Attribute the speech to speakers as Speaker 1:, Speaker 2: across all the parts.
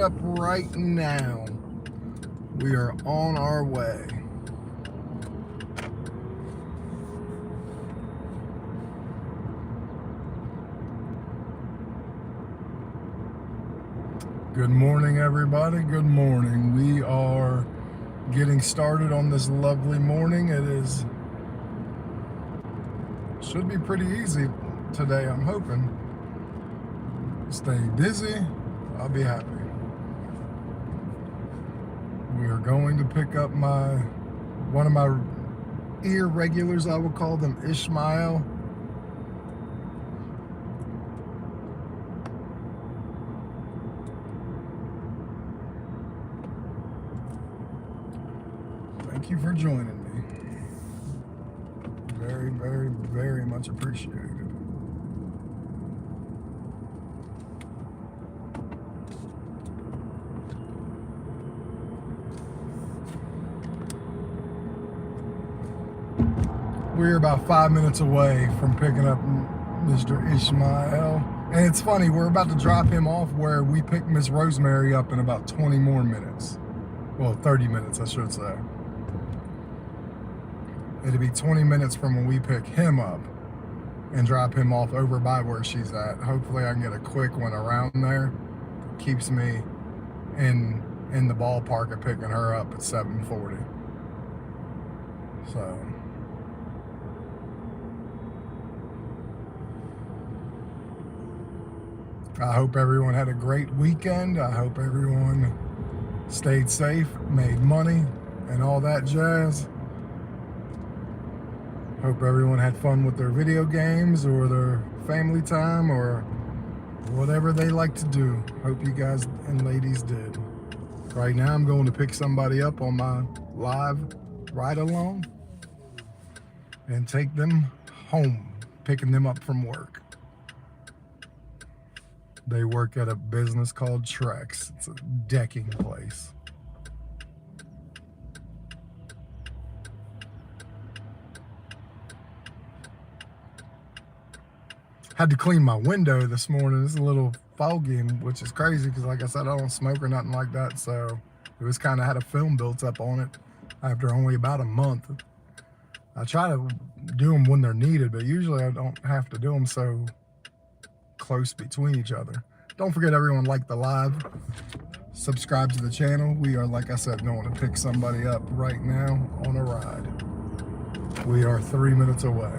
Speaker 1: up right now. We are on our way. Good morning, everybody. Good morning. We are getting started on this lovely morning. Should be pretty easy today, I'm hoping. Stay busy, I'll be happy. We are going to pick up one of my irregulars, I would call them, Ishmael. Thank you for joining me. Very, very, very much appreciated. We're about 5 minutes away from picking up Mr. Ishmael. And it's funny, we're about to drop him off where we picked Miss Rosemary up in about 20 more minutes. Well, 30 minutes, I should say. It'll be 20 minutes from when we pick him up and drop him off over by where she's at. Hopefully I can get a quick one around there. Keeps me in the ballpark of picking her up at 7:40. So I hope everyone had a great weekend. I hope everyone stayed safe, made money, and all that jazz. Hope everyone had fun with their video games or their family time or whatever they like to do. Hope you guys and ladies did. Right now I'm going to pick somebody up on my live ride along and take them home, picking them up from work. They work at a business called Trex. It's a decking place. Had to clean my window this morning. It's a little foggy, which is crazy because, like I said, I don't smoke or nothing like that. So it was kind of had a film built up on it after only about a month. I try to do them when they're needed, but usually I don't have to do them so close between each other. Don't forget, everyone, like the live, subscribe to the channel. We are, like I said, going to pick somebody up right now on a ride. We are 3 minutes away.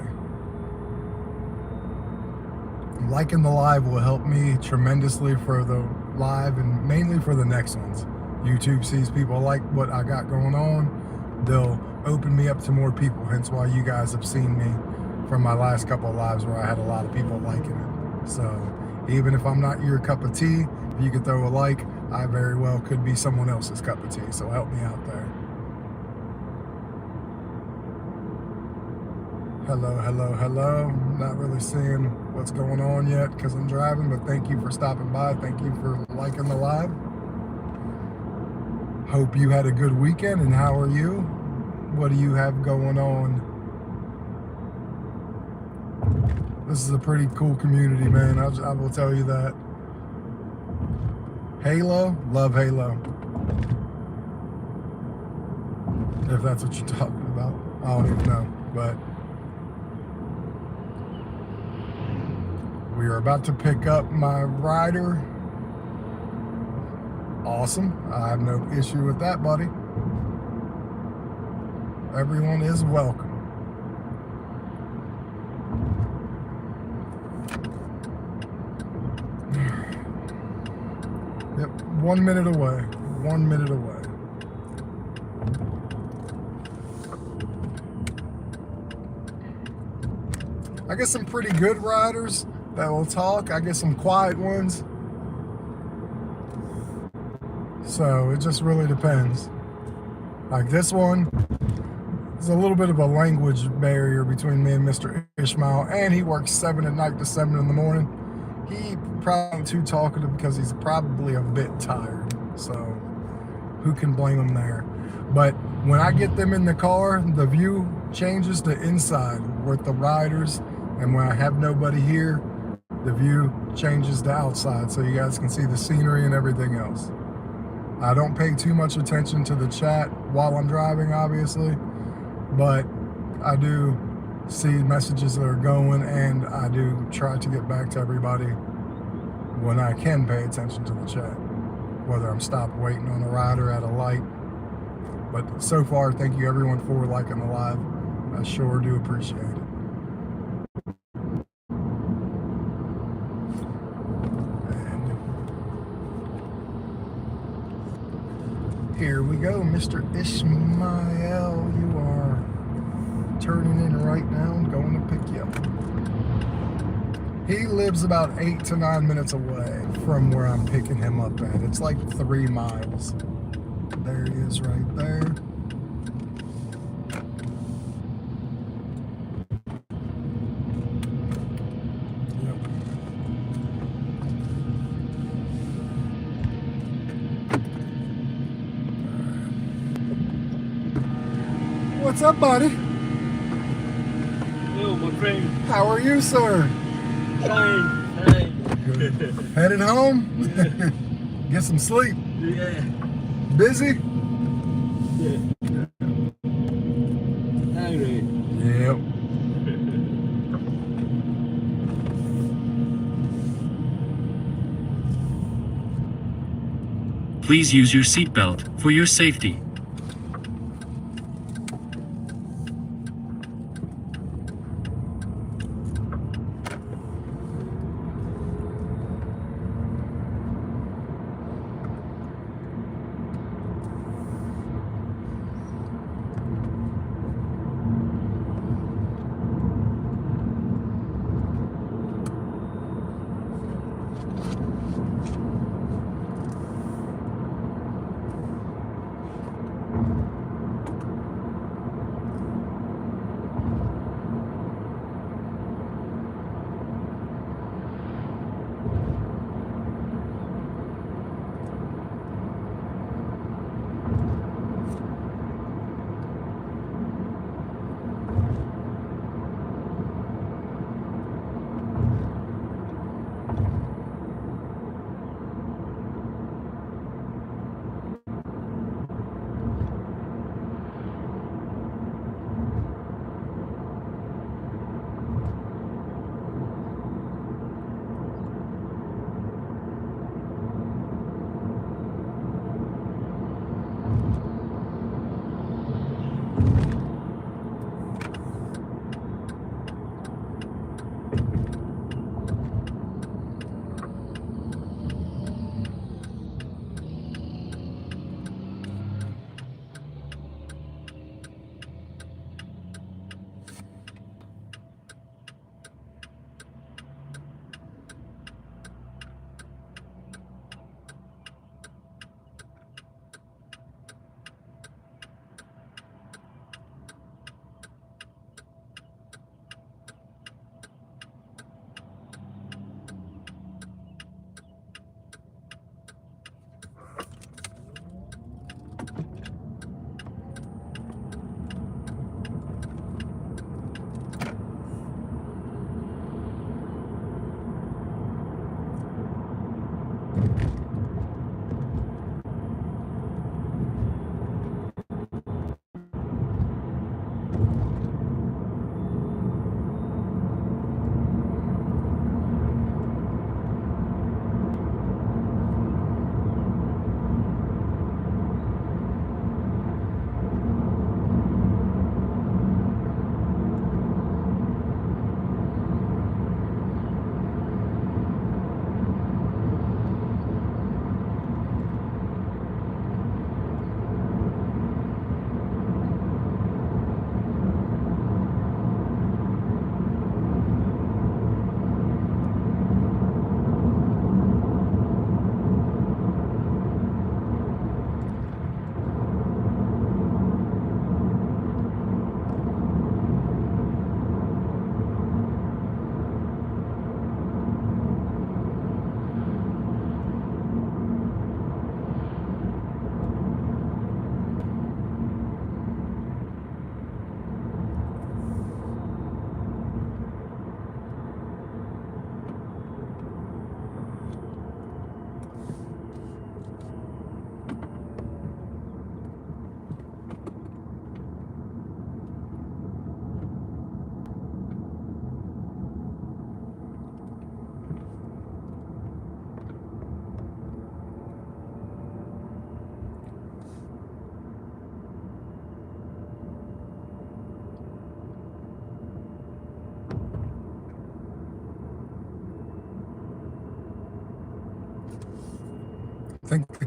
Speaker 1: Liking the live will help me tremendously for the live and mainly for the next ones. YouTube sees people like what I got going on. They'll open me up to more people, hence why you guys have seen me from my last couple of lives where I had a lot of people liking it. So even if I'm not your cup of tea, if you could throw a like, I very well could be someone else's cup of tea. So help me out there. Hello, hello, hello. Not really seeing what's going on yet because I'm driving, but thank you for stopping by. Thank you for liking the live. Hope you had a good weekend, and how are you? What do you have going on? This is a pretty cool community, man. I will tell you that. Halo, love Halo. If that's what you're talking about. I don't even know, but we are about to pick up my rider. Awesome. I have no issue with that, buddy. Everyone is welcome. Yep, 1 minute away. 1 minute away. I get some pretty good riders that will talk. I get some quiet ones. So it just really depends. Like this one, there's a little bit of a language barrier between me and Mr. Ishmael, and he works 7 at night to 7 in the morning. He probably too talkative because he's probably a bit tired. So who can blame him there? But when I get them in the car, the view changes to inside with the riders, and when I have nobody here, the view changes to outside so you guys can see the scenery and everything else. I don't pay too much attention to the chat while I'm driving, obviously, but I do see messages that are going, and I do try to get back to everybody when I can pay attention to the chat, whether I'm stopped waiting on a ride or at a light. But so far, thank you everyone for liking the live. I sure do appreciate it. And here we go, Mr. Ishmael. You are turning in right now and going to pick you up. He lives about 8 to 9 minutes away from where I'm picking him up at. It's like 3 miles. There he is right there. Yep. What's up, buddy?
Speaker 2: Hello, my friend.
Speaker 1: How are you, sir?
Speaker 2: Fine.
Speaker 1: Good. Headed home? Get some sleep.
Speaker 2: Yeah.
Speaker 1: Busy?
Speaker 2: Yeah. Hungry.
Speaker 1: Yep.
Speaker 3: Please use your seatbelt for your safety.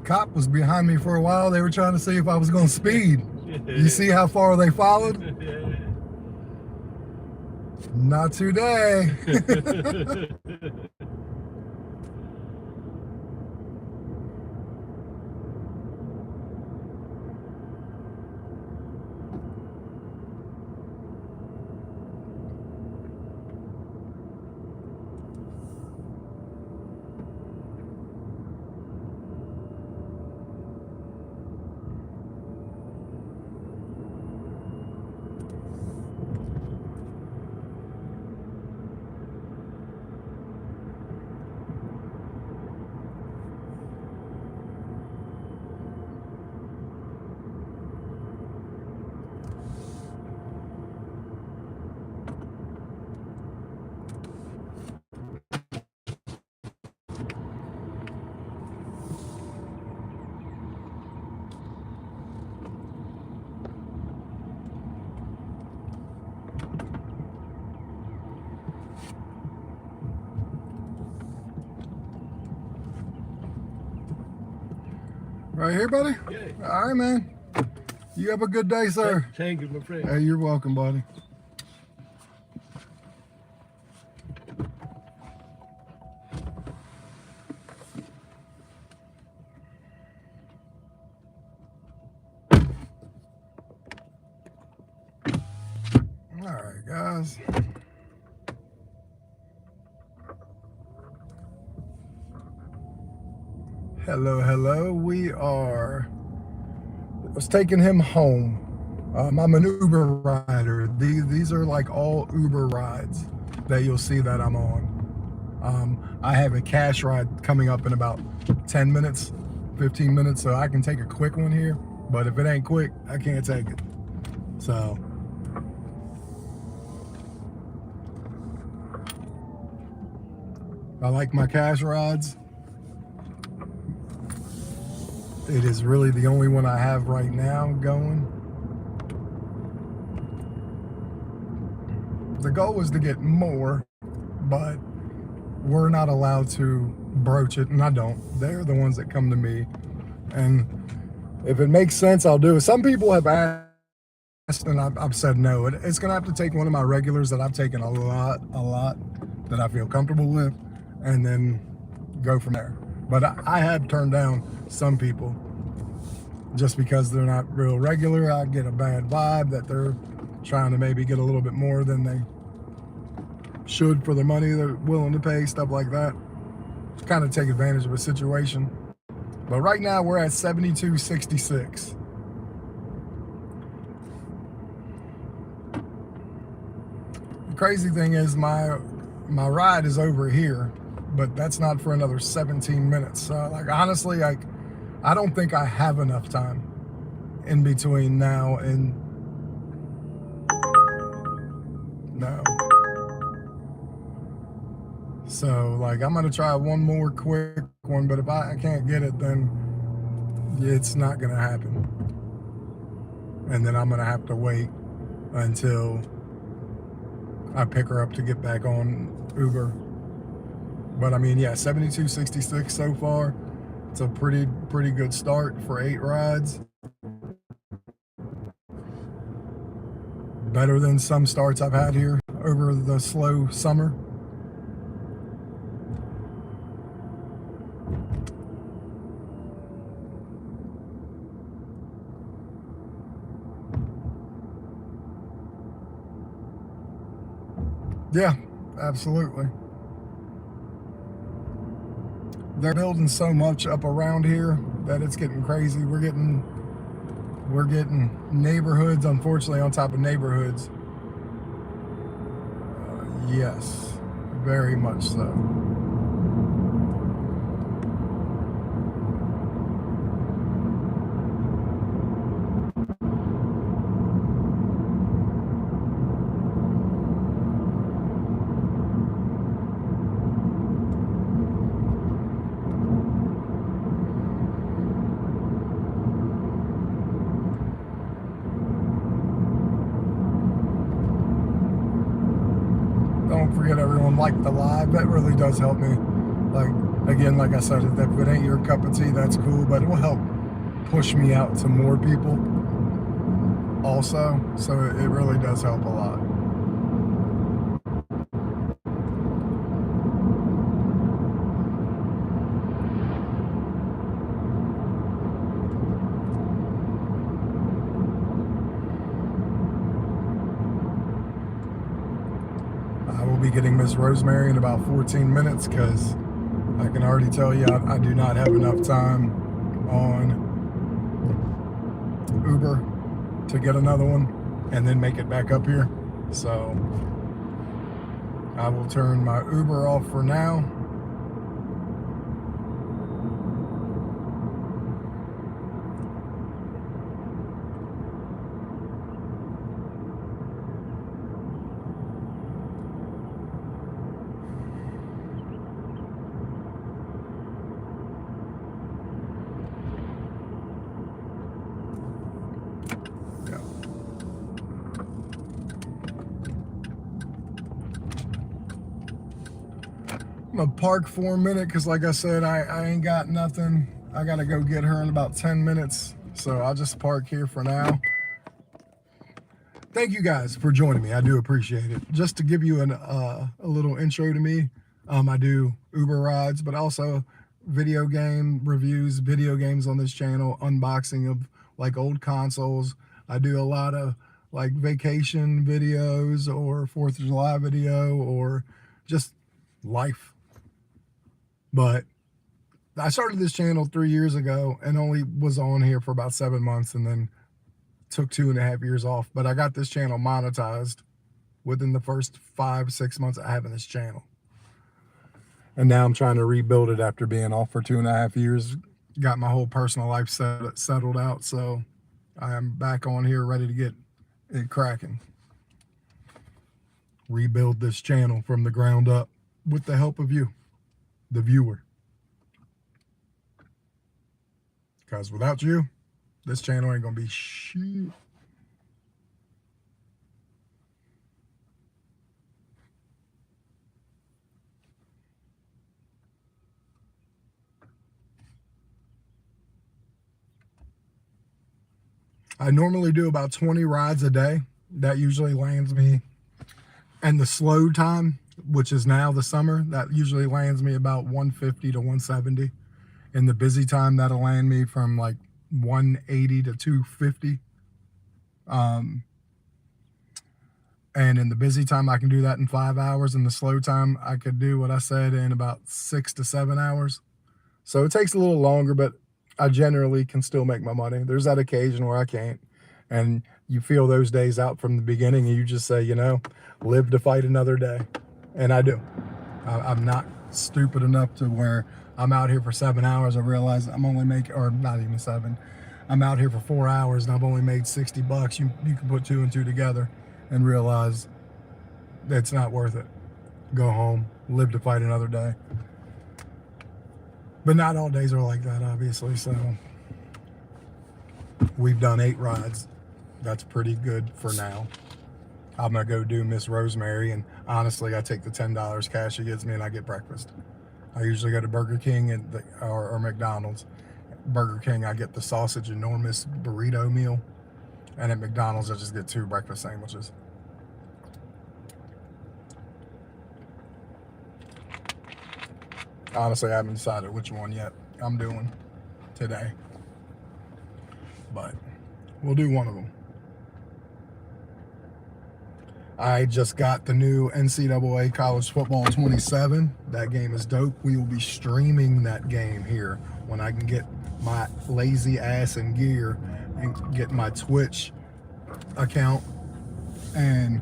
Speaker 1: cop was behind me for a while. They were trying to see if I was going to speed. You see how far they followed? Not today. Right here, buddy?
Speaker 2: Yeah.
Speaker 1: All right, man. You have a good day, sir.
Speaker 2: Thank you, my friend.
Speaker 1: Hey, you're welcome, buddy. All right, guys. Hello, hello. I was taking him home. I'm an Uber rider. These are like all Uber rides that you'll see that I'm on. I have a cash ride coming up in about 10 minutes, 15 minutes, so I can take a quick one here. But if it ain't quick, I can't take it. So I like my cash rides. It is really the only one I have right now going. The goal is to get more, but we're not allowed to broach it, and I don't. They're the ones that come to me, and if it makes sense, I'll do it. Some people have asked, and I've said no. It's gonna have to take one of my regulars that I've taken a lot, that I feel comfortable with, and then go from there. But I have turned down some people just because they're not real regular. I get a bad vibe that they're trying to maybe get a little bit more than they should for the money they're willing to pay, stuff like that. Kind of take advantage of a situation. But right now we're at 72.66. The crazy thing is my ride is over here, but that's not for another 17 minutes. Like, honestly, I don't think I have enough time in between now and no. So, like, I'm gonna try one more quick one, but if I can't get it, then it's not gonna happen. And then I'm gonna have to wait until I pick her up to get back on Uber. But I mean, yeah, 72.66 so far. It's a pretty good start for 8 rides. Better than some starts I've had here over the slow summer. Yeah, absolutely. They're building so much up around here that it's getting crazy. We're getting neighborhoods, unfortunately, on top of neighborhoods. Yes, very much so. Don't forget, everyone, like the live. That really does help me. Like, Again, like I said, if it ain't your cup of tea, that's cool, but it will help push me out to more people also. So it really does help a lot. I will be getting Miss Rosemary in about 14 minutes because I can already tell you I do not have enough time on Uber to get another one and then make it back up here. So I will turn my Uber off for now. I'm gonna park for a minute because like I said, I ain't got nothing. I gotta go get her in about 10 minutes. So I'll just park here for now. Thank you guys for joining me. I do appreciate it. Just to give you a little intro to me, I do Uber rides, but also video game reviews, video games on this channel, unboxing of like old consoles. I do a lot of like vacation videos or 4th of July video or just life. But I started this channel 3 years ago and only was on here for about 7 months and then took 2.5 years off. But I got this channel monetized within the first 5-6 months of having this channel. And now I'm trying to rebuild it after being off for 2.5 years. Got my whole personal life settled out. So I am back on here ready to get it cracking. Rebuild this channel from the ground up with the help of you, the viewer. Because without you, this channel ain't gonna be shit. I normally do about 20 rides a day. That usually lands me, and the slow time, which is now the summer, that usually lands me about 150 to 170. In the busy time, that'll land me from like 180 to 250. And in the busy time, I can do that in 5 hours. In the slow time, I could do what I said in about 6 to 7 hours. So it takes a little longer, but I generally can still make my money. There's that occasion where I can't. And you feel those days out from the beginning and you just say, you know, live to fight another day. And I do. I'm not stupid enough to where I'm out here for 7 hours. I realize I'm only making, or not even 7. I'm out here for 4 hours and I've only made $60. You can put 2 and 2 together and realize it's not worth it. Go home, live to fight another day. But not all days are like that, obviously. So we've done 8 rides. That's pretty good for now. I'm gonna go do Miss Rosemary, and honestly, I take the $10 cash she gives me and I get breakfast. I usually go to Burger King or McDonald's. Burger King, I get the sausage enormous burrito meal, and at McDonald's, I just get 2 breakfast sandwiches. Honestly, I haven't decided which one yet I'm doing today, but we'll do one of them. I just got the new NCAA College Football 27. That game is dope. We will be streaming that game here when I can get my lazy ass in gear and get my Twitch account and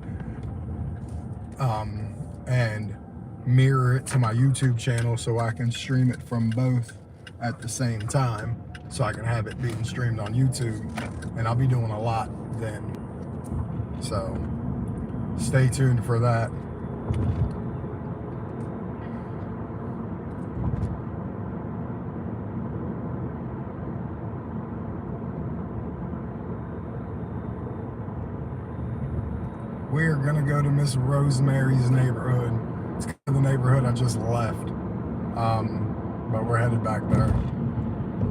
Speaker 1: mirror it to my YouTube channel so I can stream it from both at the same time, so I can have it being streamed on YouTube. And I'll be doing a lot then. So stay tuned for that. We're gonna go to Miss Rosemary's neighborhood. It's kind of the neighborhood I just left. but we're headed back there.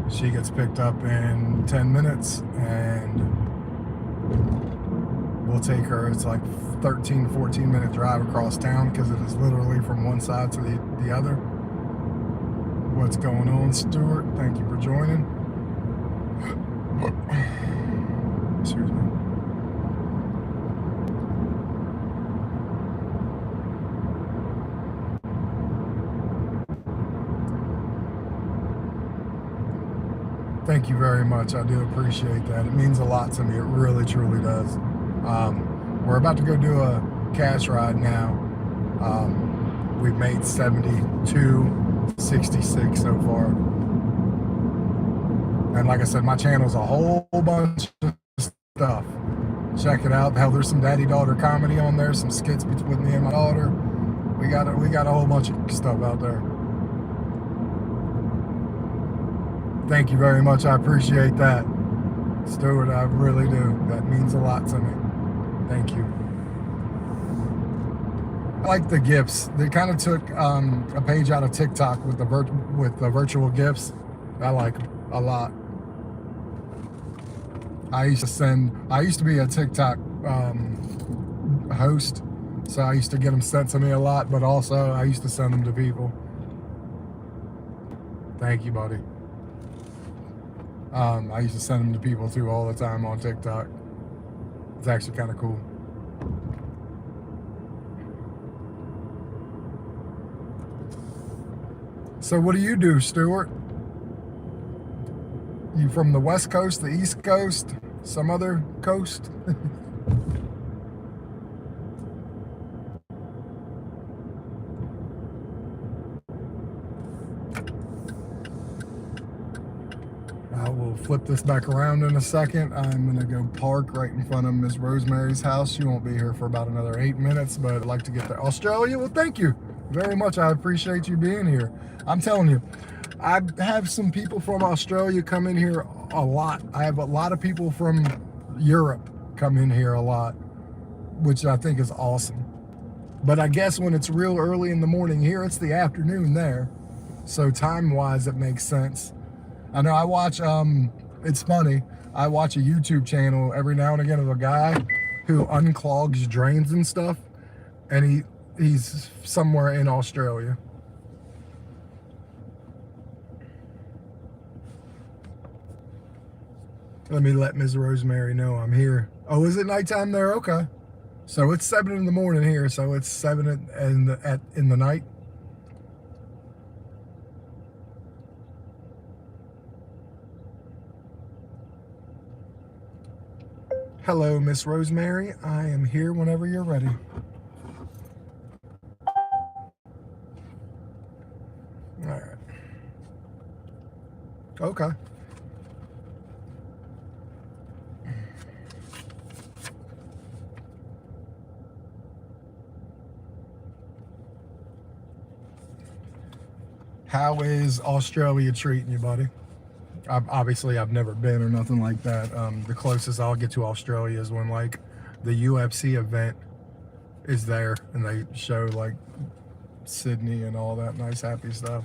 Speaker 1: She gets picked up in 10 minutes and we'll take her. It's like 13, 14-minute drive across town because it is literally from one side to the other. What's going on, Stuart? Thank you for joining. Excuse me. Thank you very much. I do appreciate that. It means a lot to me. It really, truly does. We're about to go do a cash ride now. We've made 72.66 so far. And like I said, my channel's a whole bunch of stuff. Check it out. Hell, there's some daddy-daughter comedy on there, some skits with me and my daughter. We got a whole bunch of stuff out there. Thank you very much. I appreciate that, Stuart. I really do. That means a lot to me. Thank you. I like the gifts. They kind of took a page out of TikTok with the virtual gifts. I like them a lot. I used to be a TikTok host, so I used to get them sent to me a lot, but also I used to send them to people. Thank you, buddy. I used to send them to people too all the time on TikTok. It's actually kind of cool. So what do you do, Stuart? You from the West Coast, the East Coast, some other coast? I will flip this back around in a second. I'm gonna go park right in front of Ms. Rosemary's house. She won't be here for about another 8 minutes, but I'd like to get there. Australia, well, thank you very much. I appreciate you being here. I'm telling you, I have some people from Australia come in here a lot. I have a lot of people from Europe come in here a lot, which I think is awesome. But I guess when it's real early in the morning here, it's the afternoon there. So time-wise, it makes sense. I know I watch, it's funny, I watch a YouTube channel every now and again of a guy who unclogs drains and stuff, and he's somewhere in Australia. Let me let Ms. Rosemary know I'm here. Oh, is it nighttime there? Okay. So it's 7 in the morning here, so it's 7 in the night. Hello, Miss Rosemary. I am here whenever you're ready. All right. Okay. How is Australia treating you, buddy? Obviously, I've never been or nothing like that. The closest I'll get to Australia is when, like, the UFC event is there and they show, like, Sydney and all that nice, happy stuff.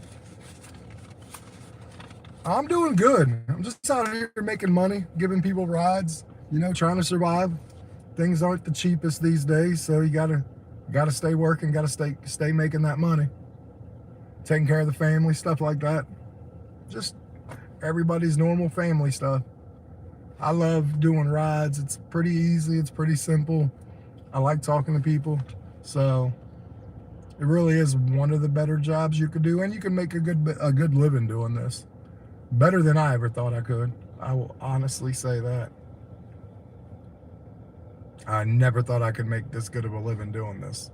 Speaker 1: I'm doing good. I'm just out here making money, giving people rides, you know, trying to survive. Things aren't the cheapest these days, so you gotta stay working, gotta stay making that money. Taking care of the family, stuff like that. Just everybody's normal family stuff. I love doing rides. It's pretty easy. It's pretty simple. I like talking to people. So it really is one of the better jobs you could do, and you can make a good living doing this. Better than I ever thought I could. I will honestly say that. I never thought I could make this good of a living doing this.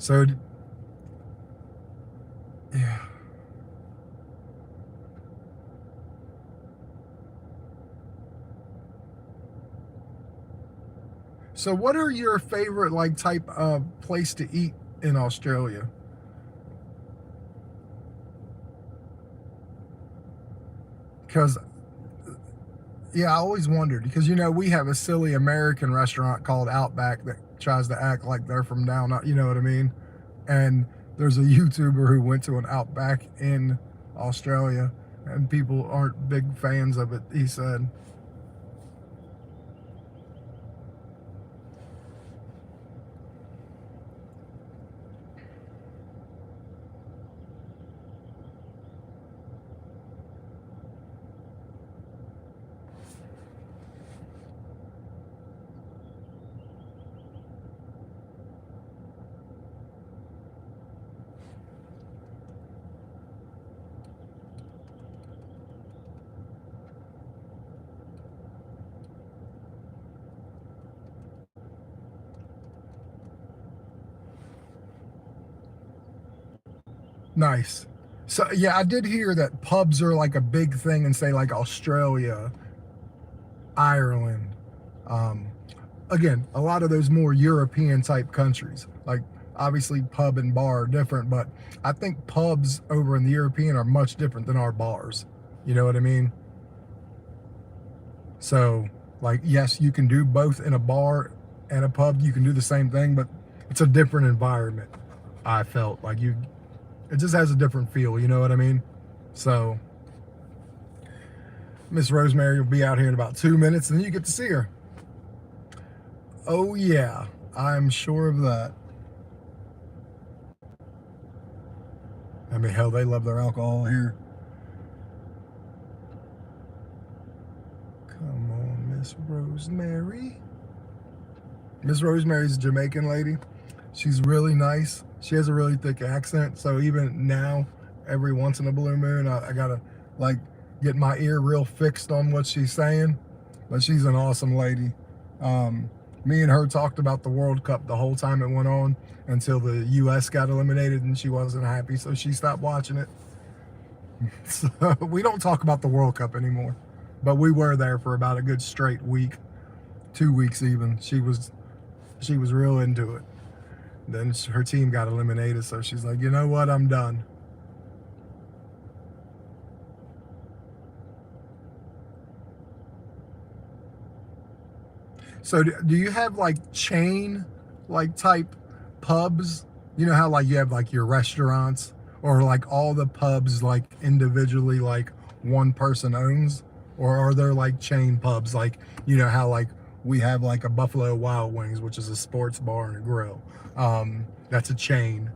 Speaker 1: So, yeah. So what are your favorite, like, type of place to eat in Australia? Because Yeah, I always wondered because we have a silly American restaurant called Outback that tries to act like they're from down, you know what I mean? And there's a YouTuber who went to an Outback in Australia, and people aren't big fans of it, he said. Nice. So yeah, I did hear that pubs are like a big thing in, say, like Australia, Ireland. Um, Again, a lot of those more European type countries. Like obviously pub and bar are different, but I think pubs over in the European are much different than our bars. You know what I mean? So like, yes, you can do both in a bar and a pub. You can do the same thing, but it's a different environment. I felt like it just has a different feel. You know what I mean? So Miss Rosemary will be out here in about 2 minutes, and then you get to see her. Oh yeah, I'm sure of that. I mean, hell, they love their alcohol here. Come on, Miss Rosemary. Miss Rosemary's a Jamaican lady. She's really nice. She has a really thick accent, so even now, every once in a blue moon, I gotta like get my ear real fixed on what she's saying. But she's an awesome lady. Me and her talked about the World Cup the whole time it went on until the U.S. got eliminated, and she wasn't happy, so she stopped watching it. So we don't talk about the World Cup anymore, but we were there for about a good straight week, 2 weeks even. She was real into it. Then her team got eliminated, so she's like, you know what, I'm done. So do you have like chain like type pubs? You know how like you have like your restaurants, or like all the pubs like individually like one person owns? Or are there like chain pubs, like how like we have like a Buffalo Wild Wings, which is a sports bar and a grill? That's a chain.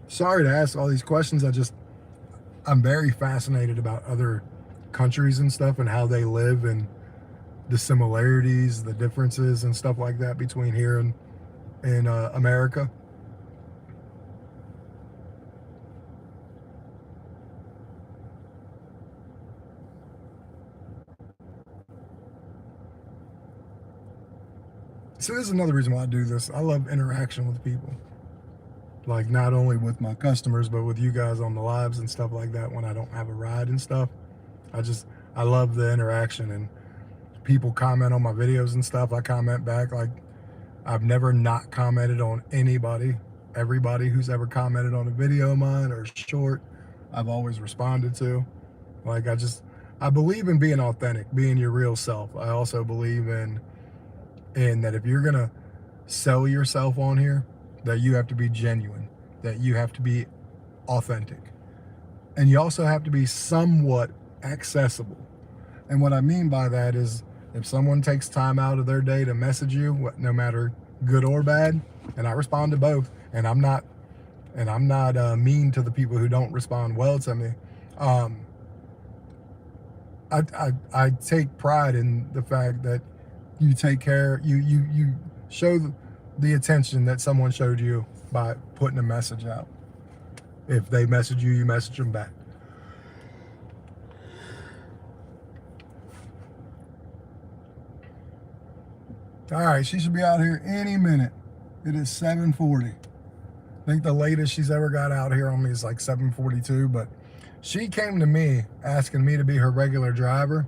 Speaker 1: Sorry to ask all these questions. I'm very fascinated about other countries and stuff, and how they live, and the similarities, the differences and stuff like that between here and America. So this is another reason why I do this. I love interaction with people. Like not only with my customers, but with you guys on the lives and stuff like that when I don't have a ride and stuff. I love the interaction, and people comment on my videos and stuff. I comment back. Like I've never not commented on anybody. Everybody who's ever commented on a video of mine or short, I've always responded to. Like I believe in being authentic, being your real self. I also believe in that if you're gonna sell yourself on here, that you have to be genuine, that you have to be authentic, and you also have to be somewhat accessible. And what I mean by that is, if someone takes time out of their day to message you, no matter good or bad, and I respond to both, and I'm not mean to the people who don't respond well to me. I take pride in the fact that you take care, you show the attention that someone showed you by putting a message out. If they message you, you message them back. All right, she should be out here any minute. It is 7:40. I think the latest she's ever got out here on me is like 7:42, but she came to me asking me to be her regular driver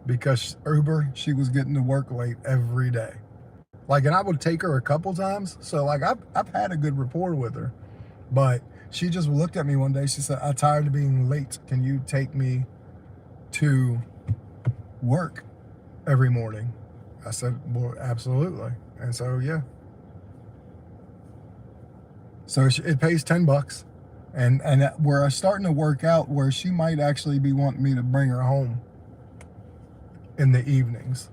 Speaker 1: because Uber, she was getting to work late every day. Like, and I would take her a couple times. So like I've had a good rapport with her, but She just looked at me one day. She said, "I'm tired of being late. Can you take me to work every morning?" I said, "Well, absolutely." And so, yeah. So it pays $10, and we're starting to work out where she might actually be wanting me to bring her home in the evenings,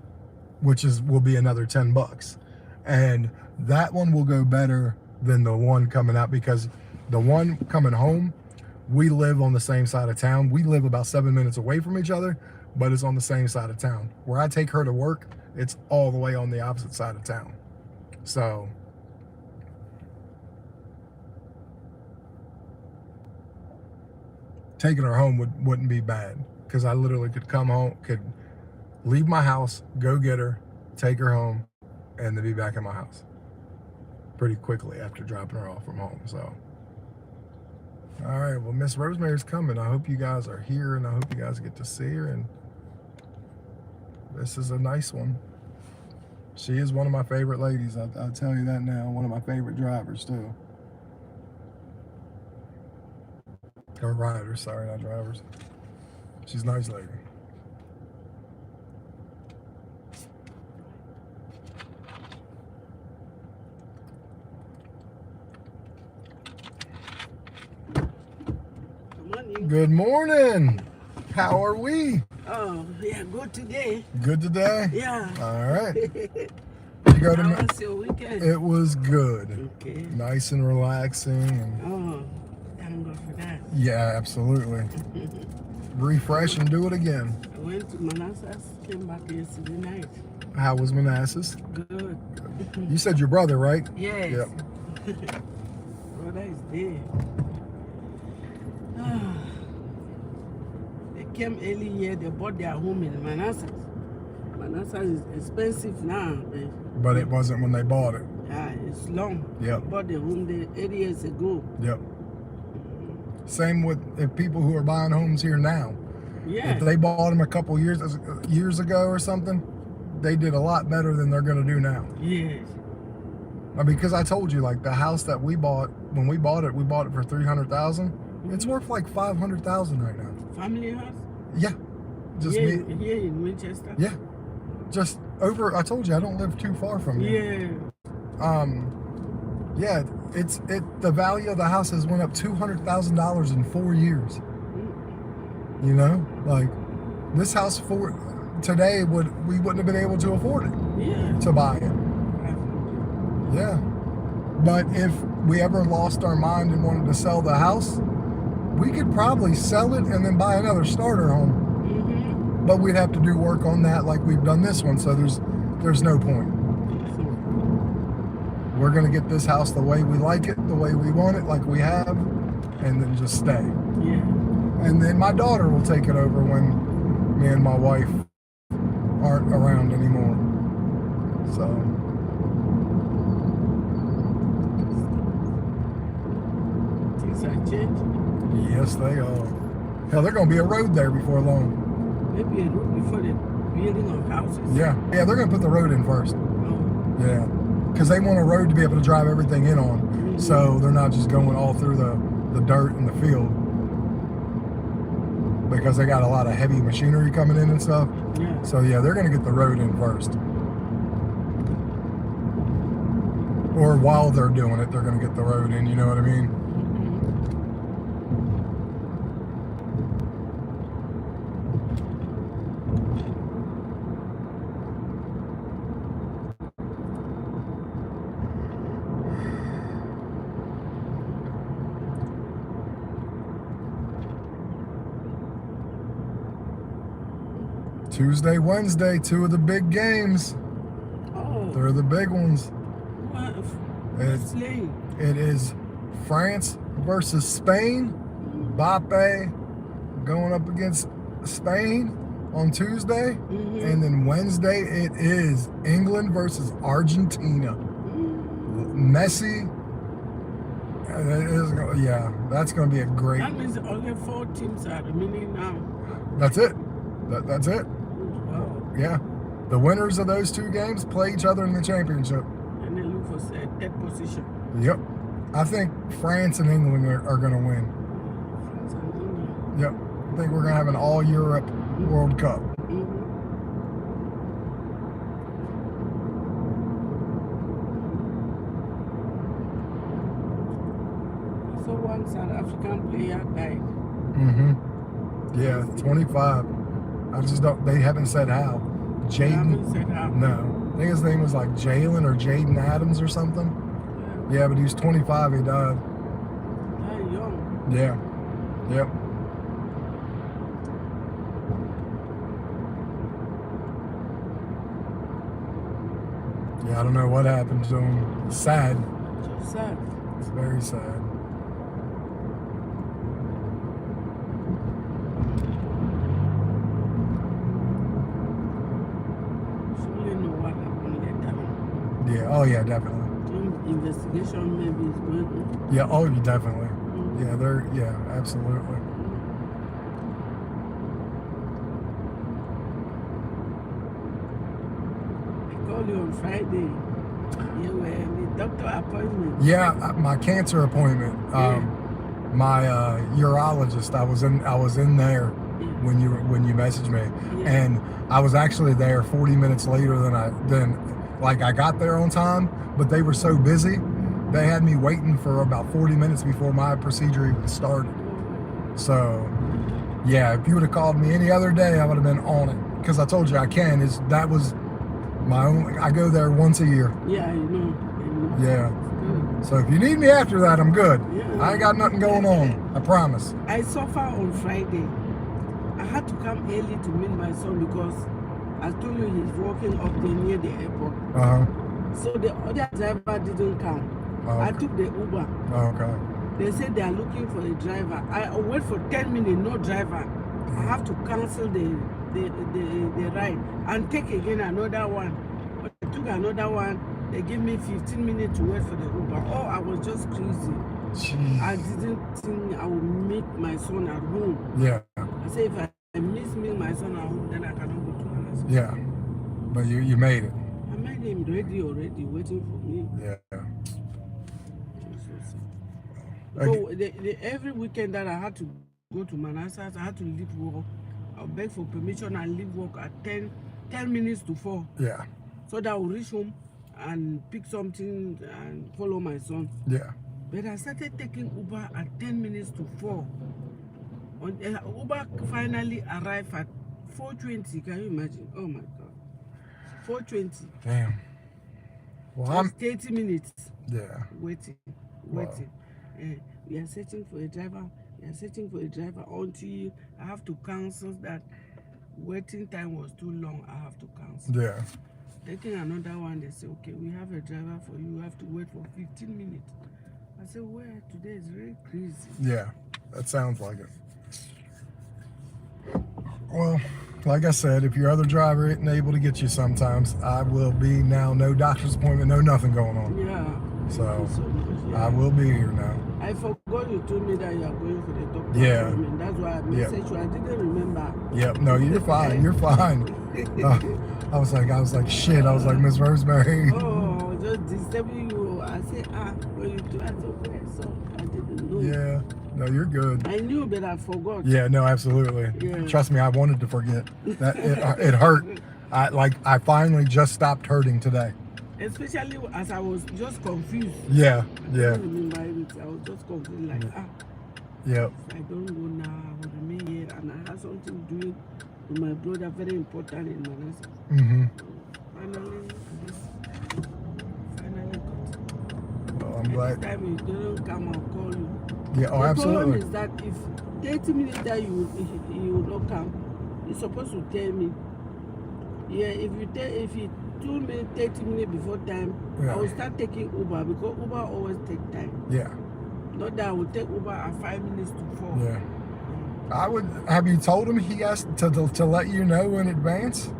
Speaker 1: which will be another $10, and that one will go better than the one coming out, because the one coming home, we live on the same side of town. We live about 7 minutes away from each other, but it's on the same side of town. Where I take her to work, it's all the way on the opposite side of town. So taking her home wouldn't be bad, because I literally could come home, could leave my house, go get her, take her home, and then be back in my house pretty quickly after dropping her off from home. So, all right, well, Miss Rosemary's coming. I hope you guys are here, and I hope you guys get to see her. And this is a nice one. She is one of my favorite ladies. I'll tell you that now. One of my favorite drivers too. Or riders, sorry, not drivers. She's a nice lady. Good morning. How are we?
Speaker 4: Oh, yeah, good today.
Speaker 1: Good today?
Speaker 4: Yeah.
Speaker 1: All right. You go to
Speaker 4: How was your weekend?
Speaker 1: It was good.
Speaker 4: Okay.
Speaker 1: Nice and relaxing. And
Speaker 4: Oh, thank God for that.
Speaker 1: yeah, absolutely. Refresh and do it again.
Speaker 4: I went to Manassas, came back yesterday night.
Speaker 1: How was Manassas?
Speaker 4: Good.
Speaker 1: You said your brother, right?
Speaker 4: Yes.
Speaker 1: Yep.
Speaker 4: Brother is there. Ah. They came early here, they bought their home in Manassas. Manassas is expensive now.
Speaker 1: But it wasn't when they bought it.
Speaker 4: Yeah, it's long.
Speaker 1: Yep.
Speaker 4: They bought the home there 8 years ago.
Speaker 1: Yep. Same with people who are buying homes here now.
Speaker 4: Yeah.
Speaker 1: If they bought them a couple years ago or something, they did a lot better than they're going to do now.
Speaker 4: Yes.
Speaker 1: I mean, because I told you, like, the house that we bought, when we bought it for $300,000. It's worth like $500,000 right now.
Speaker 4: Family house?
Speaker 1: Yeah. Just
Speaker 4: here,
Speaker 1: me.
Speaker 4: here in Winchester?
Speaker 1: Yeah. Just over. I told you I don't live too far from you.
Speaker 4: Yeah.
Speaker 1: Yeah. The value of the house has went up $200,000 in 4 years. You know, like this house today we wouldn't have been able to afford it.
Speaker 4: Yeah.
Speaker 1: To buy it. Yeah. But if we ever lost our mind and wanted to sell the house, we could probably sell it and then buy another starter home.
Speaker 4: Mm-hmm.
Speaker 1: But we'd have to do work on that like we've done this one, so there's no point. We're gonna get this house the way we like it, the way we want it, like we have, and then just stay.
Speaker 4: Yeah.
Speaker 1: And then my daughter will take it over when me and my wife aren't around anymore. So
Speaker 4: Things are changing.
Speaker 1: yes, they are. Hell, there's gonna be a road there before long.
Speaker 4: Maybe a road before the building of houses.
Speaker 1: Yeah, they're gonna put the road in first.
Speaker 4: Oh.
Speaker 1: Yeah, because they want a road to be able to drive everything in on, so they're not just going all through the dirt in the field, because they got a lot of heavy machinery coming in and stuff.
Speaker 4: Yeah.
Speaker 1: So yeah, they're gonna get the road in first, or while they're doing it, they're gonna get the road in. You know what I mean? Tuesday, Wednesday, 2 of the big games.
Speaker 4: Oh.
Speaker 1: They're the big ones.
Speaker 4: What's playing?
Speaker 1: It is France versus Spain. Mbappe going up against Spain on Tuesday.
Speaker 4: Mm-hmm.
Speaker 1: And then Wednesday, it is England versus Argentina. Messi. Yeah, that's going to be a great.
Speaker 4: That means only 4 teams are remaining now.
Speaker 1: That's it. That's it.
Speaker 4: Wow.
Speaker 1: Yeah. The winners of those 2 games play each other in the championship.
Speaker 4: And they look for third position.
Speaker 1: Yep. I think France and England are going to win.
Speaker 4: France and England.
Speaker 1: Yep. I think we're going to have an all-Europe World Cup.
Speaker 4: So one South African player died.
Speaker 1: Yeah, 25. I just don't, they haven't said how.
Speaker 4: They haven't
Speaker 1: Jaden,
Speaker 4: said how.
Speaker 1: no. I think his name was like Jalen or Jaden Adams or something. Yeah, but he was 25, he died.
Speaker 4: They're young.
Speaker 1: Yeah. Yep. Yeah, I don't know what happened to him. It's sad.
Speaker 4: Just sad.
Speaker 1: It's very sad.
Speaker 4: Surely know what happened later.
Speaker 1: Yeah, oh yeah, definitely.
Speaker 4: Investigation maybe is going on.
Speaker 1: Yeah, oh, definitely. Yeah, yeah, absolutely.
Speaker 4: I called you on Friday. You were in the doctor appointment.
Speaker 1: Yeah, my cancer appointment. My urologist. I was in there when you messaged me, and I was actually there 40 minutes later than I got there on time, but they were so busy, they had me waiting for about 40 minutes before my procedure even started. So, yeah, if you would have called me any other day, I would have been on it, because I told you that was my only. I go there once a year.
Speaker 4: Yeah, I know.
Speaker 1: Yeah. So if you need me after that, I'm good.
Speaker 4: Yeah.
Speaker 1: I ain't got nothing going on. I promise.
Speaker 4: I suffer on Friday. I had to come early to meet my son because I told you he's walking up there near the airport. So the other driver didn't come. I took the Uber.
Speaker 1: Okay.
Speaker 4: They said they are looking for a driver. I wait for 10 minutes, no driver. I have to cancel the ride and take again another one. But I took another one. They give me 15 minutes to wait for the Uber. Oh, I was just crazy.
Speaker 1: Jeez.
Speaker 4: I didn't think I would meet my son at home.
Speaker 1: Yeah.
Speaker 4: I say if I miss meeting my son at home, then I cannot go to my son.
Speaker 1: Yeah. But you made it.
Speaker 4: I made him ready already, waiting for me.
Speaker 1: Yeah.
Speaker 4: So every weekend that I had to go to Manassas, I had to leave work. I'll beg for permission and leave work at 10 minutes to 4.
Speaker 1: Yeah.
Speaker 4: So that I will reach home and pick something and follow my son.
Speaker 1: Yeah.
Speaker 4: But I started taking Uber at 10 minutes to 4. Uber finally arrived at 4:20. Can you imagine? Oh my God. 4:20.
Speaker 1: Damn. Well,
Speaker 4: Just 30 minutes.
Speaker 1: Yeah.
Speaker 4: Waiting.
Speaker 1: Wow.
Speaker 4: We are searching for a driver. We are searching for a driver until I have to cancel that. Waiting time was too long. I have to cancel.
Speaker 1: Yeah.
Speaker 4: Taking another one, they say, okay, we have a driver for you. You have to wait for 15 minutes. I said, well, today is very crazy.
Speaker 1: Yeah. That sounds like it. Well, like I said, if your other driver isn't able to get you sometimes, I will be now. No doctor's appointment, no nothing going on.
Speaker 4: Yeah.
Speaker 1: So,
Speaker 4: much, yeah.
Speaker 1: I will be here now.
Speaker 4: I forgot you told me that you are going for the doctor.
Speaker 1: Yeah.
Speaker 4: appointment. That's why I messaged you. I didn't remember.
Speaker 1: Yep. No, you're fine. You're fine. I was like, shit. I was like, Miss Rosemary.
Speaker 4: Oh, just disturbing you. I said, when you do, I said, okay, so I didn't know.
Speaker 1: Yeah. No, you're good.
Speaker 4: I knew, but I forgot.
Speaker 1: Yeah. No, absolutely.
Speaker 4: Yeah.
Speaker 1: Trust me, I wanted to forget. That it hurt. I finally just stopped hurting today.
Speaker 4: Especially as I was just confused.
Speaker 1: Yeah.
Speaker 4: I
Speaker 1: Yeah.
Speaker 4: don't remember everything. I was just confused, like,
Speaker 1: Yep.
Speaker 4: if I don't go now, I will remain here, and I have something doing with my brother, very important in Manassas.
Speaker 1: Mm-hmm.
Speaker 4: Finally got it.
Speaker 1: Well, I'm glad.
Speaker 4: Next time you don't come, I'll call you.
Speaker 1: Yeah. Oh,
Speaker 4: The problem
Speaker 1: absolutely.
Speaker 4: is that if 30 minutes that you will not come, you're supposed to tell me. Yeah, if you told me 30 minutes before time,
Speaker 1: Yeah.
Speaker 4: I will start taking Uber because Uber always take time.
Speaker 1: Yeah.
Speaker 4: Not that I will take Uber at 5 minutes to 4.
Speaker 1: Yeah. I would. Have you told him he has to let you know in advance?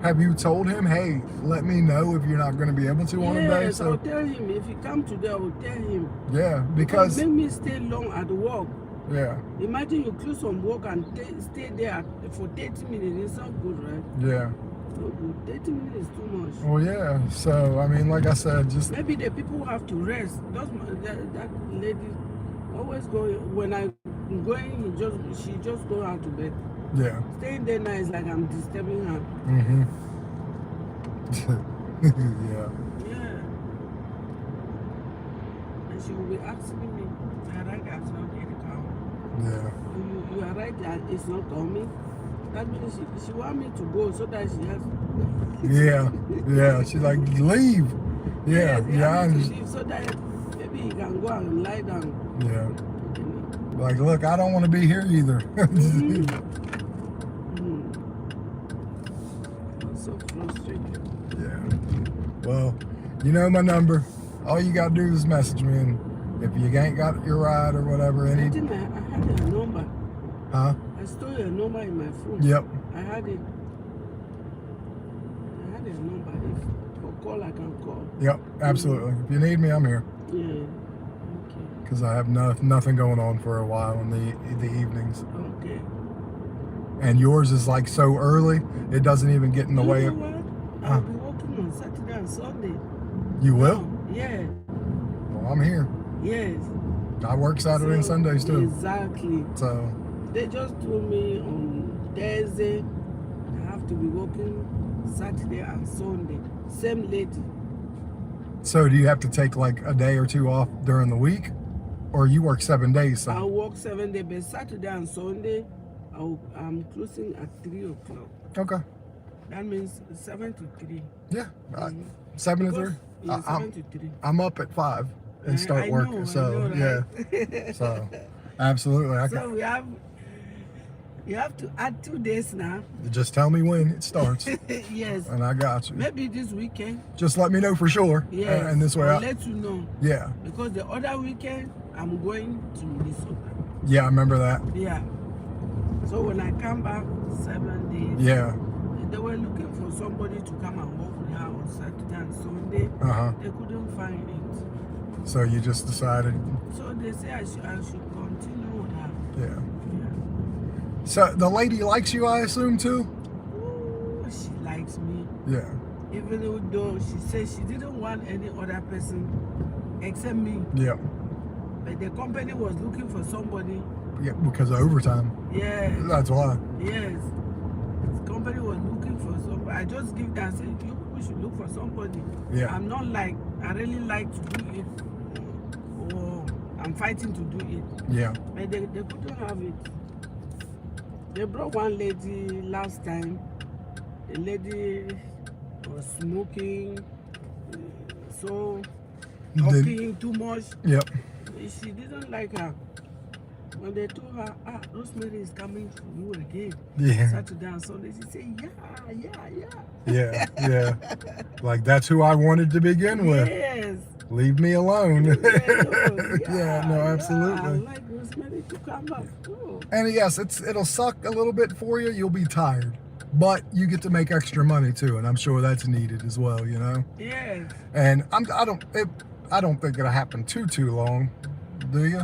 Speaker 1: Have you told him, hey, let me know if you're not going to be able to on a day?
Speaker 4: Yes,
Speaker 1: So
Speaker 4: I'll tell him. If he come today, I will tell him.
Speaker 1: yeah, because
Speaker 4: Make me stay long at work.
Speaker 1: yeah,
Speaker 4: Imagine you close from work and stay there for 30 minutes. It's not good, right?
Speaker 1: yeah.
Speaker 4: No good. 30 minutes is too much.
Speaker 1: Well, yeah. So, I mean, like I said, just,
Speaker 4: Maybe the people have to rest. That lady always go when I'm going. She just go out to bed.
Speaker 1: yeah.
Speaker 4: Staying there now is like I'm disturbing her.
Speaker 1: Mm-hmm. Yeah.
Speaker 4: Yeah. And she will be asking me, "You are right, it's not getting come.
Speaker 1: Yeah.
Speaker 4: You are right, that it's not coming." That means she want me to go so that she has.
Speaker 1: Yeah. Yeah. She's like, leave. Yeah.
Speaker 4: Yes,
Speaker 1: Yeah. I
Speaker 4: want me to
Speaker 1: understand.
Speaker 4: leave so that maybe he can go and lie down.
Speaker 1: Yeah.
Speaker 4: You know.
Speaker 1: Like, look, I don't want to be here either.
Speaker 4: I'm so frustrated.
Speaker 1: Yeah. Well, you know my number. All you got to do is message me. And if you ain't got your ride or whatever,
Speaker 4: I
Speaker 1: any.
Speaker 4: think I had a number.
Speaker 1: Huh?
Speaker 4: I stole your number in my phone.
Speaker 1: Yep.
Speaker 4: I had it. I had a number. If for call, I can call.
Speaker 1: Yep. Absolutely. If you need me, I'm here.
Speaker 4: Yeah. Okay.
Speaker 1: Because I have nothing going on for a while in the evenings.
Speaker 4: Okay.
Speaker 1: And yours is like so early, it doesn't even get in the way
Speaker 4: You
Speaker 1: of.
Speaker 4: know what? I'll be working on Saturday and Sunday.
Speaker 1: You will?
Speaker 4: Yeah.
Speaker 1: Well, I'm here.
Speaker 4: Yes.
Speaker 1: I work Saturday and
Speaker 4: So,
Speaker 1: Sundays too.
Speaker 4: Exactly.
Speaker 1: So,
Speaker 4: They just told me on Thursday I have to be working Saturday and Sunday. Same lady.
Speaker 1: so do you have to take like a day or two off during the week? Or you work 7 days? So.
Speaker 4: I'll work 7 days, but Saturday and Sunday I'm closing at 3 o'clock.
Speaker 1: Okay.
Speaker 4: That means 7 to 3.
Speaker 1: Yeah. 7 to 3.
Speaker 4: Yeah, 7 to 3.
Speaker 1: I'm up at 5 and start
Speaker 4: I
Speaker 1: work.
Speaker 4: know,
Speaker 1: So,
Speaker 4: I know, right?
Speaker 1: yeah. So, absolutely.
Speaker 4: So you have to add 2 days now.
Speaker 1: Just tell me when it starts,
Speaker 4: Yes.
Speaker 1: and I got you.
Speaker 4: Maybe this weekend.
Speaker 1: Just let me know for sure.
Speaker 4: Yes.
Speaker 1: And this way,
Speaker 4: I'll let you know.
Speaker 1: yeah.
Speaker 4: Because the other weekend I'm going to Minnesota.
Speaker 1: Yeah, I remember that.
Speaker 4: Yeah. So when I come back, 7 days.
Speaker 1: Yeah.
Speaker 4: They were looking for somebody to come and work with her on Saturday and Sunday.
Speaker 1: Uh-huh.
Speaker 4: They couldn't find it.
Speaker 1: So you just decided,
Speaker 4: So they say I should continue with her.
Speaker 1: yeah.
Speaker 4: Yeah.
Speaker 1: So the lady likes you, I assume, too?
Speaker 4: Ooh, she likes me.
Speaker 1: Yeah.
Speaker 4: Even though she said she didn't want any other person except me.
Speaker 1: Yeah.
Speaker 4: But the company was looking for somebody.
Speaker 1: Yeah, because of overtime.
Speaker 4: Yes.
Speaker 1: That's why.
Speaker 4: Yes. The company was looking for somebody. I just give that and said, you people should look for somebody.
Speaker 1: Yeah.
Speaker 4: I'm not like, I really like to do it. Or I'm fighting to do it.
Speaker 1: Yeah.
Speaker 4: But they couldn't have it. They brought one lady last time. The lady was smoking, so talking too much.
Speaker 1: Yep.
Speaker 4: She didn't like her. When they told her, Rosemary is coming for you again.
Speaker 1: Yeah.
Speaker 4: Saturday and Sunday, she said, yeah.
Speaker 1: Yeah. Yeah. Like, that's who I wanted to begin with.
Speaker 4: Yes.
Speaker 1: Leave me alone.
Speaker 4: Yeah,
Speaker 1: No,
Speaker 4: I
Speaker 1: absolutely.
Speaker 4: like Rosemary to come back too.
Speaker 1: And yes, it'll suck a little bit for you. You'll be tired. But you get to make extra money too, and I'm sure that's needed as well, you know?
Speaker 4: Yes.
Speaker 1: And I don't think it'll happen too long, do you?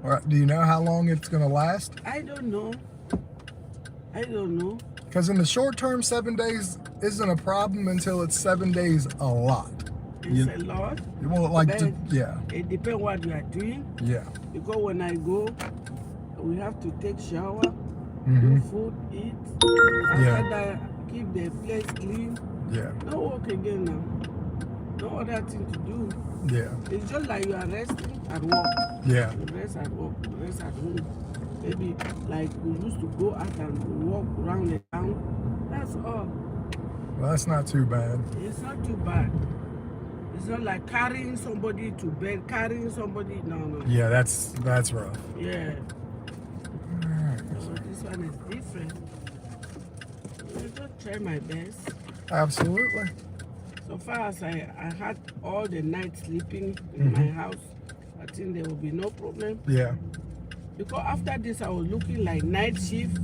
Speaker 1: Or do you know how long it's gonna last?
Speaker 4: I don't know.
Speaker 1: Because in the short term, 7 days isn't a problem until it's 7 days a lot.
Speaker 4: It's a lot.
Speaker 1: Well, like,
Speaker 4: But
Speaker 1: yeah,
Speaker 4: it depends what you are doing.
Speaker 1: yeah.
Speaker 4: Because when I go, we have to take shower,
Speaker 1: Mm-hmm.
Speaker 4: do food, eat.
Speaker 1: Yeah.
Speaker 4: After that, keep the place clean.
Speaker 1: Yeah,
Speaker 4: No work again now. No other thing to do.
Speaker 1: yeah,
Speaker 4: It's just like you are resting at work.
Speaker 1: yeah,
Speaker 4: You rest at work, you rest at home. Maybe like we used to go out and walk around the town. That's all.
Speaker 1: well, that's not too bad.
Speaker 4: It's not too bad. It's not like carrying somebody to bed, carrying somebody. No.
Speaker 1: Yeah, that's rough.
Speaker 4: Yeah.
Speaker 1: Alright.
Speaker 4: So this one is different. I just try my best.
Speaker 1: Absolutely.
Speaker 4: So far as I had all the night sleeping in my house, I think there will be no problem.
Speaker 1: Yeah,
Speaker 4: Because after this, I was looking like night shift.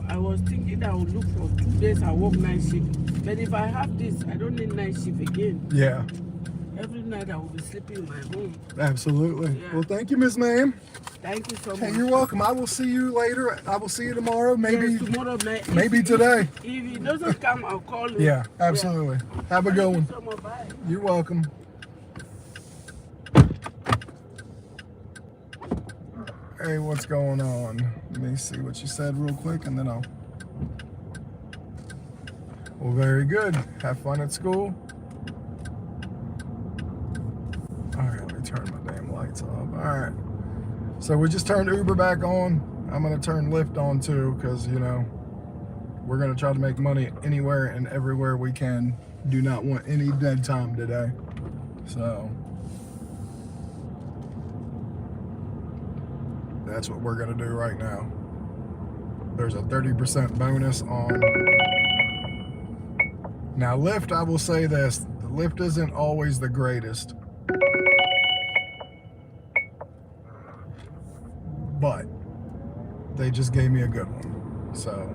Speaker 4: I was thinking I would look for 2 days I work night shift. But if I have this, I don't need night shift again.
Speaker 1: yeah.
Speaker 4: Every night I will be sleeping in my home.
Speaker 1: Absolutely.
Speaker 4: Yeah.
Speaker 1: Well, thank you, Miss Ma'am.
Speaker 4: Thank you so
Speaker 1: Hey,
Speaker 4: much.
Speaker 1: you're welcome. I will see you later. I will see you tomorrow. Maybe.
Speaker 4: Yes, tomorrow night.
Speaker 1: maybe today.
Speaker 4: If he doesn't come, I'll call you.
Speaker 1: Yeah, absolutely. Have a good one.
Speaker 4: Thank you so much. Bye.
Speaker 1: You're welcome. Hey, what's going on? Let me see what you said real quick and then I'll. Well, very good. Have fun at school. Alright, let me turn my damn lights off. Alright. So we just turned Uber back on. I'm going to turn Lyft on too because, you know, we're going to try to make money anywhere and everywhere we can. Do not want any dead time today. So that's what we're going to do right now. There's a 30% bonus on. Now, Lyft, I will say this. The Lyft isn't always the greatest. But they just gave me a good one. So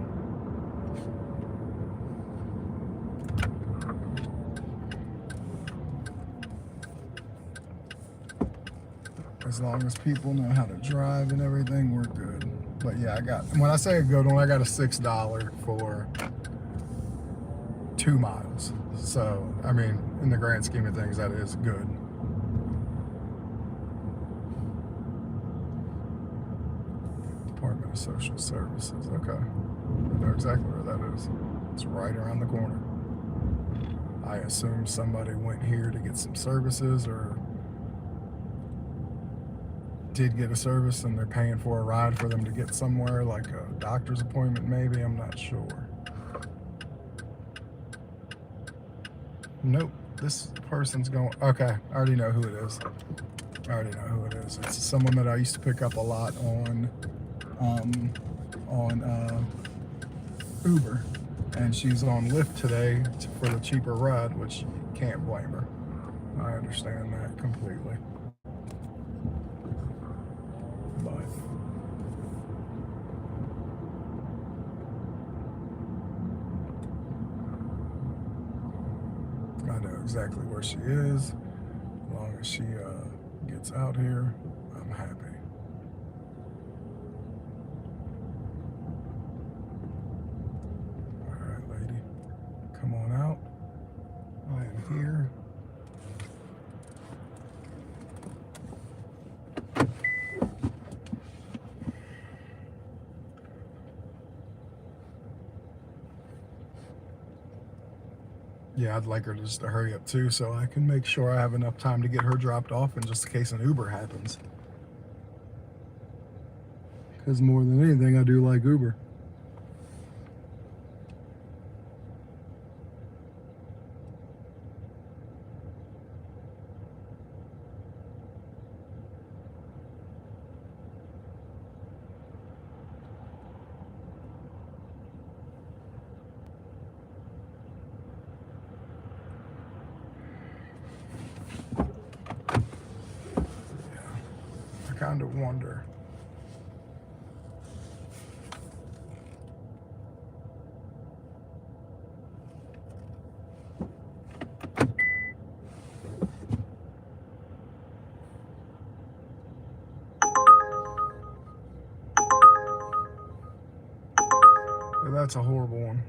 Speaker 1: as long as people know how to drive and everything, we're good. But yeah, when I say a good one, I got a $6 for 2 miles. So, I mean, in the grand scheme of things, that is good. Department of Social Services. Okay. I know exactly where that is. It's right around the corner. I assume somebody went here to get some services or did get a service and they're paying for a ride for them to get somewhere, like a doctor's appointment maybe. I'm not sure. Nope. This person's going. Okay. I already know who it is. It's someone that I used to pick up a lot on Uber, and she's on Lyft today for the cheaper ride, which you can't blame her. I understand that completely. But I know exactly where she is. As long as she gets out here, I'm happy. Come on out. I am here. Yeah, I'd like her to just hurry up too so I can make sure I have enough time to get her dropped off in just in case an Uber happens. Because more than anything, I do like Uber. I kind of wonder. Yeah, that's a horrible one.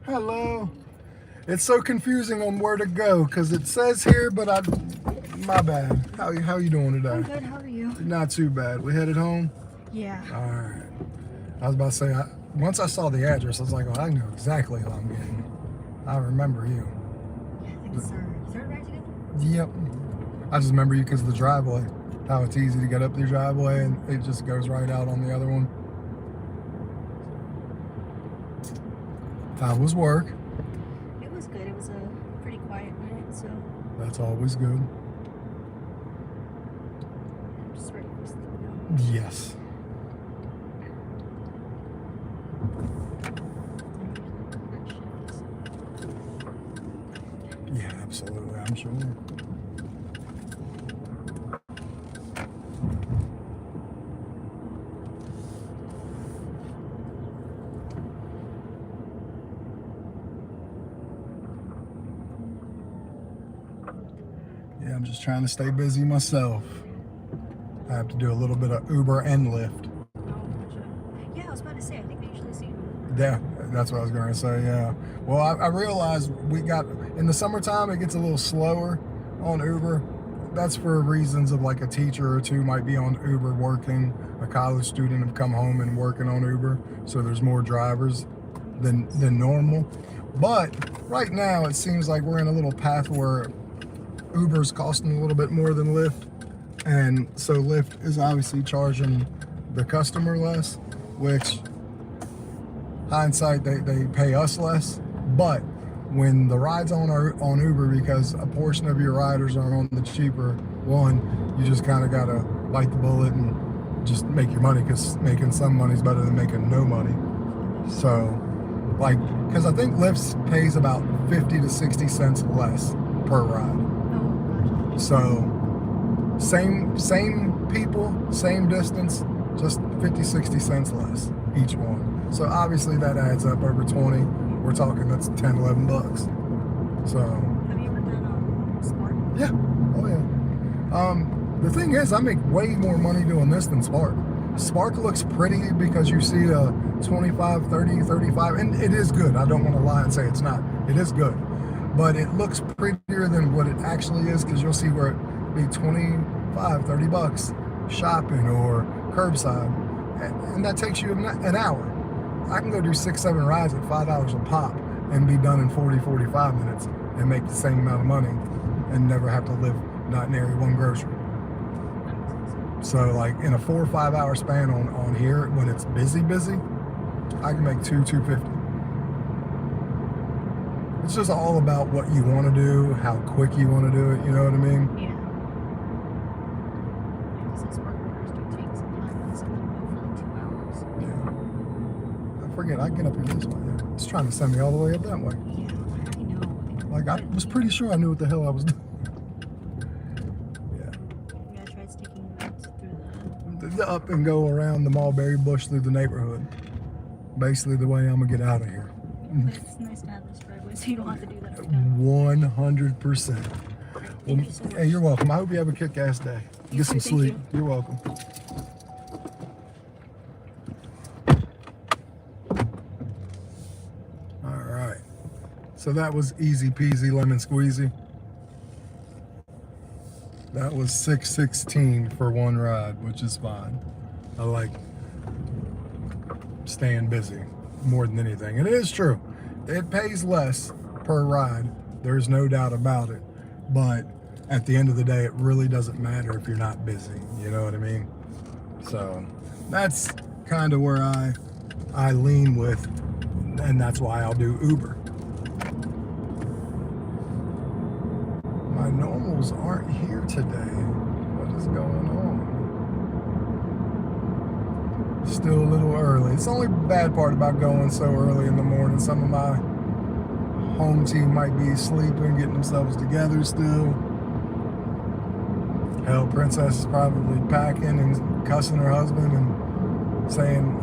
Speaker 1: Hello. It's so confusing on where to go because it says here, but my bad. How you doing today?
Speaker 5: I'm good. How are you?
Speaker 1: Not too bad. We headed home?
Speaker 5: Yeah.
Speaker 1: All right. I was about to say, once I saw the address, I was like, oh, I know exactly who I'm getting. I remember you.
Speaker 5: I think it's our third ride together.
Speaker 1: Yep. I just remember you because of the driveway. How it's easy to get up the driveway and it just goes right out on the other one. How was work?
Speaker 5: It was good. It was a pretty quiet night, so
Speaker 1: That's always good.
Speaker 5: I'm just ready for sleep now.
Speaker 1: Yes. Yeah, absolutely. I'm sure. Yeah, I'm just trying to stay busy myself. I have to do a little bit of Uber and Lyft.
Speaker 5: Oh, gotcha. Yeah, I was about to say, I think I usually see you.
Speaker 1: Yeah, that's what I was going to say, yeah. Well, I realized in the summertime, it gets a little slower on Uber. That's for reasons of like a teacher or two might be on Uber working, a college student have come home and working on Uber, so there's more drivers than normal. But right now, it seems like we're in a little path where Uber's costing a little bit more than Lyft. And so Lyft is obviously charging the customer less, which hindsight, they pay us less. But when the ride's on Uber, because a portion of your riders are on the cheaper one, you just kind of got to bite the bullet and just make your money, because making some money is better than making no money. So, like, because I think Lyft pays about 50 to 60 cents less per ride.
Speaker 5: Oh, gotcha.
Speaker 1: So, same people, same distance, just 50, 60 cents less each one. So obviously that adds up over 20. We're talking that's 10, 11 bucks. So.
Speaker 5: Have you ever done Spark?
Speaker 1: Yeah. Oh yeah. The thing is, I make way more money doing this than Spark. Spark looks pretty because you see a 25, 30, 35, and it is good. I don't want to lie and say it's not. It is good. But it looks prettier than what it actually is, because you'll see where it be 25, 30 bucks shopping or curbside. And that takes you an hour. I can go do 6, 7 rides at $5 a pop and be done in 40, 45 minutes and make the same amount of money and never have to live not near one grocery. So like in a 4 or 5 hour span on here, when it's busy, I can make $250. It's just all about what you want to do, how quick you want to do it, you know what I mean?
Speaker 5: Yeah. Because Spark orders do take some time. Some of them go for like 2 hours.
Speaker 1: Yeah. I forget, I get up here this way. Yeah. It's trying to send me all the way up that way.
Speaker 5: Yeah, I know.
Speaker 1: Like, I was pretty sure I knew what the hell I was doing.
Speaker 5: Yeah, I tried sticking notes through
Speaker 1: The up and go around the mulberry bush through the neighborhood. Basically the way I'm going to get out of here.
Speaker 5: But it's nice to have this driveway so you don't have to do that every time.
Speaker 1: 100%.
Speaker 5: Thank you so much.
Speaker 1: Hey, you're welcome. I hope you have a kick-ass day.
Speaker 5: You
Speaker 1: Get some
Speaker 5: too, thank
Speaker 1: sleep.
Speaker 5: you.
Speaker 1: You're welcome. All right. So that was easy peasy lemon squeezy. That was $6.16 for one ride, which is fine. I like staying busy more than anything. And it is true. It pays less per ride. There's no doubt about it. But at the end of the day, it really doesn't matter if you're not busy. You know what I mean? So that's kind of where I lean with, and that's why I'll do Uber. My normals aren't here today. What is going on? Still a little early. It's the only bad part about going so early in the morning. Some of my home team might be sleeping, getting themselves together still. Hell, Princess is probably packing and cussing her husband and saying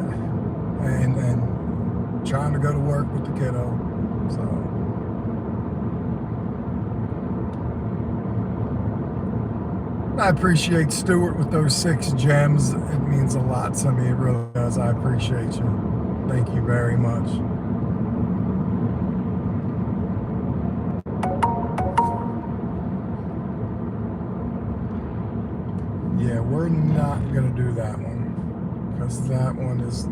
Speaker 1: and trying to go to work with the kiddo. So I appreciate Stuart with those 6 gems. It means a lot to me. It really does. I appreciate you. Thank you very much. Yeah, we're not going to do that one, because that one is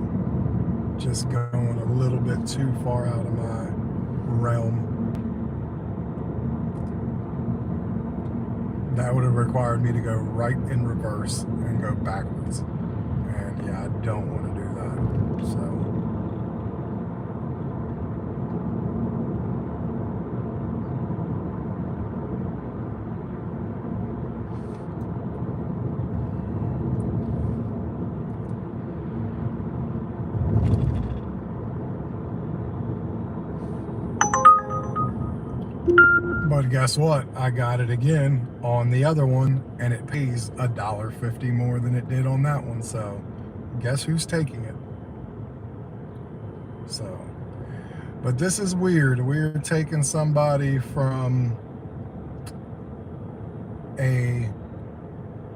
Speaker 1: just going a little bit too far out of my realm. That would have required me to go right in reverse and go backwards. And yeah, I don't want to do that. So. But guess what? I got it again on the other one, and it pays $1.50 more than it did on that one. So guess who's taking it? So, but this is weird. We're taking somebody from a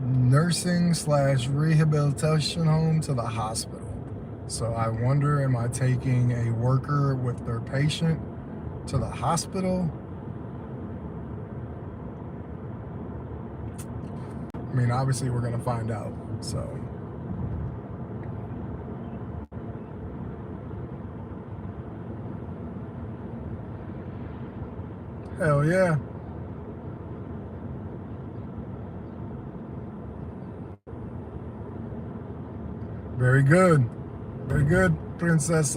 Speaker 1: nursing / rehabilitation home to the hospital. So I wonder, am I taking a worker with their patient to the hospital? I mean, obviously we're gonna find out, so. Hell yeah. Very good. Very good, Princess.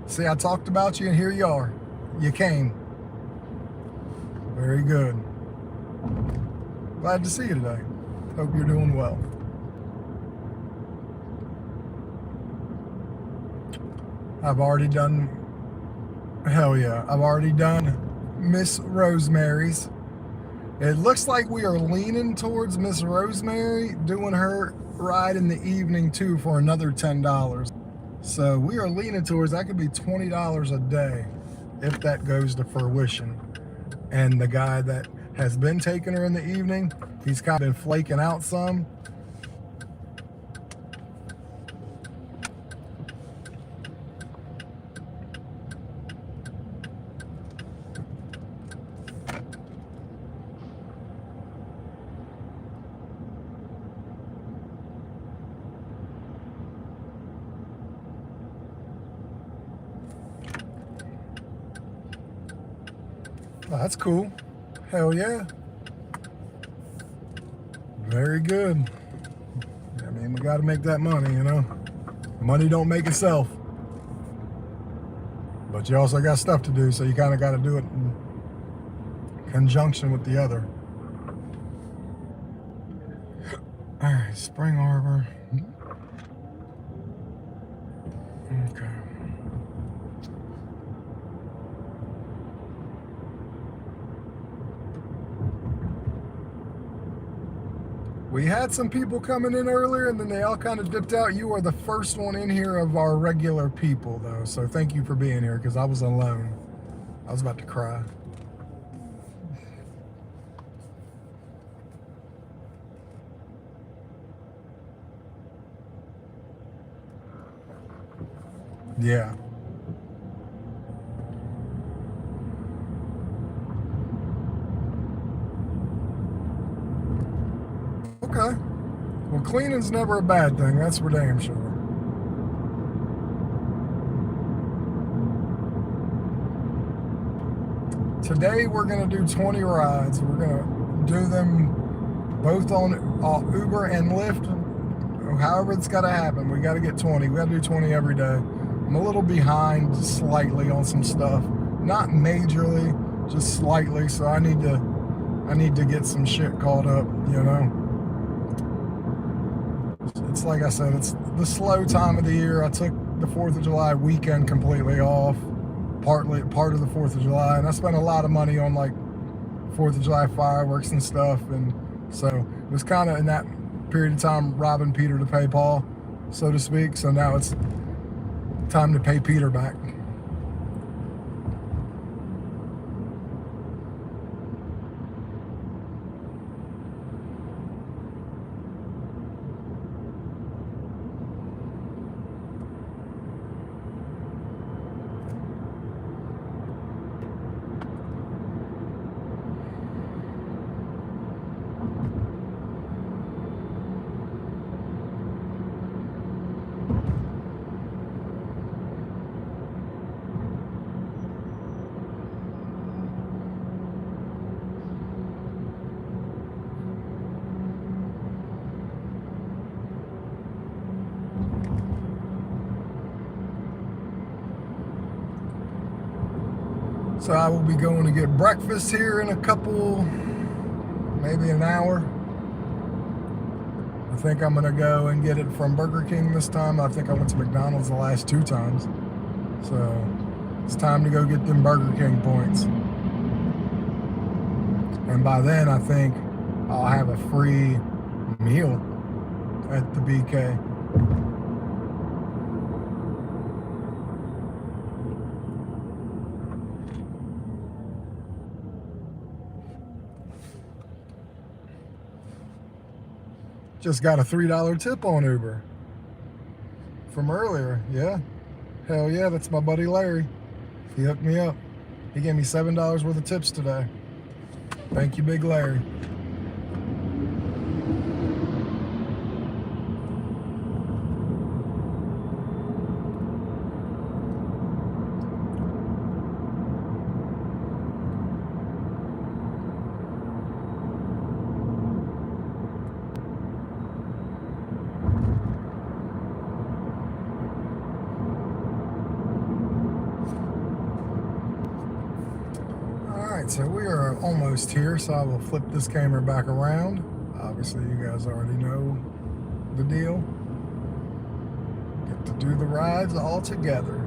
Speaker 1: See, I talked about you and here you are. You came. Very good. Glad to see you today. Hope you're doing well. I've already done, hell yeah, I've already done Miss Rosemary's. It looks like we are leaning towards Miss Rosemary doing her ride in the evening too for another $10. So we are leaning towards, that could be $20 a day if that goes to fruition. And the guy that has been taking her in the evening, he's kind of been flaking out some. Oh, that's cool. Hell yeah. Very good. I mean, we got to make that money, you know. Money don't make itself. But you also got stuff to do, so you kind of got to do it in conjunction with the other. All right, Spring Arbor. Okay. We had some people coming in earlier and then they all kind of dipped out. You are the first one in here of our regular people though. So thank you for being here because I was alone. I was about to cry. Yeah. Okay. Well, cleaning's never a bad thing. That's for damn sure. Today we're going to do 20 rides. We're going to do them both on Uber and Lyft. However it's got to happen. We got to get 20. We got to do 20 every day. I'm a little behind slightly on some stuff. Not majorly, just slightly. So I need to get some shit caught up, you know. It's like I said, it's the slow time of the year. I took the 4th of July weekend completely off, part of the 4th of July, and I spent a lot of money on like 4th of July fireworks and stuff, and so it was kind of in that period of time robbing Peter to pay Paul, so to speak. So now it's time to pay Peter back. So I will be going to get breakfast here in a couple, maybe an hour. I think I'm gonna go and get it from Burger King this time. I think I went to McDonald's the last 2 times. So it's time to go get them Burger King points. And by then I think I'll have a free meal at the BK. Just got a $3 tip on Uber from earlier. Yeah. Hell yeah, that's my buddy Larry. He hooked me up. He gave me $7 worth of tips today. Thank you, Big Larry. So we are almost here, so I will flip this camera back around. Obviously you guys already know the deal. Get to do the rides all together.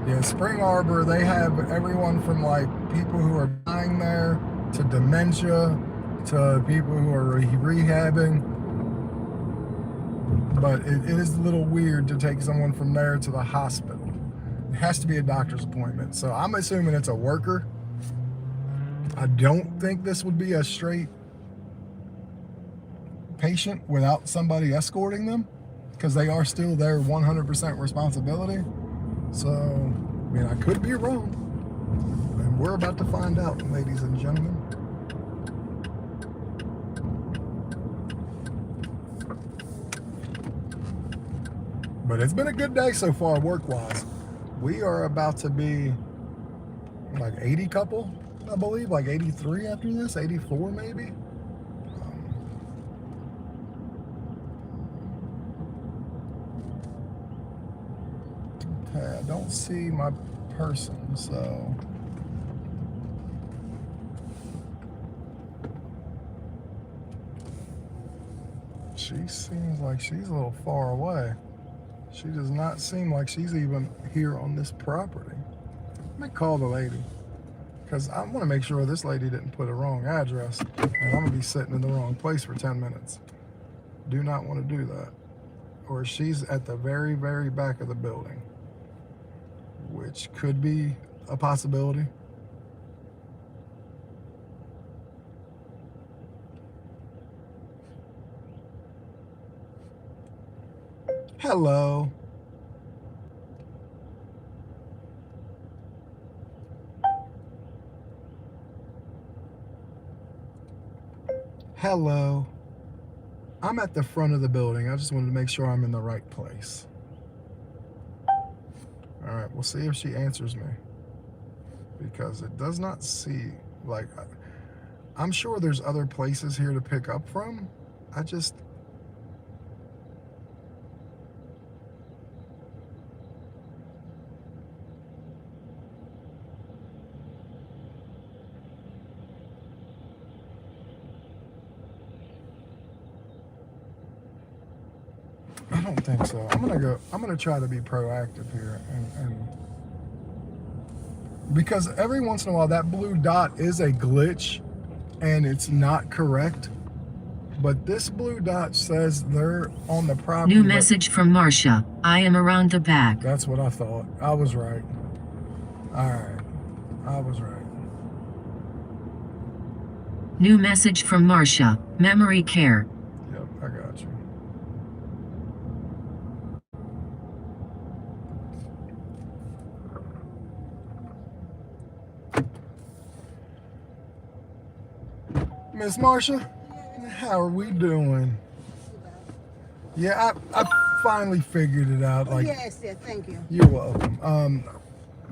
Speaker 1: Yeah, Spring Arbor, they have everyone from like people who are dying there to dementia to people who are rehabbing. But it is a little weird to take someone from there to the hospital. It has to be a doctor's appointment. So I'm assuming it's a worker. I don't think this would be a straight patient without somebody escorting them, because they are still their 100% responsibility. So, I mean, I could be wrong. And we're about to find out, ladies and gentlemen. But it's been a good day so far work-wise. We are about to be like 80 couple, I believe, like 83 after this, 84 maybe. Okay, I don't see my person, so. She seems like she's a little far away. She does not seem like she's even here on this property. Let me call the lady, because I want to make sure this lady didn't put a wrong address, and I'm going to be sitting in the wrong place for 10 minutes. Do not want to do that. Or she's at the very, very back of the building, which could be a possibility. Hello. Hello. I'm at the front of the building. I just wanted to make sure I'm in the right place. All right, we'll see if she answers me, because it does not see, like, I'm sure there's other places here to pick up from. I just, I don't think so. I'm gonna try to be proactive here, and because every once in a while that blue dot is a glitch and it's not correct, but this blue dot says they're on the property.
Speaker 6: New message from Marcia. I am around the back.
Speaker 1: That's what I thought. I was right. All right, I was right.
Speaker 6: New message from Marcia. Memory care.
Speaker 1: Yep, I got you. Miss Marcia, how are we doing? Yeah, I finally figured it out. Like,
Speaker 7: yes, thank you.
Speaker 1: you're welcome.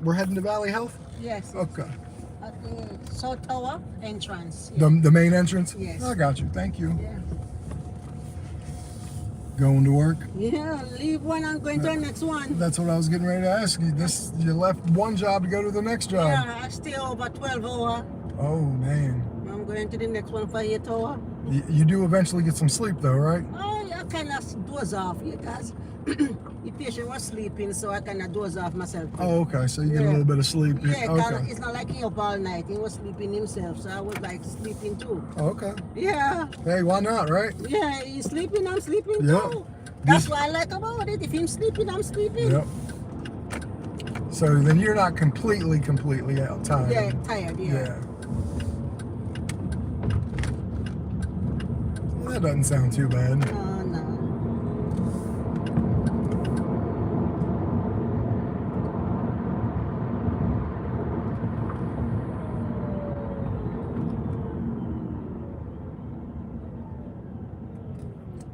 Speaker 1: We're heading to Valley Health?
Speaker 7: Yes.
Speaker 1: Okay.
Speaker 7: At the South Tower entrance.
Speaker 1: The main entrance?
Speaker 7: Yes.
Speaker 1: I got you. Thank you.
Speaker 7: Yeah.
Speaker 1: Going to work?
Speaker 7: Yeah, leave one and going to the next one.
Speaker 1: That's what I was getting ready to ask you. You left one job to go to the next job.
Speaker 7: Yeah, I stay over 12 hours.
Speaker 1: Oh, man.
Speaker 7: I'm going to the next one for 8 hours.
Speaker 1: You do eventually get some sleep, though, right?
Speaker 7: Oh, I kind of doze off because the patient was sleeping, so I kind of doze off myself.
Speaker 1: Oh, okay. So you get a
Speaker 7: Yeah.
Speaker 1: little bit of sleep.
Speaker 7: Yeah, 'cause
Speaker 1: Okay.
Speaker 7: it's not like he up all night. He was sleeping himself, so I was like sleeping too.
Speaker 1: Okay.
Speaker 7: Yeah,
Speaker 1: Hey, why not, right?
Speaker 7: yeah, he's sleeping, I'm sleeping
Speaker 1: Yep.
Speaker 7: too. That's
Speaker 1: Just-
Speaker 7: what I like about it. If he's sleeping, I'm sleeping.
Speaker 1: Yep. So then you're not completely out tired.
Speaker 7: Yeah, tired, yeah.
Speaker 1: Yeah. Well, that doesn't sound too bad.
Speaker 7: No, no.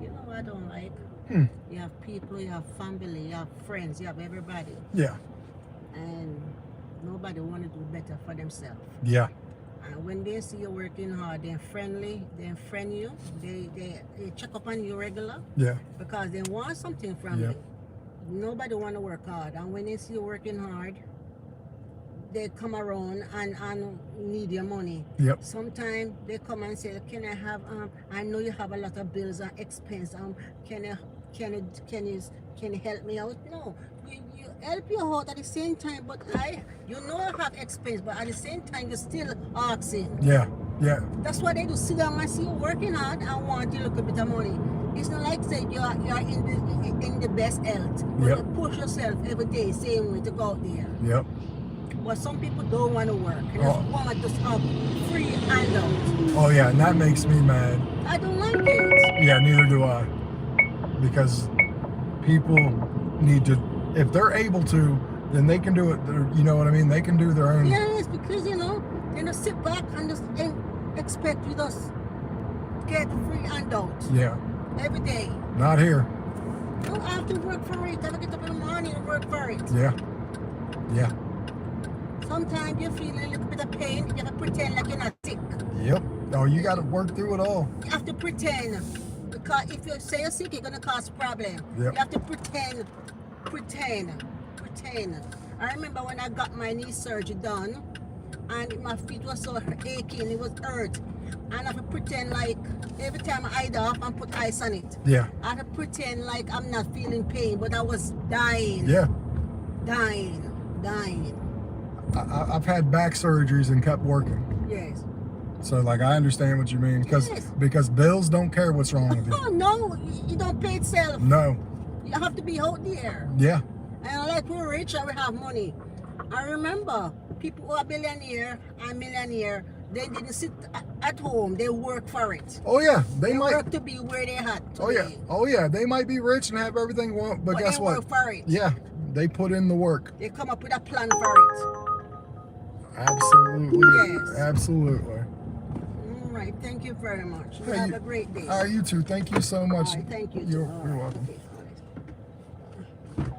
Speaker 7: You know what I don't like?
Speaker 1: Hmm.
Speaker 7: You have people, you have family, you have friends, you have everybody.
Speaker 1: Yeah.
Speaker 7: And nobody want to do better for themselves.
Speaker 1: Yeah.
Speaker 7: And when they see you working hard, they're friendly, they friend you, they check up on you regular
Speaker 1: Yeah.
Speaker 7: because they want something from
Speaker 1: Yeah.
Speaker 7: you. Nobody want to work hard. And when they see you working hard, they come around and need your money.
Speaker 1: Yep.
Speaker 7: Sometimes they come and say, can I have, I know you have a lot of bills and expense. Can you help me out? No, you help you out at the same time, but you know I have expense, but at the same time, you're still asking.
Speaker 1: Yeah. Yeah.
Speaker 7: That's what they do. Sit down and see you working hard and want a little bit of money. It's not like say you're in the best health, but
Speaker 1: Yep.
Speaker 7: you push yourself every day, same way to go out there.
Speaker 1: Yep.
Speaker 7: But some people don't want to work. And
Speaker 1: Oh.
Speaker 7: just want to have free handout.
Speaker 1: Oh yeah, and that makes me mad.
Speaker 7: I don't like it.
Speaker 1: Yeah, neither do I. Because people need to, if they're able to, then they can do it. You know what I mean? They can do their own.
Speaker 7: Yes, because they don't sit back and just expect you just get free handout
Speaker 1: Yeah.
Speaker 7: every day.
Speaker 1: Not here.
Speaker 7: You have to work for it. You have to get up in the morning and work for it.
Speaker 1: Yeah. Yeah.
Speaker 7: Sometimes you feel a little bit of pain. You have to pretend like you're not sick.
Speaker 1: Yep. Oh, you got to work through it all.
Speaker 7: You have to pretend. Because if you say you're sick, it's going to cause problem.
Speaker 1: Yep.
Speaker 7: You have to pretend. I remember when I got my knee surgery done, and my feet was so aching, it was hurt. And I have to pretend like every time I eye off and put ice on it.
Speaker 1: Yeah.
Speaker 7: I have to pretend like I'm not feeling pain, but I was dying.
Speaker 1: Yeah.
Speaker 7: Dying.
Speaker 1: I've had back surgeries and kept working.
Speaker 7: Yes.
Speaker 1: So like I understand what you mean
Speaker 7: Yes.
Speaker 1: because bills don't care what's wrong with you.
Speaker 7: Oh no, you don't pay itself.
Speaker 1: No.
Speaker 7: You have to be out there.
Speaker 1: Yeah.
Speaker 7: And like we're rich and we have money. I remember people who are billionaire and millionaire, they didn't sit at home. They work for it.
Speaker 1: Oh yeah. They might.
Speaker 7: work to be where they had.
Speaker 1: Oh yeah. Oh yeah. They might be rich and have everything want, but guess
Speaker 7: they
Speaker 1: what?
Speaker 7: work for it.
Speaker 1: Yeah. They put in the work.
Speaker 7: They come up with a plan for it.
Speaker 1: Absolutely.
Speaker 7: Yes.
Speaker 1: Absolutely.
Speaker 7: All right. Thank you very much. You
Speaker 1: Hey,
Speaker 7: have
Speaker 1: you-
Speaker 7: a great day.
Speaker 1: All right, you too. Thank you so much.
Speaker 7: All right, thank you.
Speaker 1: You're,
Speaker 7: too. All
Speaker 1: you're
Speaker 7: right,
Speaker 1: welcome.
Speaker 7: okay, all right.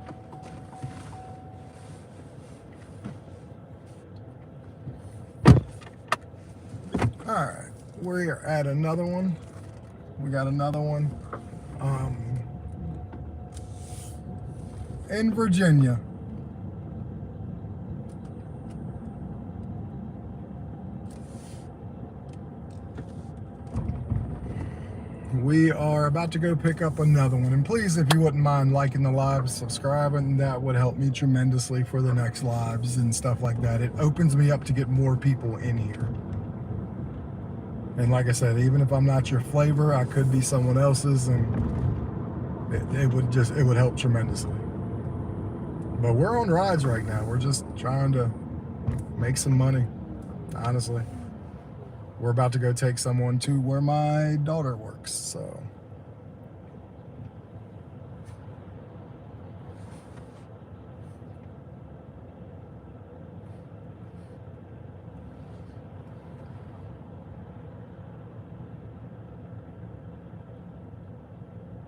Speaker 1: All right, we're at another one. We got another one. In Virginia. We are about to go pick up another one. And please, if you wouldn't mind liking the lives, subscribing, that would help me tremendously for the next lives and stuff like that. It opens me up to get more people in here. And like I said, even if I'm not your flavor, I could be someone else's, and it would help tremendously. But we're on rides right now. We're just trying to make some money, honestly. We're about to go take someone to where my daughter works, so.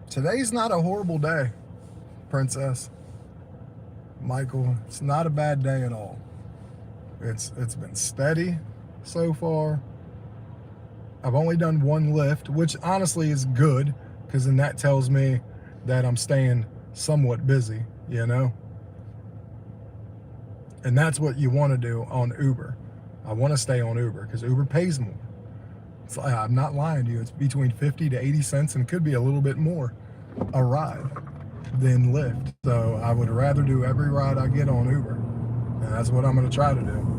Speaker 1: Today's not a horrible day, Princess. Michael, it's not a bad day at all. It's been steady so far. I've only done one lift, which honestly is good, because then that tells me that I'm staying somewhat busy, you know? And that's what you want to do on Uber. I want to stay on Uber because Uber pays more. It's, I'm not lying to you. It's between 50 to 80 cents and could be a little bit more a ride than Lyft. So I would rather do every ride I get on Uber. And that's what I'm going to try to do.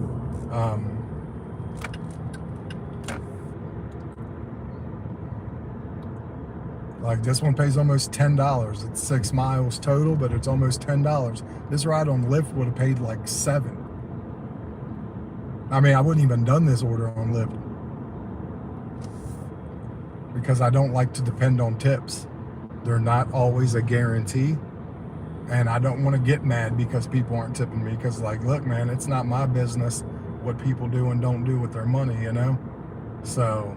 Speaker 1: Like this one pays almost $10. It's 6 miles total, but it's almost $10. This ride on Lyft would have paid like $7. I mean, I wouldn't even done this order on Lyft because I don't like to depend on tips. They're not always a guarantee. And I don't want to get mad because people aren't tipping me. Because, like, look, man, it's not my business what people do and don't do with their money, you know? So,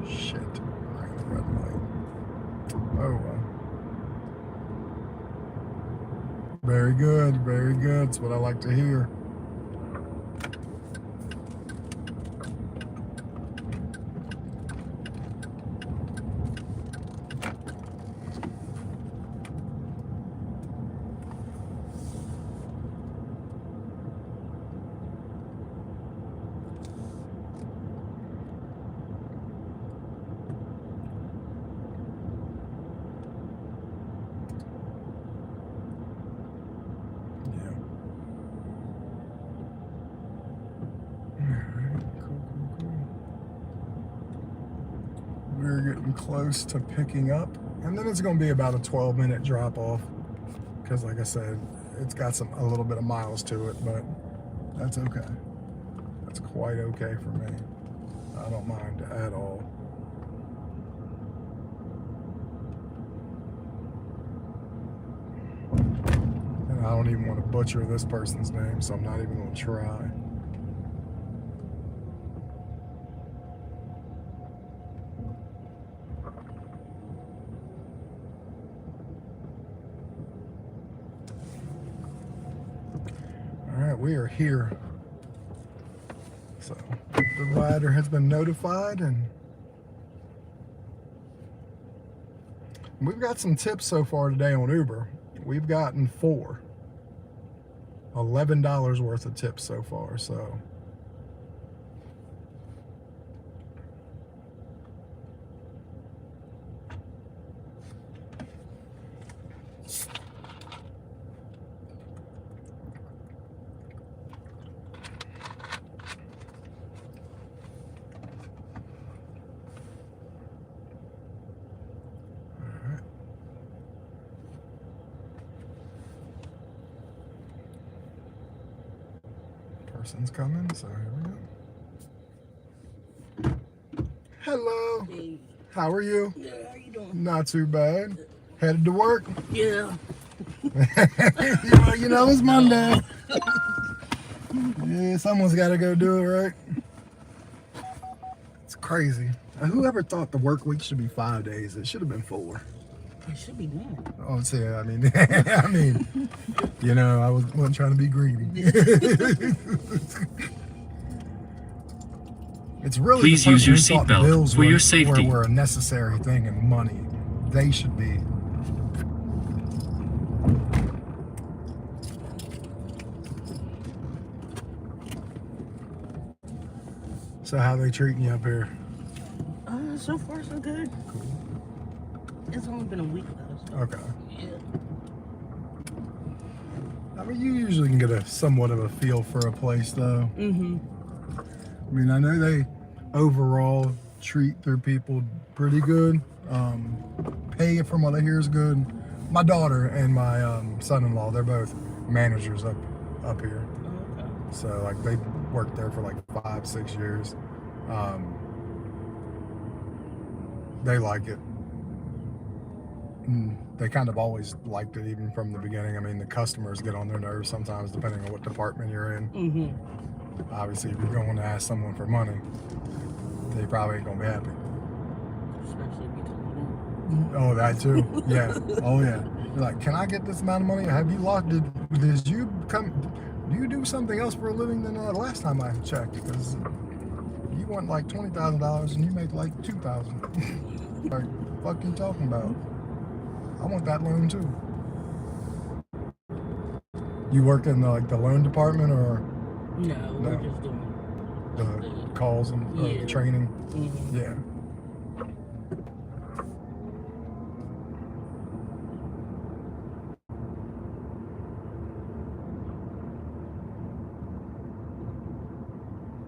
Speaker 1: shit. Ran the red light. Oh, well. Very good. Very good. It's what I like to hear. We're getting close to picking up, and then it's going to be about a 12-minute drop off because, like I said, it's got a little bit of miles to it, but that's okay. That's quite okay for me. I don't mind at all. And I don't even want to butcher this person's name, so I'm not even going to try. We are here. So the rider has been notified, and we've got some tips so far today on Uber. We've gotten $11 worth of tips so far. So person's coming, so here we go. Hello.
Speaker 4: Hey,
Speaker 1: How are you?
Speaker 4: yeah, how you doing?
Speaker 1: Not too bad. Headed to work?
Speaker 4: Yeah.
Speaker 1: You know, it's Monday. Yeah, someone's got to go do it, right? It's crazy. Whoever thought the work week should be 5 days? It should have been 4.
Speaker 4: It should be more.
Speaker 1: Oh, see, I mean, you know, I wasn't trying to be greedy. It's really
Speaker 3: Please
Speaker 1: the
Speaker 3: use your
Speaker 1: person who thought
Speaker 3: seatbelt
Speaker 1: bills
Speaker 3: for your safety.
Speaker 1: were a necessary thing, and money. They should be. So how they treating you up here?
Speaker 4: So far so good.
Speaker 1: Cool.
Speaker 4: It's only been a week though. So.
Speaker 1: Okay.
Speaker 4: Yeah.
Speaker 1: I mean, you usually can get a somewhat of a feel for a place, though.
Speaker 4: Mm-hmm.
Speaker 1: I mean, I know they overall treat their people pretty good. Pay, from what I hear, is good. My daughter and my son-in-law, they're both managers up here.
Speaker 4: Okay.
Speaker 1: So, like, they worked there for like 5-6 years. They like it. They kind of always liked it, even from the beginning. I mean, the customers get on their nerves sometimes, depending on what department you're in.
Speaker 4: Mm-hmm.
Speaker 1: Obviously, if you're going to ask someone for money, they probably ain't gonna be happy.
Speaker 4: Especially if you told me.
Speaker 1: Oh, that too. Yeah. Oh, yeah. You're like, can I get this amount of money? Have you lost? Did you come? Do you do something else for a living than the last time I checked? Because you want like $20,000 and you make like $2,000. Like, fuck you talking about? I want that loan too. You work in the loan department, or
Speaker 4: No,
Speaker 1: No.
Speaker 4: we're just doing
Speaker 1: the calls and
Speaker 4: Yeah.
Speaker 1: training?
Speaker 4: Mm-hmm.
Speaker 1: Yeah.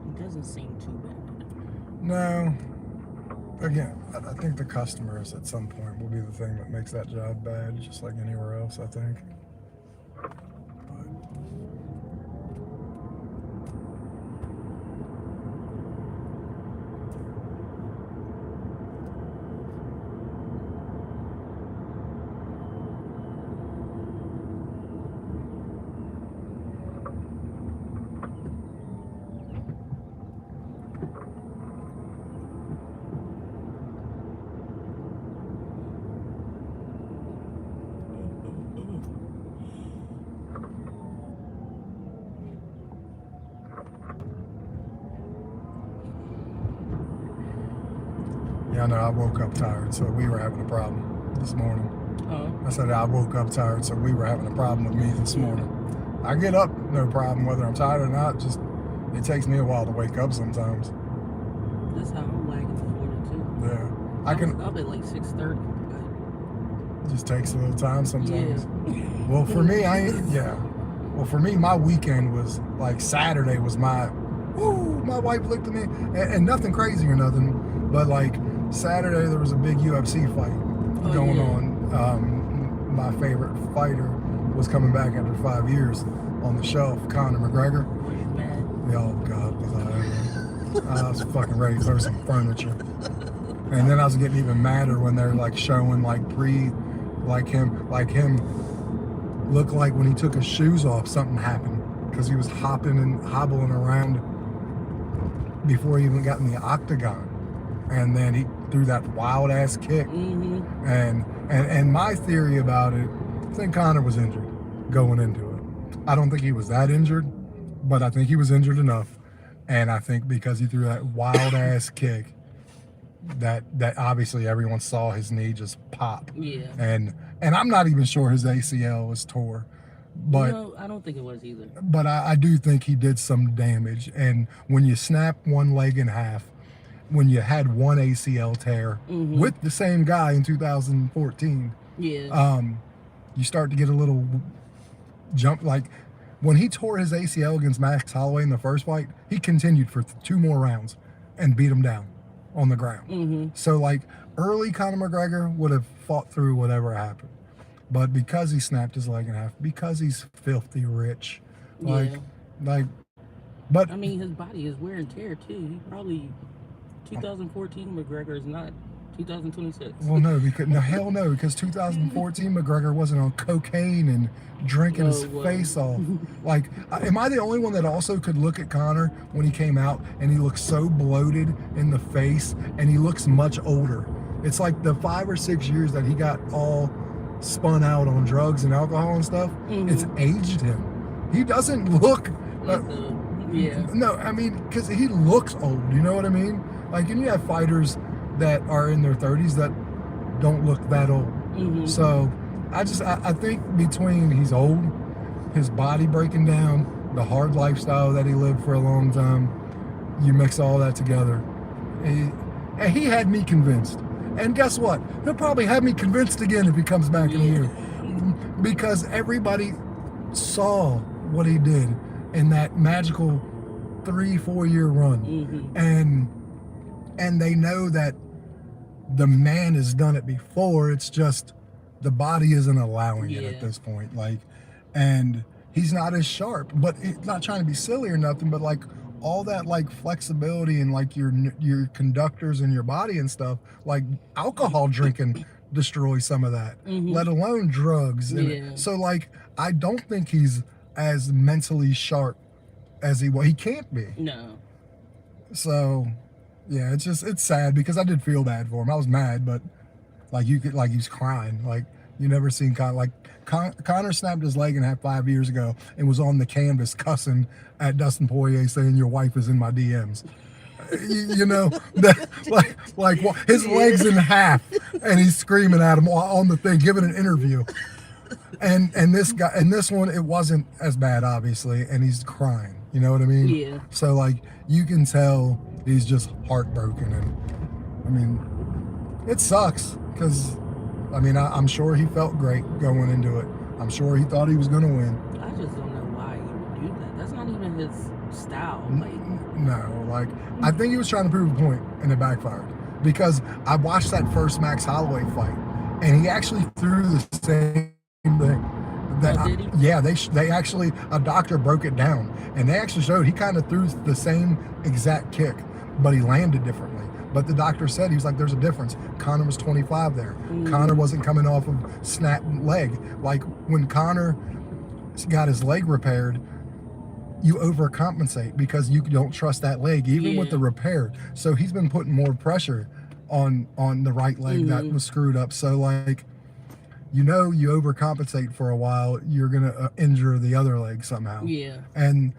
Speaker 4: It doesn't seem too bad.
Speaker 1: No. again, I think the customers at some point will be the thing that makes that job bad, just like anywhere else, I think. But, yeah, no, I woke up tired, so we were having a problem this morning. I said I woke up tired, so we were having a problem with me this morning. I get up, no problem, whether I'm tired or not. Just it takes me a while to wake up sometimes.
Speaker 8: That's how I'm lagging for it too.
Speaker 1: Yeah, I can.
Speaker 8: I'll be like 6:30.
Speaker 1: It just takes a little time sometimes.
Speaker 8: Yeah.
Speaker 1: Well, for me, Well, for me, my weekend was like Saturday was my. Woo! My wife looked at me, and nothing crazy or nothing, but like Saturday there was a big UFC fight going on. My favorite fighter was coming back after 5 years on the shelf, Conor McGregor.
Speaker 8: Were you mad?
Speaker 1: Oh God, was I was fucking ready to throw some furniture. And then I was getting even madder when they're like showing like him looked like when he took his shoes off something happened because he was hopping and hobbling around before he even got in the octagon. And then he threw that wild ass kick.
Speaker 8: Mm-hmm.
Speaker 1: And my theory about it, I think Conor was injured going into it. I don't think he was that injured, but I think he was injured enough. And I think because he threw that wild ass kick, that obviously everyone saw his knee just pop.
Speaker 8: Yeah.
Speaker 1: And I'm not even sure his ACL was tore. But
Speaker 8: no, I don't think it was either.
Speaker 1: But I do think he did some damage. And when you snap one leg in half, when you had one ACL tear with the same guy in 2014, you start to get a little jump. Like when he tore his ACL against Max Holloway in the first fight, he continued for 2 more rounds and beat him down on the ground. So like early Conor McGregor would have fought through whatever happened. But because he snapped his leg in half, because he's filthy rich, but
Speaker 8: I mean, his body is wear and tear too. He probably 2014 McGregor is not 2026.
Speaker 1: Well, no, because 2014 McGregor wasn't on cocaine and drinking his face off. Like, am I the only one that also could look at Conor when he came out and he looks so bloated in the face and he looks much older? It's like the 5 or 6 years that he got all spun out on drugs and alcohol and stuff, it's aged him. He doesn't look no, I mean, because he looks old, you know what I mean? Like, and you have fighters that are in their 30s that don't look that old. So I think between he's old, his body breaking down, the hard lifestyle that he lived for a long time, you mix all that together, and he had me convinced. And guess what? He'll probably have me convinced again if he comes back in a year. Because everybody saw what he did in that magical 3-4 year run. And they know that the man has done it before. It's just the body isn't allowing it at this point. Like, and he's not as sharp, but it's not trying to be silly or nothing, but like all that like flexibility and like your conductors in your body and stuff, like alcohol drinking destroys some of that, let alone drugs. So like, I don't think he's as mentally sharp as he can't be.
Speaker 8: No.
Speaker 1: So yeah, it's sad because I did feel bad for him. I was mad, but like he was crying. Like, you never seen Conor snapped his leg in half 5 years ago and was on the canvas cussing at Dustin Poirier saying your wife is in my DMs. You know, that, like his legs in half and he's screaming at him on the thing, giving an interview. And this one, it wasn't as bad, obviously, and he's crying. You know what I mean?
Speaker 8: Yeah.
Speaker 1: So like, you can tell he's just heartbroken, and I mean, it sucks because I mean, I'm sure he felt great going into it. I'm sure he thought he was going to win.
Speaker 8: I just don't know why he would do that. That's not even his style. Like,
Speaker 1: no, like, I think he was trying to prove a point, and it backfired. because I watched that first Max Holloway fight, and he actually threw the same thing.
Speaker 8: Did he?
Speaker 1: Yeah, they actually, a doctor broke it down, and they actually showed he kind of threw the same exact kick, but he landed differently. But the doctor said, he was like, there's a difference. Conor was 25 there. Conor wasn't coming off of snap leg. Like when Conor got his leg repaired, you overcompensate because you don't trust that leg, even with the repair. So he's been putting more pressure on the right leg that was screwed up. So like, you know, you overcompensate for a while, you're gonna injure the other leg somehow.
Speaker 8: Yeah.
Speaker 1: And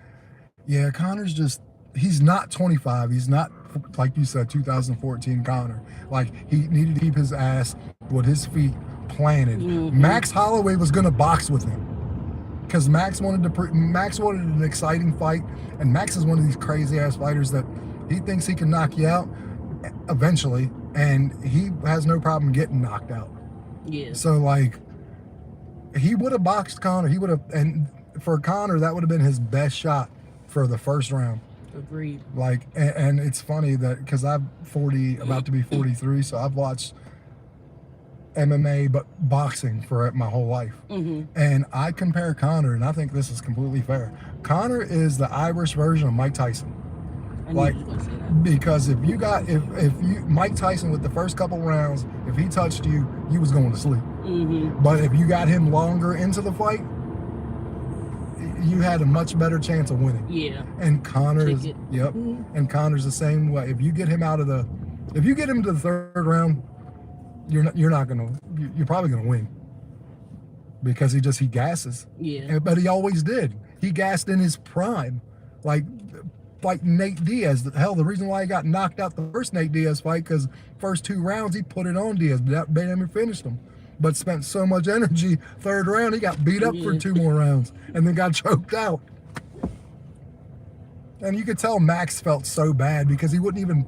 Speaker 1: yeah, Conor's just, he's not 25. He's not, like you said, 2014 Conor. Like, he needed to keep his ass with his feet planted. Max Holloway was gonna box with him because Max wanted an exciting fight, and Max is one of these crazy ass fighters that he thinks he can knock you out eventually, and he has no problem getting knocked out.
Speaker 8: Yeah.
Speaker 1: So like, he would have boxed Conor. He would have, and for Conor, that would have been his best shot for the first round.
Speaker 8: Agreed.
Speaker 1: Like, and it's funny that because I'm about to be 43, so I've watched MMA but boxing for my whole life. And I compare Conor, and I think this is completely fair. Conor is the Irish version of Mike Tyson. Like, because if you Mike Tyson with the first couple rounds, if he touched you, you was going to sleep. But if you got him longer into the fight, you had a much better chance of winning.
Speaker 8: Yeah.
Speaker 1: And Conor is, and Conor's the same way. If you get him to the third round, you're probably gonna win because he gasses.
Speaker 8: Yeah.
Speaker 1: But he always did. He gassed in his prime, like Nate Diaz. Hell, the reason why he got knocked out the first Nate Diaz fight, because first 2 rounds he put it on Diaz, but that him finished him. But spent so much energy, third round he got beat up for 2 more rounds and then got choked out. And you could tell Max felt so bad because he wouldn't even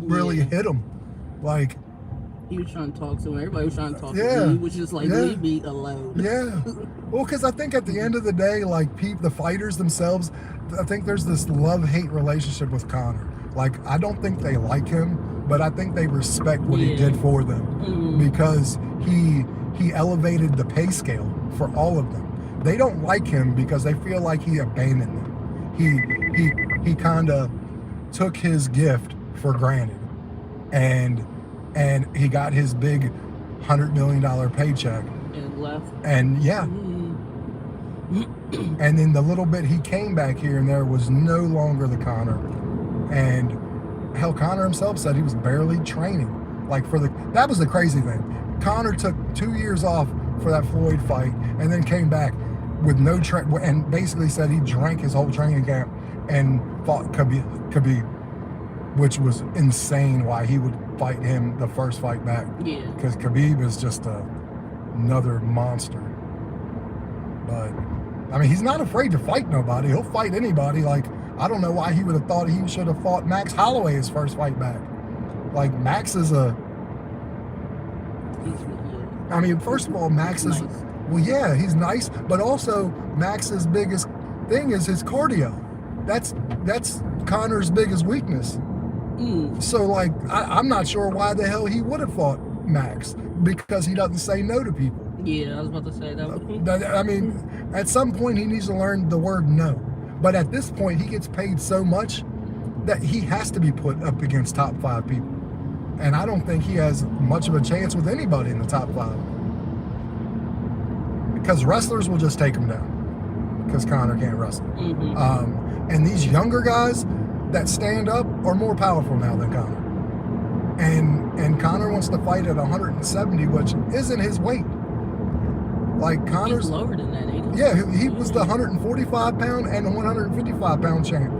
Speaker 1: really hit him. Like,
Speaker 8: he was trying to talk to him. Everybody was trying to talk to
Speaker 1: Yeah.
Speaker 8: him. He was just like,
Speaker 1: Yeah.
Speaker 8: leave me alone.
Speaker 1: yeah. Well, because I think at the end of the day, like, the fighters themselves, I think there's this love-hate relationship with Conor. Like, I don't think they like him, but I think they respect what he did for them because he elevated the pay scale for all of them. They don't like him because they feel like he abandoned them. He kind of took his gift for granted, and he got his big $100 million paycheck
Speaker 8: And left.
Speaker 1: and and then the little bit he came back here and there was no longer the Conor. And hell, Conor himself said he was barely training. Like, that was the crazy thing. Conor took 2 years off for that Floyd fight and then came back with no and basically said he drank his whole training camp and fought Khabib, which was insane why he would fight him the first fight back.
Speaker 8: Yeah.
Speaker 1: Because Khabib is just another monster. But, I mean, he's not afraid to fight nobody. He'll fight anybody. Like, I don't know why he would have thought he should have fought Max Holloway his first fight back. Like, Max is I mean, first of all, Max is, well, yeah, he's nice, but also Max's biggest thing is his cardio. That's Conor's biggest weakness. So, like, I'm not sure why the hell he would have fought Max, because he doesn't say no to people.
Speaker 8: Yeah, I was about to say that.
Speaker 1: I mean, at some point he needs to learn the word no. But at this point, he gets paid so much that he has to be put up against top 5 people. And I don't think he has much of a chance with anybody in the top 5. Because wrestlers will just take him down. Because Conor can't wrestle. And these younger guys that stand up are more powerful now than Conor. And Conor wants to fight at 170, which isn't his weight. Like, Conor's
Speaker 8: He's lower than that, ain't he?
Speaker 1: Yeah, he was the 145 pound and the 155 pound champ.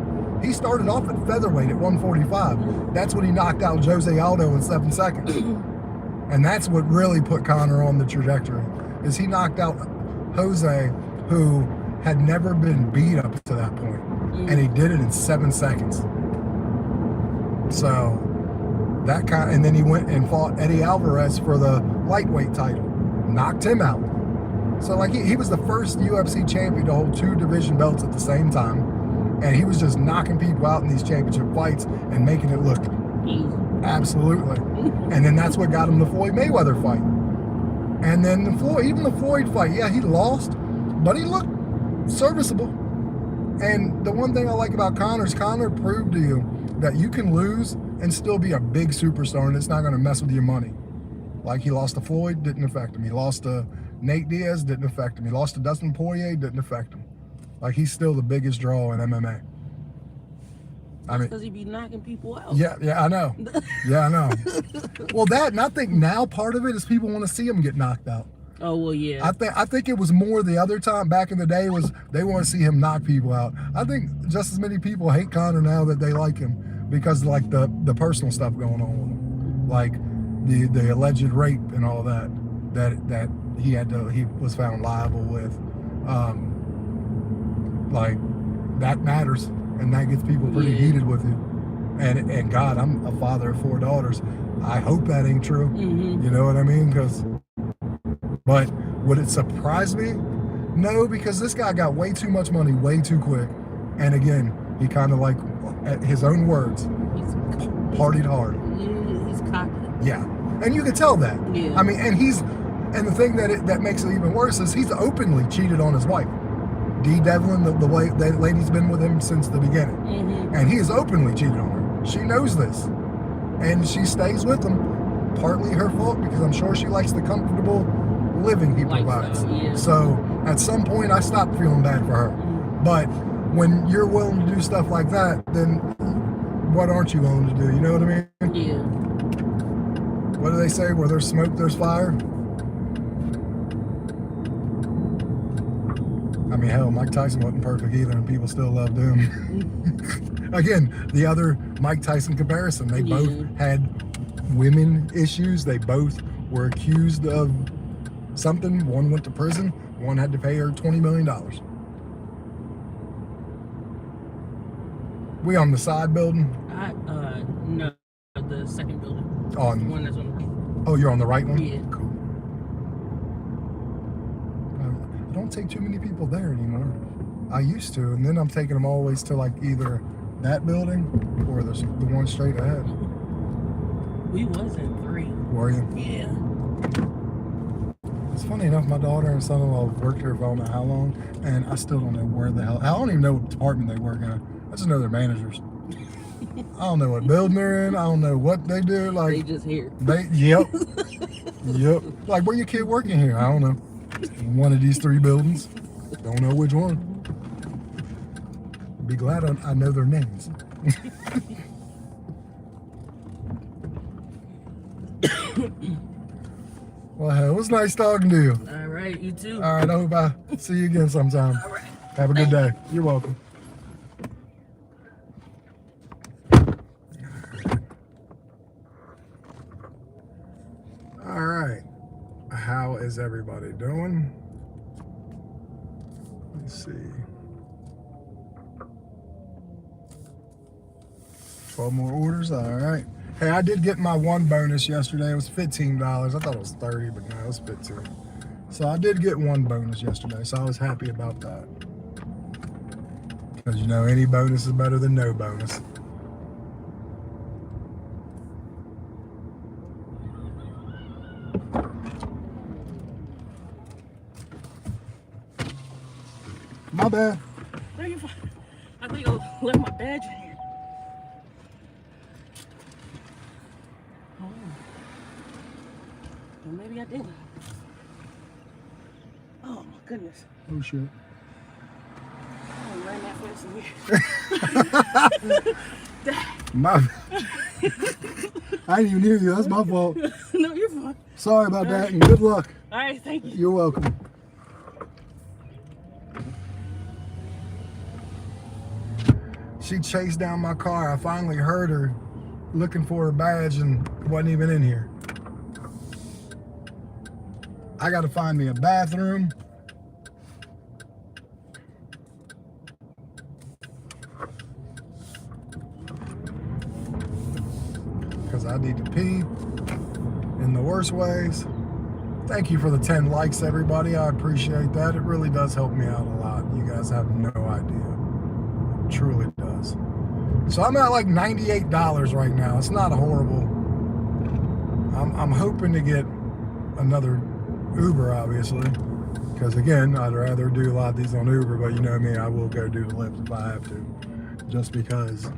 Speaker 1: He started off at featherweight at 145. That's when he knocked out Jose Aldo in 7 seconds. And that's what really put Conor on the trajectory, is he knocked out Jose, who had never been beat up to that point. And he did it in 7 seconds. So and then he went and fought Eddie Alvarez for the lightweight title. Knocked him out. So, like, he was the first UFC champion to hold 2 division belts at the same time. And he was just knocking people out in these championship fights and making it look Absolutely. And then that's what got him the Floyd Mayweather fight. And then the Floyd fight, yeah, he lost, but he looked serviceable. And the one thing I like about Conor is Conor proved to you that you can lose and still be a big superstar, and it's not going to mess with your money. Like he lost to Floyd, didn't affect him. He lost to Nate Diaz, didn't affect him. He lost to Dustin Poirier, didn't affect him. Like he's still the biggest draw in MMA. I mean,
Speaker 8: because he be knocking people out.
Speaker 1: yeah, I know. Yeah, I know. Well, and I think now part of it is people want to see him get knocked out.
Speaker 8: Oh well, yeah.
Speaker 1: I think it was more the other time back in the day was they want to see him knock people out. I think just as many people hate Conor now that they like him because of, like the personal stuff going on with him, like the alleged rape and all that he was found liable with. Like that matters. And that gets people pretty heated with you. And God, I'm a father of 4 daughters. I hope that ain't true.
Speaker 8: Mm-hmm.
Speaker 1: You know what I mean? But would it surprise me? No, because this guy got way too much money way too quick. And again, he kind of like, at his own words, partied hard.
Speaker 8: He's cocky.
Speaker 1: Yeah. And you can tell that.
Speaker 8: Yeah.
Speaker 1: I mean, and the thing that makes it even worse is he's openly cheated on his wife. Dee Devlin, the lady's been with him since the beginning.
Speaker 8: Mm-hmm.
Speaker 1: And he has openly cheated on her. She knows this. And she stays with him. Partly her fault because I'm sure she likes the comfortable living he provides.
Speaker 8: Yeah.
Speaker 1: So at some point I stopped feeling bad for her. But when you're willing to do stuff like that, then what aren't you willing to do? You know what I mean?
Speaker 8: Yeah.
Speaker 1: What do they say? Where there's smoke, there's fire? I mean, hell, Mike Tyson wasn't perfect either, and people still loved him. Again, the other Mike Tyson comparison. They both had women issues. They both were accused of something. One went to prison. One had to pay her $20 million. We on the side building?
Speaker 8: No, the second building. The
Speaker 1: On.
Speaker 8: one that's on the
Speaker 1: Oh, you're on the right one?
Speaker 8: Yeah.
Speaker 1: Cool. I don't take too many people there anymore. I used to, and then I'm taking them always to like either that building or the one straight ahead.
Speaker 8: We was in 3.
Speaker 1: Were you?
Speaker 8: Yeah.
Speaker 1: It's funny enough, my daughter and son-in-law have worked here for I don't know how long, and I still don't know where the hell. I don't even know what department they work in. I just know they're managers. I don't know what building they're in. I don't know what they do. Like
Speaker 8: They just here.
Speaker 1: Yep. Yep. Like where your kid working here? I don't know. One of these 3 buildings. Don't know which one. Be glad I know their names. Well, it was nice talking to you.
Speaker 8: All right, you too.
Speaker 1: All right, I hope I see you again sometime.
Speaker 8: All right.
Speaker 1: Have a good day. You're welcome. All right. How is everybody doing? Let's see. 12 more orders. All right. Hey, I did get my one bonus yesterday. It was $15. I thought it was 30, but no, it was 15. So I did get one bonus yesterday, so I was happy about that. Because, you know, any bonus is better than no bonus. My bad.
Speaker 8: No, you're fine. I think I left my badge in here. Oh. Well, maybe I didn't. Oh my goodness.
Speaker 1: Oh shit.
Speaker 8: I ran that fast in here.
Speaker 1: My I didn't even hear you. That's my fault.
Speaker 8: No, you're fine.
Speaker 1: Sorry about that, and good luck.
Speaker 8: All right, thank you.
Speaker 1: You're welcome. She chased down my car. I finally heard her looking for her badge and wasn't even in here. I gotta find me a bathroom. Because I need to pee in the worst ways. Thank you for the 10 likes, everybody. I appreciate that. It really does help me out a lot. You guys have no idea. It truly does. So I'm at like $98 right now. It's not a horrible. I'm hoping to get another Uber, obviously, because again, I'd rather do a lot of these on Uber, but you know me, I will go do Lyft if I have to, just because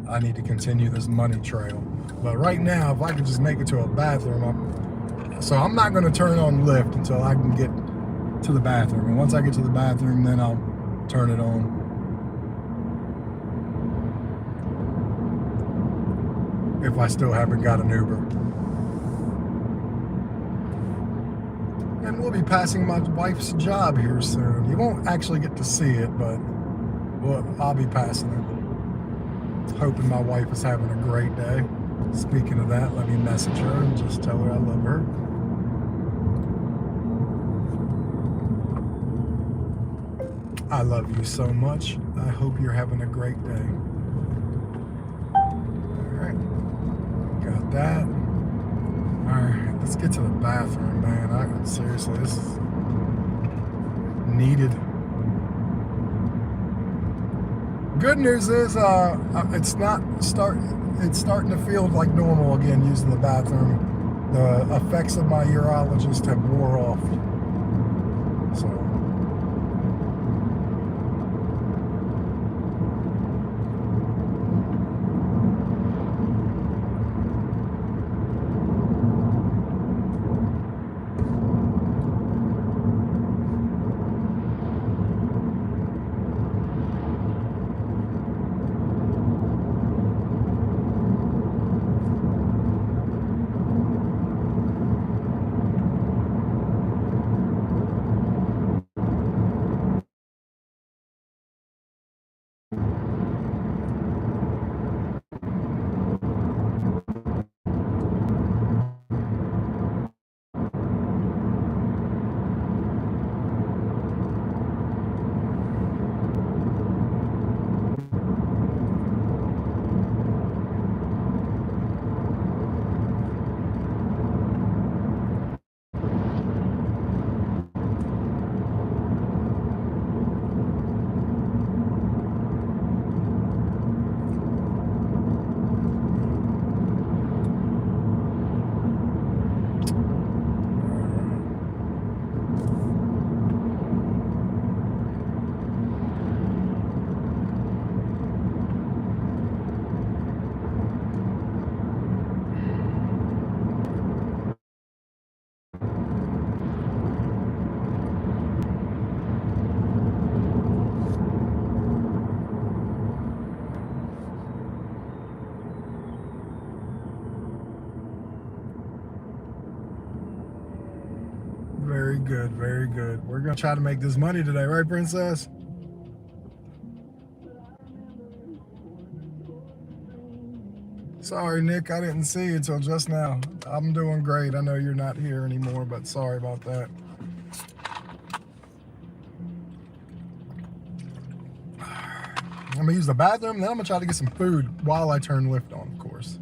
Speaker 1: I need to continue this money trail. But right now, if I could just make it to a bathroom, so I'm not going to turn on Lyft until I can get to the bathroom, and once I get to the bathroom, then I'll turn it on. If I still haven't got an Uber. And we'll be passing my wife's job here soon. You won't actually get to see it, but I'll be passing it. Hoping my wife is having a great day. Speaking of that, let me message her and just tell her I love her. I love you so much. I hope you're having a great day. Got that. Alright, let's get to the bathroom, man. Seriously, this is needed. Good news is it's starting to feel like normal again using the bathroom. The effects of my urologist have wore off. So very good, very good. We're gonna try to make this money today, right, Princess? Sorry, Nick, I didn't see you until just now. I'm doing great. I know you're not here anymore, but sorry about that. I'm gonna use the bathroom, then I'm gonna try to get some food while I turn Lyft on, of course.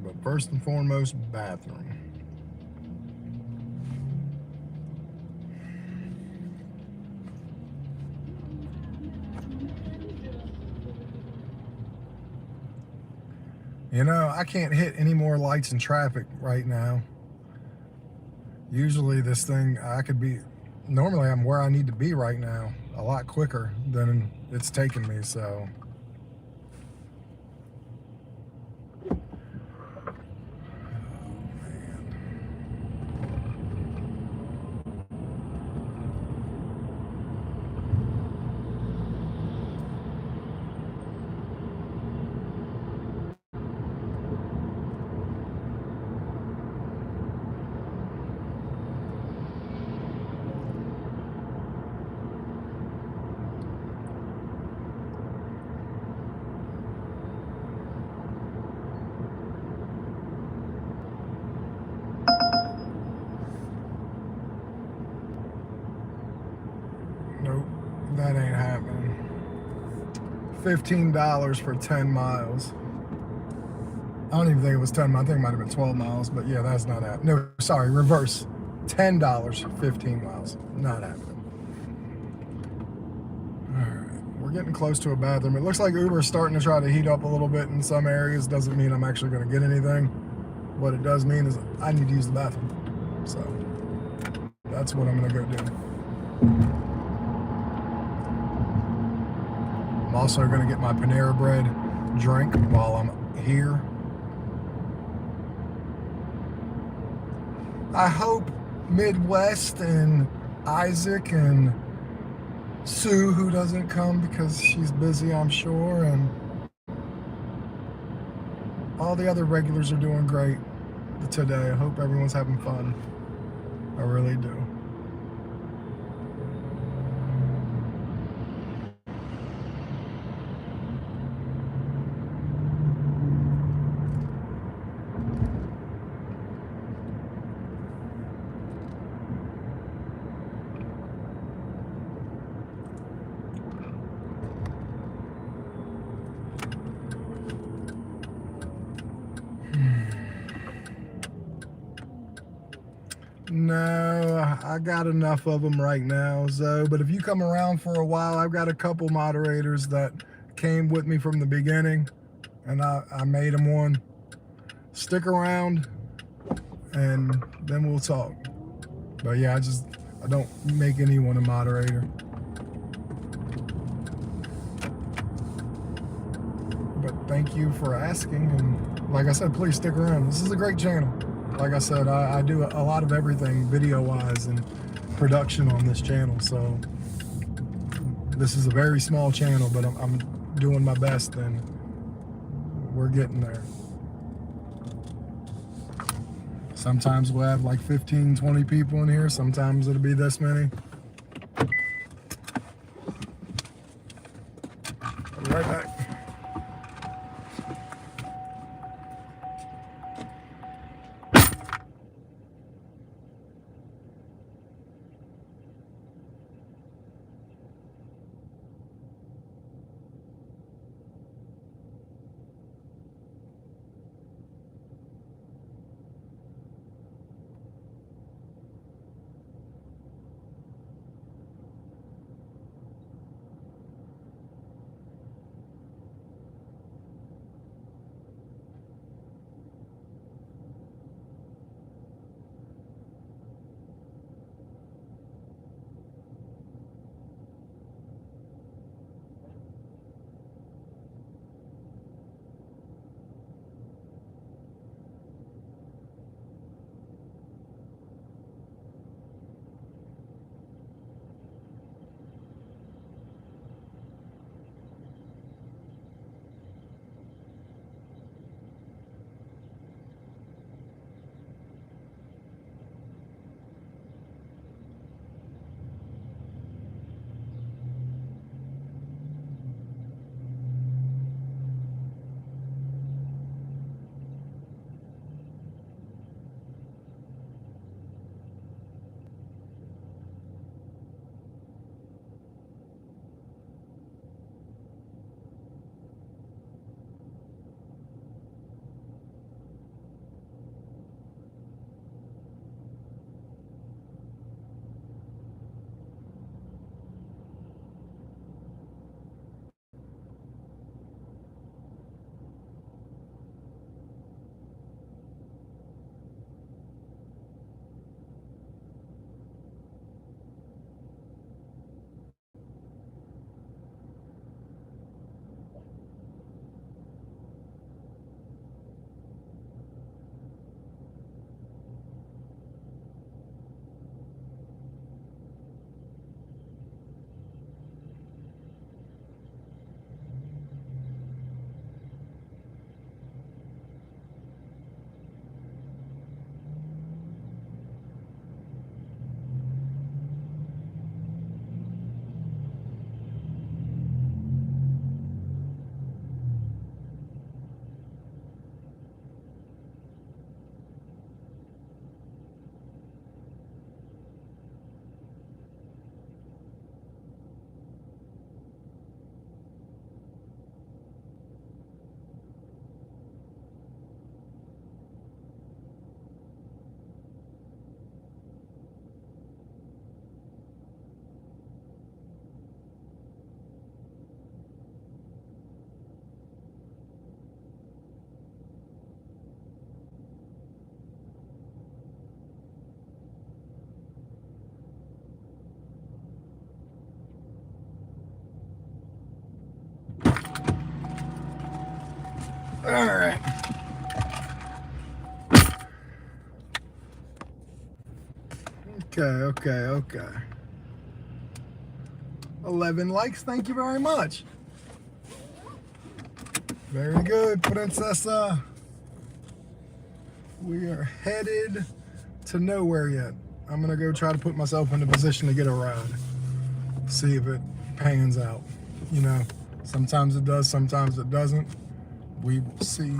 Speaker 1: But first and foremost, bathroom. You know, I can't hit any more lights in traffic right now. Usually this thing, normally I'm where I need to be right now a lot quicker than it's taken me, so. Nope, that ain't happening. $15 for 10 miles. don't even think it was 10 miles. I think it might have been 12 miles, but yeah, that's not happening. No, sorry, reverse. $10, 15 miles. Not happening. All right, we're getting close to a bathroom. It looks like Uber's starting to try to heat up a little bit in some areas. Doesn't mean I'm actually going to get anything. What it does mean is I need to use the bathroom. So that's what I'm going to go do. I'm also going to get my Panera Bread drink while I'm here. I hope Midwest and Isaac and Sue, who doesn't come because she's busy, I'm sure, and all the other regulars are doing great today. I hope everyone's having fun. I really do. No, I got enough of them right now, Zoe. But if you come around for a while, I've got a couple moderators that came with me from the beginning, and I made them one. Stick around, and then we'll talk. But yeah, I don't make anyone a moderator. But thank you for asking, and like I said, please stick around. This is a great channel. Like I said, I do a lot of everything video-wise and production on this channel, so this is a very small channel, but I'm doing my best, and we're getting there. Sometimes we'll have like 15, 20 people in here. Sometimes it'll be this many. I'll be right back. All right. Okay. 11 likes. Thank you very much. Very good, Princessa. We are headed to nowhere yet. I'm gonna go try to put myself in a position to get a ride. See if it pans out. You know, sometimes it does, sometimes it doesn't. We will see.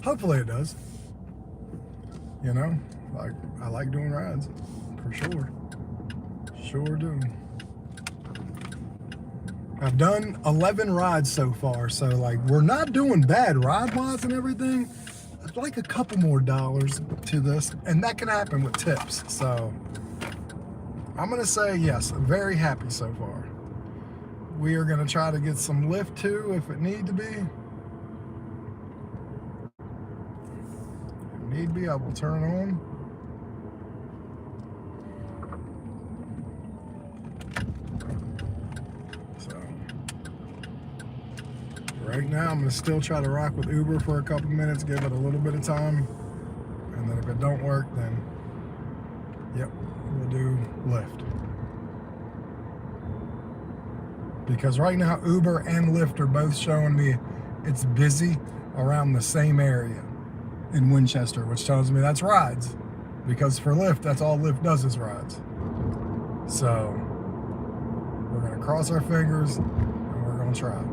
Speaker 1: Hopefully it does. You know, like I like doing rides, for sure. Sure do. I've done 11 rides so far, so like we're not doing bad ride-wise and everything. I'd like a couple more dollars to this, and that can happen with tips. So I'm gonna say yes, I'm very happy so far. We are gonna try to get some Lyft too if it need to be. If need be, I will turn on. Right now, I'm gonna still try to rock with Uber for a couple minutes, give it a little bit of time, and then if it don't work, then yep, we'll do Lyft. Because right now, Uber and Lyft are both showing me it's busy around the same area in Winchester, which tells me that's rides. Because for Lyft, that's all Lyft does is rides. So we're gonna cross our fingers and we're gonna try.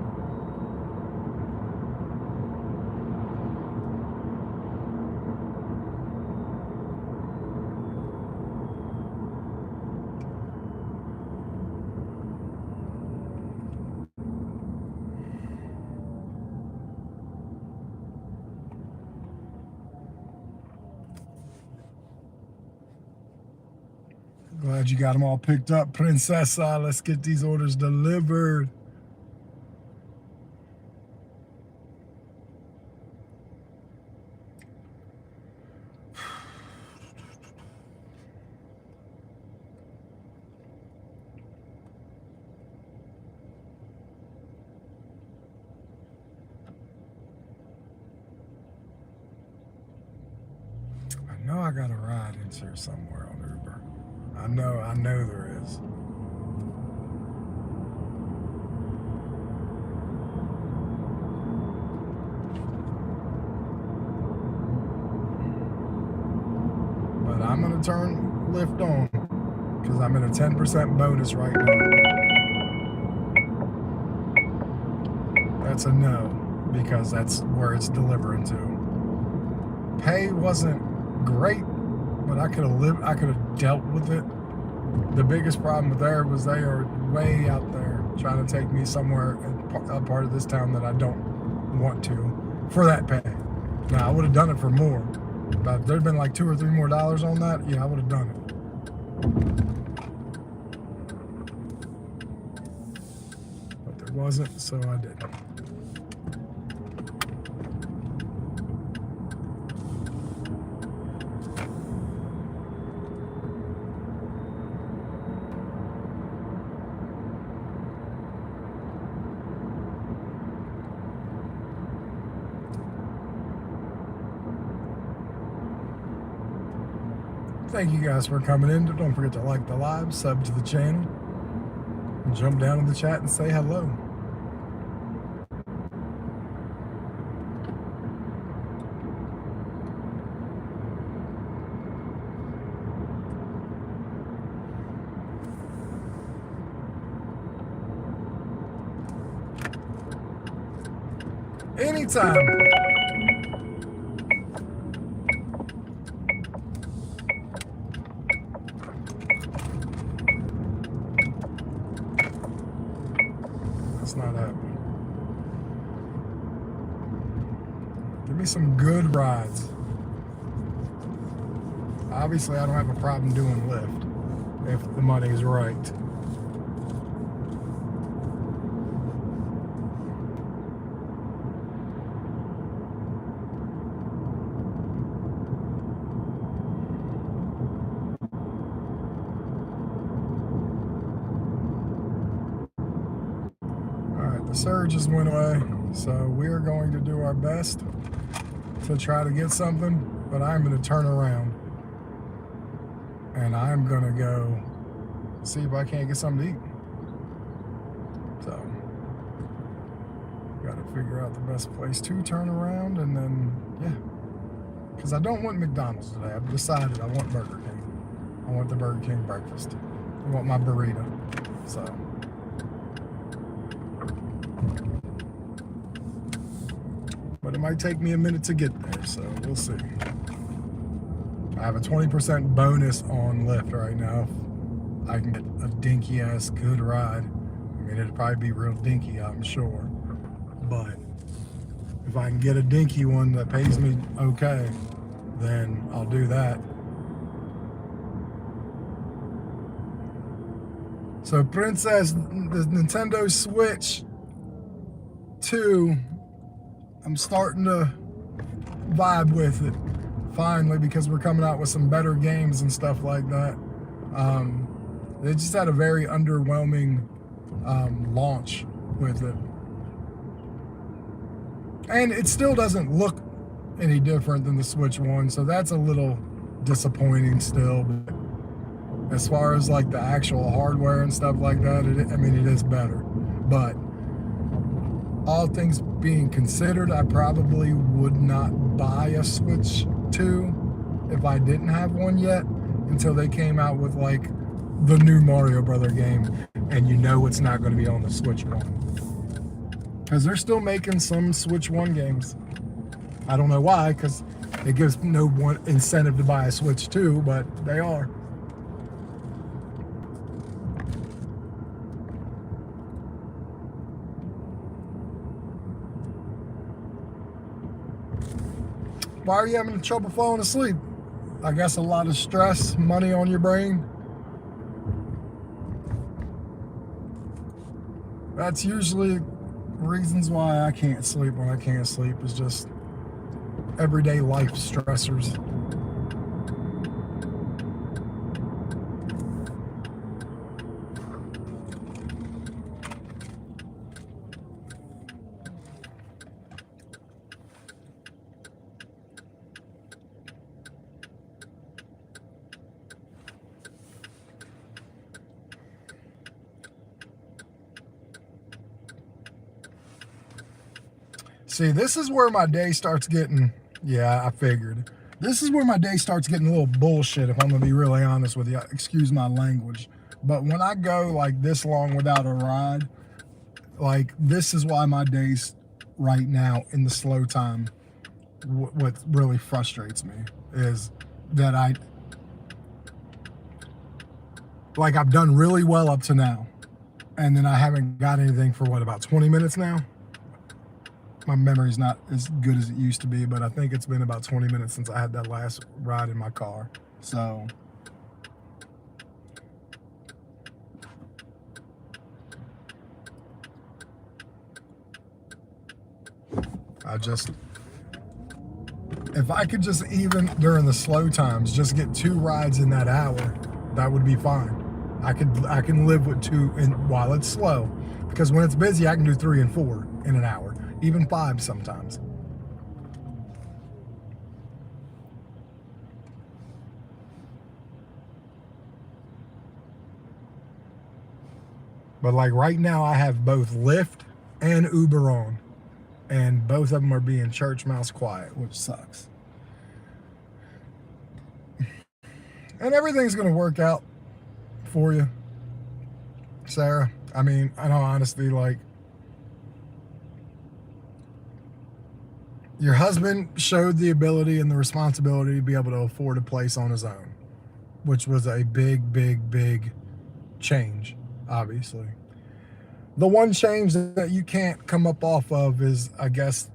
Speaker 1: Glad you got them all picked up, Princessa. Let's get these orders delivered. I know I got a ride in here somewhere on Uber. I know there is. But I'm gonna turn Lyft on because I'm in a 10% bonus right now. That's a no because that's where it's delivering to. Pay wasn't great, but I could have dealt with it. The biggest problem with there was they are way out there trying to take me somewhere in a part of this town that I don't want to for that pay. Now I would have done it for more, but there'd been like $2 or $3 more on that. Yeah, I would have done it. But there wasn't, so I didn't. Thank you guys for coming in. Don't forget to like the live, sub to the channel, and jump down in the chat and say hello. Anytime. Not happening. Give me some good rides. Obviously, I don't have a problem doing Lyft if the money is right. the surges went away, so we're going to do our best to try to get something, but I'm going to turn around and I'm going to go see if I can't get something to eat. So, got to figure out the best place to turn around, and then, yeah. Because I don't want McDonald's today. I've decided I want Burger King. I want the Burger King breakfast. I want my burrito. So. But it might take me a minute to get there, so we'll see. I have a 20% bonus on Lyft right now. I can get a dinky ass good ride. I mean, it'd probably be real dinky, I'm sure. But if I can get a dinky one that pays me okay, then I'll do that. So Princess, the Nintendo Switch 2, I'm starting to vibe with it finally, because we're coming out with some better games and stuff like that. They just had a very underwhelming launch with it. And it still doesn't look any different than the Switch 1, so that's a little disappointing still. But as far as like the actual hardware and stuff like that, I mean, it is better. But all things being considered, I probably would not buy a Switch 2 if I didn't have one yet, until they came out with like the new Mario Brother game, and you know it's not going to be on the Switch 1. Because they're still making some Switch 1 games. I don't know why, because it gives no one incentive to buy a Switch 2, but they are. Why are you having trouble falling asleep? I guess a lot of stress, money on your brain. That's usually reasons why I can't sleep when I can't sleep, is just everyday life stressors. See, this is where my day starts getting, yeah, I figured. This is where my day starts getting a little bullshit, if I'm gonna be really honest with you. Excuse my language. But when I go like this long without a ride, like this is why my days right now in the slow time, what really frustrates me is that I've done really well up to now. And then I haven't got anything for what, about 20 minutes now? My memory's not as good as it used to be, but I think it's been about 20 minutes since I had that last ride in my car. So if I could just, even during the slow times, just get 2 rides in that hour, that would be fine. I can live with 2 while it's slow, because when it's busy, I can do 3 and 4 in an hour. Even 5 sometimes. But like right now, I have both Lyft and Uber on, and both of them are being church mouse quiet, which sucks. And everything's gonna work out for you, Sarah. I mean, I know, honestly, like, your husband showed the ability and the responsibility to be able to afford a place on his own, which was a big, big, big change, obviously. The one change that you can't come up off of is, I guess,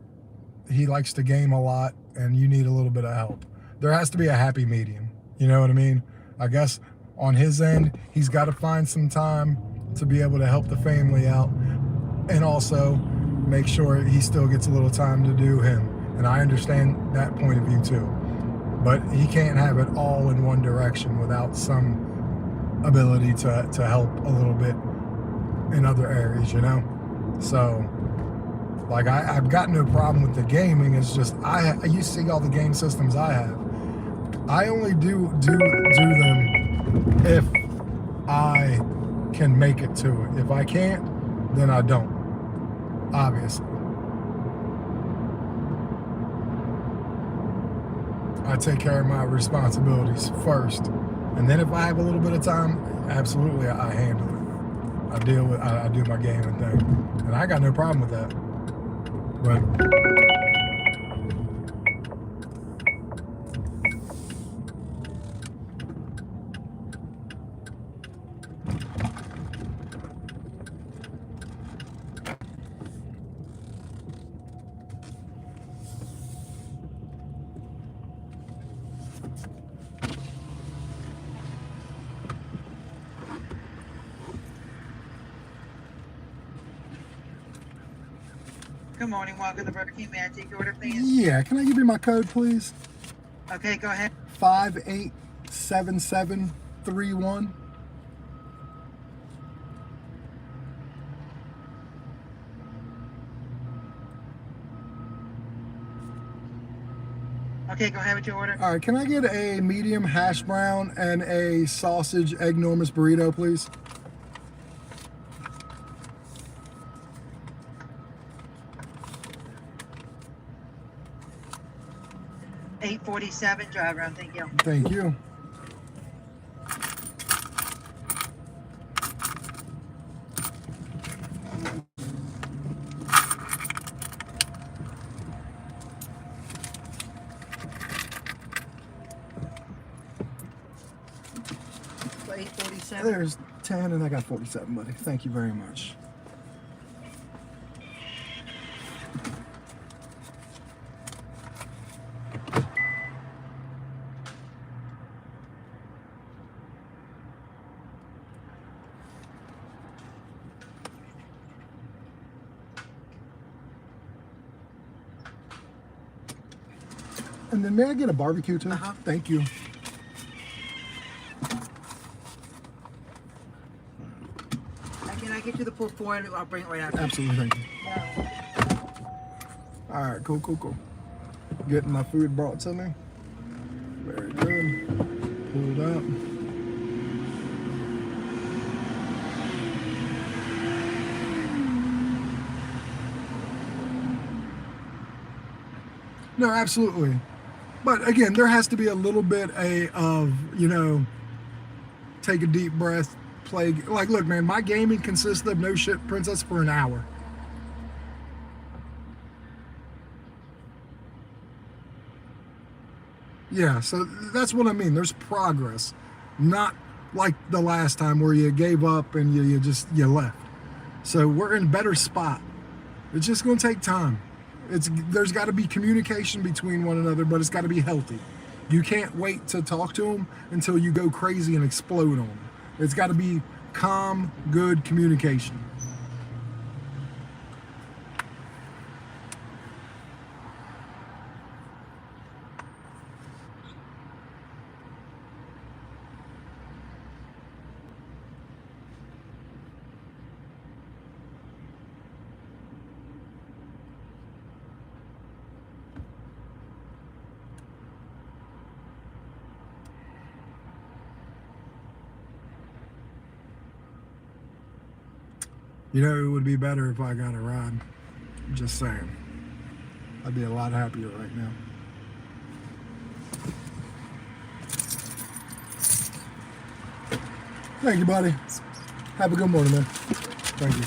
Speaker 1: he likes to game a lot and you need a little bit of help. There has to be a happy medium. You know what I mean? I guess on his end, he's got to find some time to be able to help the family out, and also make sure he still gets a little time to do him. And I understand that point of view too. But he can't have it all in one direction without some ability to help a little bit in other areas, you know? So, like, I've got no problem with the gaming. It's just you see all the game systems I have. I only do them if I can make it to it. If I can't, then I don't. Obviously. I take care of my responsibilities first. And then if I have a little bit of time, absolutely I handle it. I do my gaming thing. And I got no problem with that. But
Speaker 9: Good morning, welcome to Burger King. May I take your order, please?
Speaker 1: yeah, can I give you my code, please?
Speaker 9: Okay, go ahead.
Speaker 1: 587731.
Speaker 9: Okay, go ahead with your order.
Speaker 1: All right, can I get a medium hash brown and a sausage egg enormous burrito, please?
Speaker 9: $8.47, drive around, thank you.
Speaker 1: Thank you.
Speaker 9: For $8.47.
Speaker 1: There's 10 and I got 47, buddy. Thank you very much. And then may I get a barbecue too? Thank you.
Speaker 9: Can I get you the pull forward? I'll bring it right after.
Speaker 1: Absolutely, thank you. All right, cool. Getting my food brought to me. Very good. Pulled up. No, absolutely. But again, there has to be a little bit of, take a deep breath, play. Like, look, man, my gaming consists of no shit Princess for an hour. Yeah, so that's what I mean. There's progress. Not like the last time where you gave up and you left. So we're in a better spot. It's just going to take time. There's got to be communication between one another, but it's got to be healthy. You can't wait to talk to them until you go crazy and explode on them. It's got to be calm, good communication. You know, it would be better if I got a ride. Just saying. I'd be a lot happier right now. Thank you, buddy. Have a good morning, man. Thank you.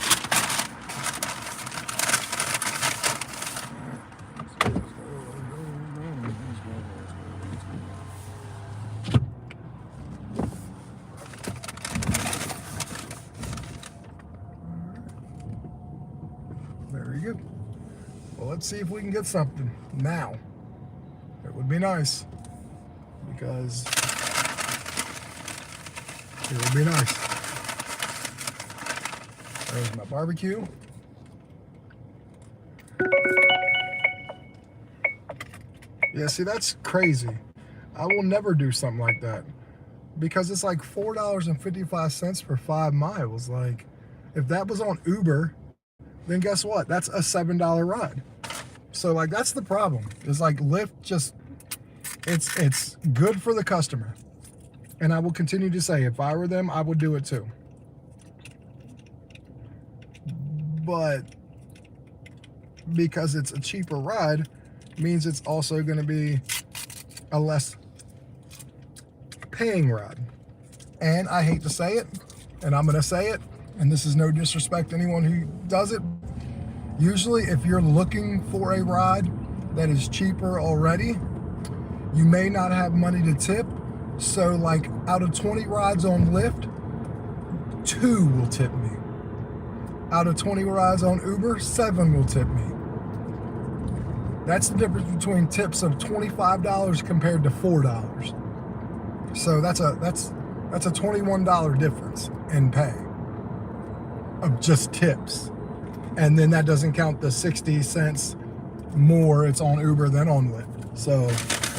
Speaker 1: Very good. Well, let's see if we can get something now. It would be nice because it would be nice. There's my barbecue. Yeah, see, that's crazy. I will never do something like that because it's like $4.55 for 5 miles. Like, if that was on Uber, then guess what? That's a $7 ride. So like that's the problem. It's like Lyft just it's good for the customer. And I will continue to say if I were them, I would do it too. But because it's a cheaper ride means it's also going to be a less paying ride. And I hate to say it, and I'm going to say it, and this is no disrespect to anyone who does it. Usually if you're looking for a ride that is cheaper already, you may not have money to tip. So like out of 20 rides on Lyft, 2 will tip me. Out of 20 rides on Uber, 7 will tip me. That's the difference between tips of $25 compared to $4. So that's a $21 difference in pay of just tips. And then that doesn't count the 60 cents more it's on Uber than on Lyft. So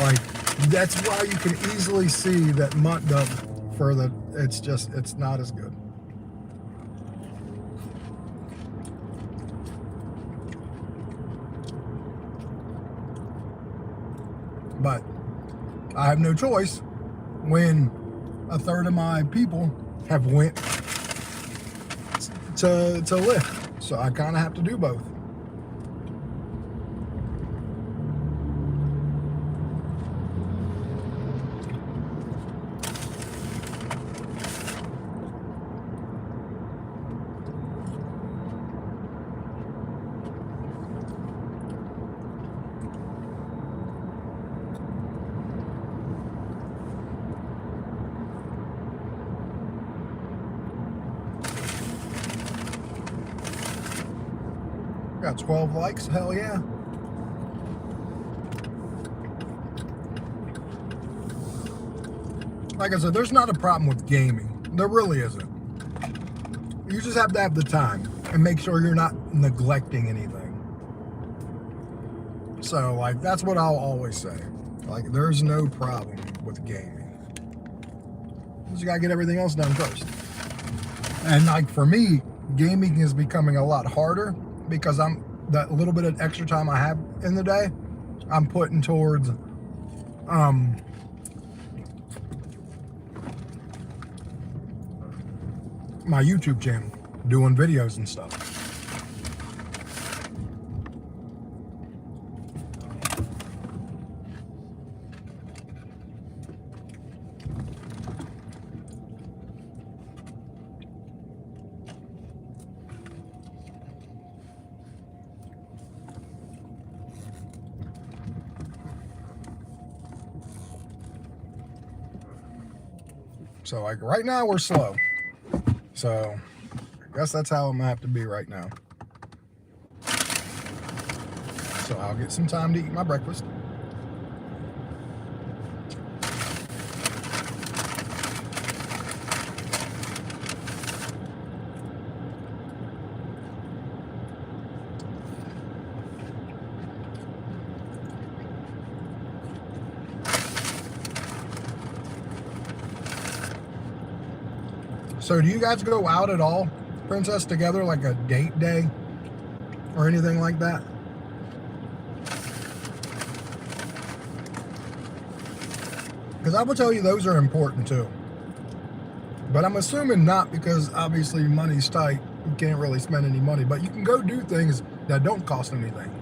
Speaker 1: like that's why you can easily see that mucked up for the it's not as good. But I have no choice when a third of my people have went to Lyft. So I kind of have to do both. Got 12 likes, hell yeah. Like I said, there's not a problem with gaming. There really isn't. You just have to have the time and make sure you're not neglecting anything. So like, that's what I'll always say. Like, there's no problem with gaming. You just gotta get everything else done first. And like for me, gaming is becoming a lot harder because that little bit of extra time I have in the day, I'm putting towards my YouTube channel, doing videos and stuff. So like right now we're slow. So I guess that's how I'm gonna have to be right now. So I'll get some time to eat my breakfast. So do you guys go out at all, Princess, together, like a date day or anything like that? Because I will tell you those are important too. But I'm assuming not, because obviously money's tight. You can't really spend any money, but you can go do things that don't cost anything.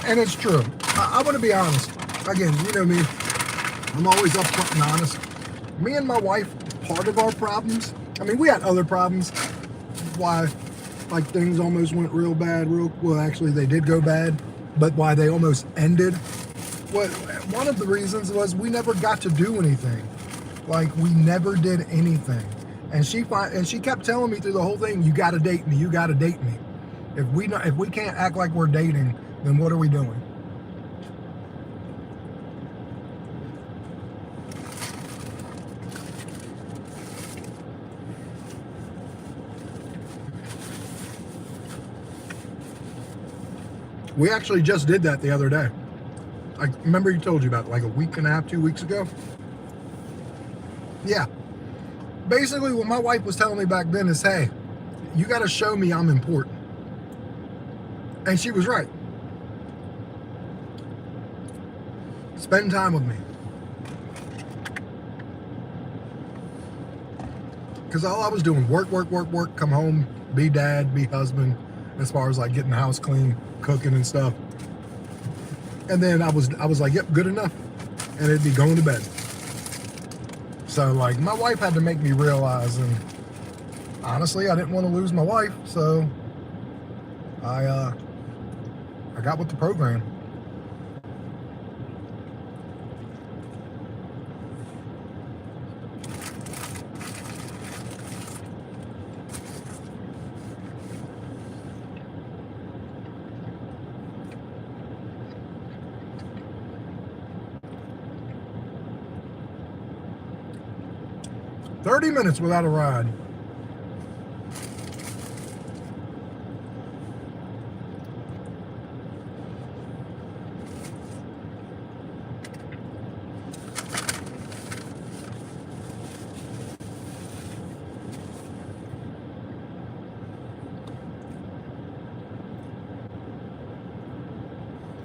Speaker 1: And it's true. I want to be honest. Again, you know me. I'm always upfront and honest. Me and my wife, part of our problems, I mean, we had other problems. Why, like, things almost went real bad. Well, actually, they did go bad. But why they almost ended. One of the reasons was we never got to do anything. Like, we never did anything. And she kept telling me through the whole thing, you got to date me. You got to date me. If we can't act like we're dating, then what are we doing? We actually just did that the other day. I remember you told you about it, like a week and a half, 2 weeks ago. Yeah. Basically, what my wife was telling me back then is, hey, you got to show me I'm important. And she was right. Spend time with me. Because all I was doing, work, come home, be dad, be husband, as far as like getting the house clean, cooking and stuff. And then I was like, yep, good enough. And it'd be going to bed. So like my wife had to make me realize, and honestly, I didn't want to lose my wife, so I got with the program. "30 minutes without a ride."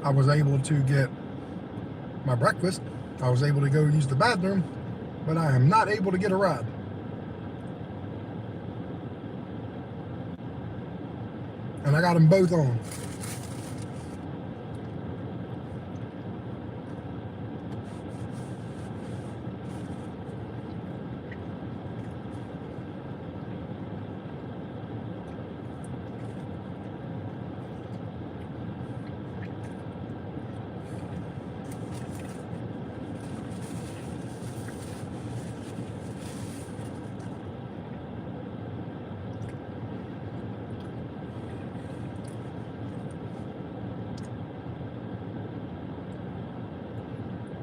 Speaker 1: I was able to get my breakfast. I was able to go use the bathroom, but I am not able to get a ride. And I got them both on.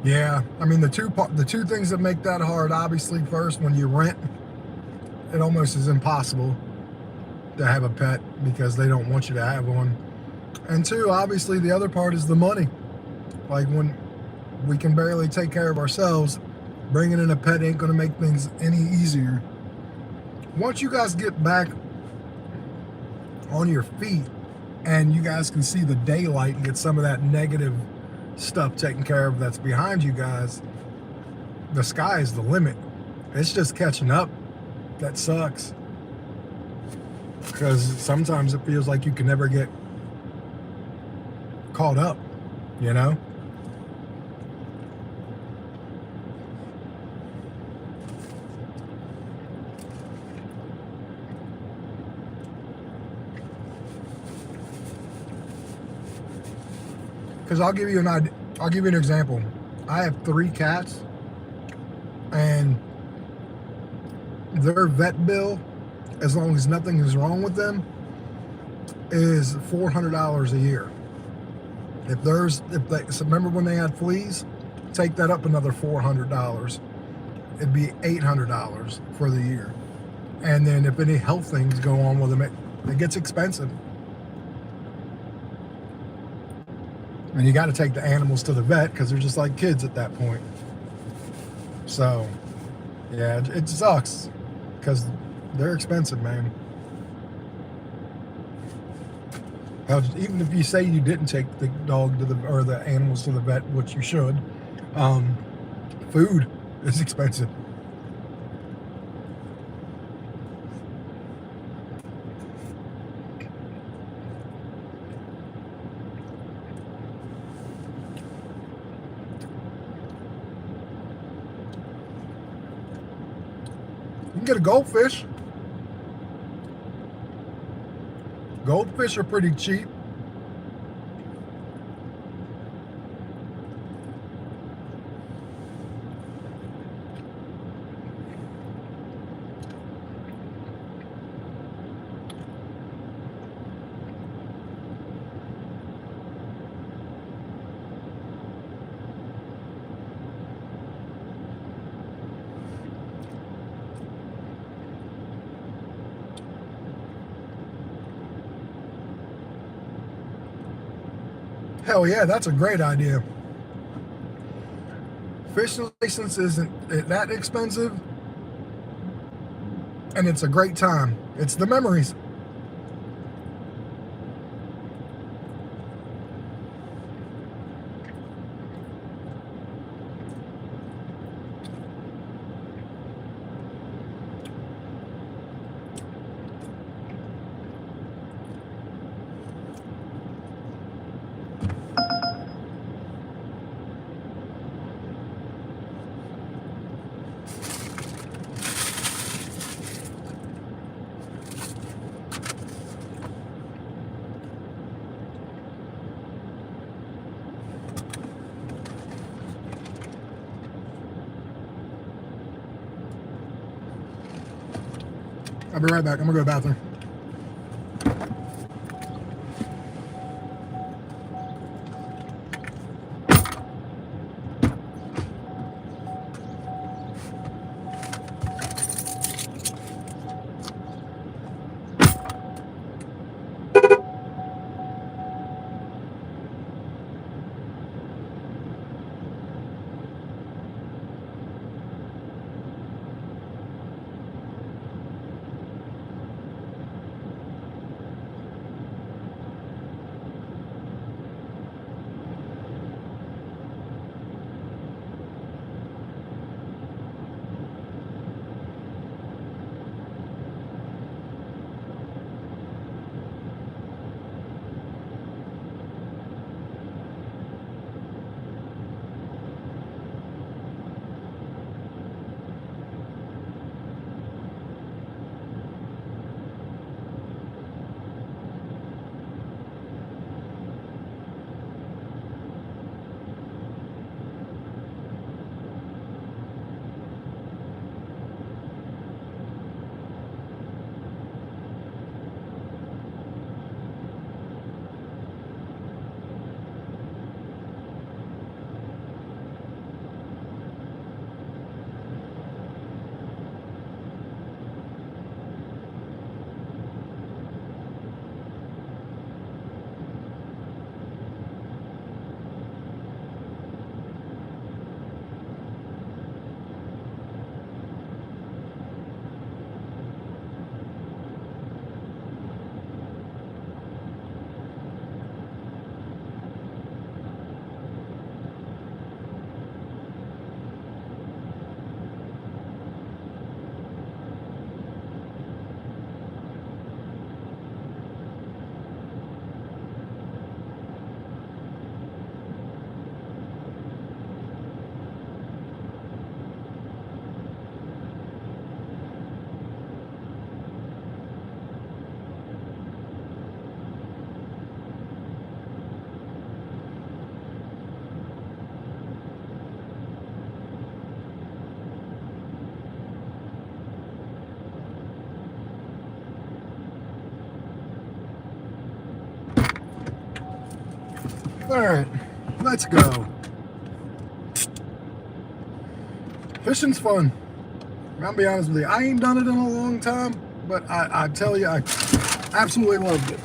Speaker 1: Yeah, I mean the two things that make that hard, obviously, first, when you rent, it almost is impossible to have a pet because they don't want you to have one. And two, obviously, the other part is the money. Like when we can barely take care of ourselves, bringing in a pet ain't gonna make things any easier. Once you guys get back on your feet and you guys can see the daylight and get some of that negative stuff taken care of that's behind you guys, the sky is the limit. It's just catching up that sucks, because sometimes it feels like you can never get caught up, you know? Because I'll give you an example. I have 3 cats, and their vet bill, as long as nothing is wrong with them, is $400 a year. So remember when they had fleas? Take that up another $400. It'd be $800 for the year. And then if any health things go on with them, it gets expensive. And you got to take the animals to the vet because they're just like kids at that point. So, yeah, it sucks because they're expensive, man. Hell, even if you say you didn't take the dog or the animals to the vet, which you should, food is expensive. You can get a goldfish. Goldfish are pretty cheap. Hell yeah, that's a great idea. Fishing license isn't that expensive, and it's a great time. It's the memories. I'll be right back. I'm gonna go to the bathroom. All right, let's go. Fishing's fun. I'm gonna be honest with you. I ain't done it in a long time, but I tell you, I absolutely loved it.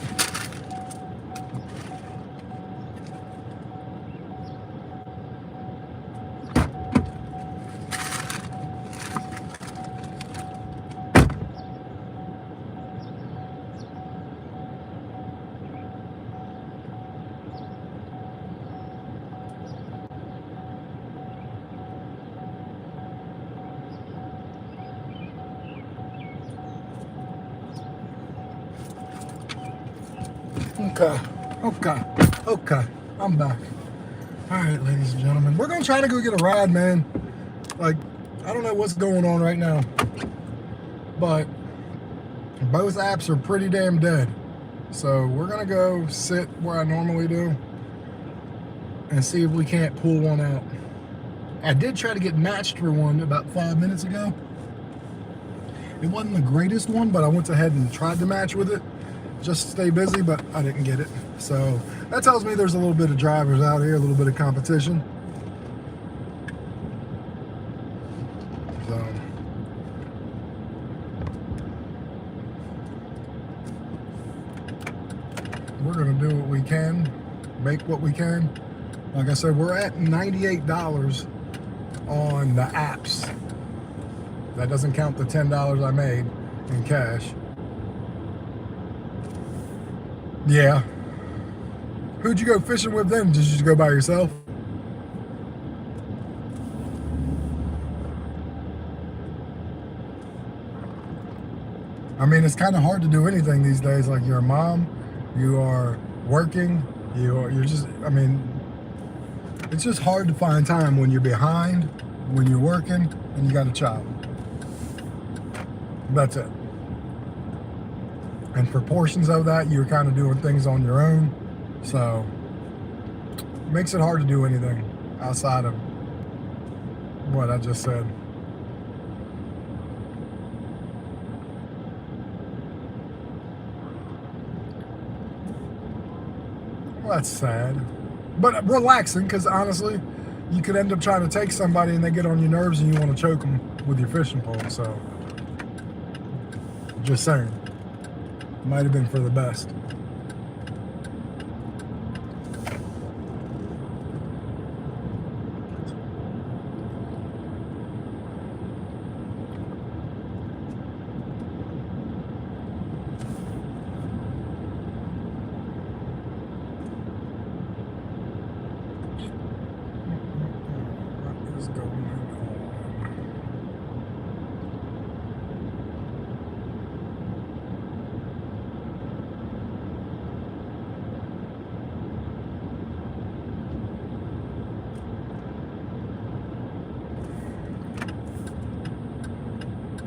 Speaker 1: Okay. I'm back. All right, ladies and gentlemen, we're gonna try to go get a ride, man. Like, I don't know what's going on right now, but both apps are pretty damn dead. So we're gonna go sit where I normally do and see if we can't pull one out. I did try to get matched for one about 5 minutes ago. It wasn't the greatest one, but I went ahead and tried to match with it just to stay busy, but I didn't get it. So that tells me there's a little bit of drivers out here, a little bit of competition. So we're gonna do what we can make what we can. Like I said, we're at $98 on the apps. That doesn't count the $10 I made in cash. Yeah. Who'd you go fishing with then? Did you just go by yourself? I mean, it's kind of hard to do anything these days. Like, you're a mom, you are working, you're just, I mean, it's just hard to find time when you're behind, when you're working, and you got a child. That's it. And for portions of that, you're kind of doing things on your own. So, it makes it hard to do anything outside of what I just said. Well, that's sad. But relaxing, because honestly, you could end up trying to take somebody and they get on your nerves and you want to choke them with your fishing pole. So, just saying. Might have been for the best. What is going on?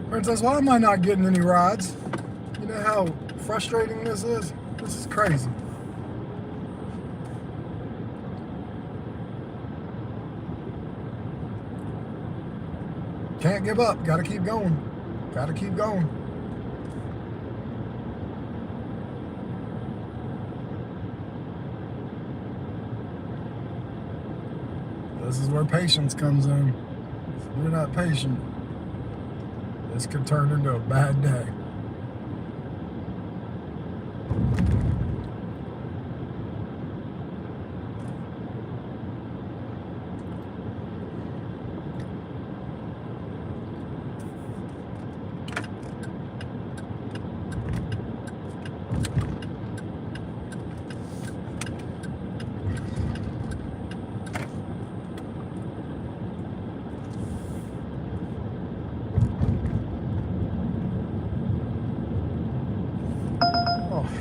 Speaker 1: Princess, why am I not getting any rides? You know how frustrating this is? This is crazy. Can't give up. Gotta keep going. Gotta keep going. This is where patience comes in. If you're not patient, this could turn into a bad day.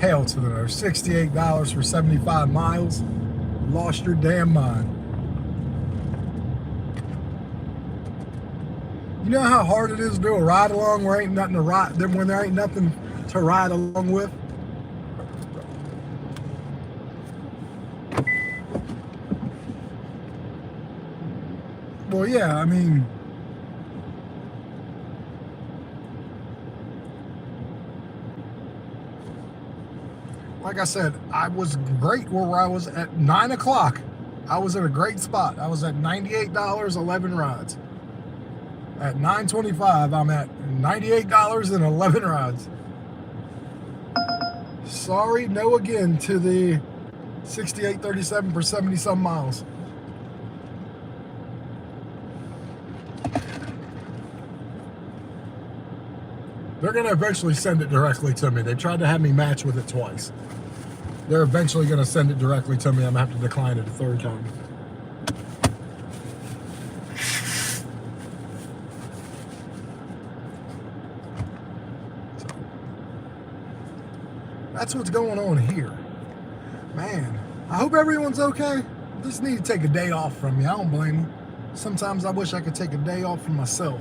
Speaker 1: Hell to the no. $68 for 75 miles. Lost your damn mind. You know how hard it is to do a ride along where ain't nothing to ride, when there ain't nothing to ride along with? Well, yeah, I mean, like I said, I was great where I was at 9 o'clock. I was at a great spot. I was at $98, 11 rides. At 9:25, I'm at $98 and 11 rides. Sorry, no again to the 68.37 for 70 some miles. They're going to eventually send it directly to me. They tried to have me match with it twice. They're eventually going to send it directly to me. I'm going to have to decline it a third time. So, that's what's going on here. Man, I hope everyone's okay. Just need to take a day off from me. I don't blame you. Sometimes I wish I could take a day off from myself.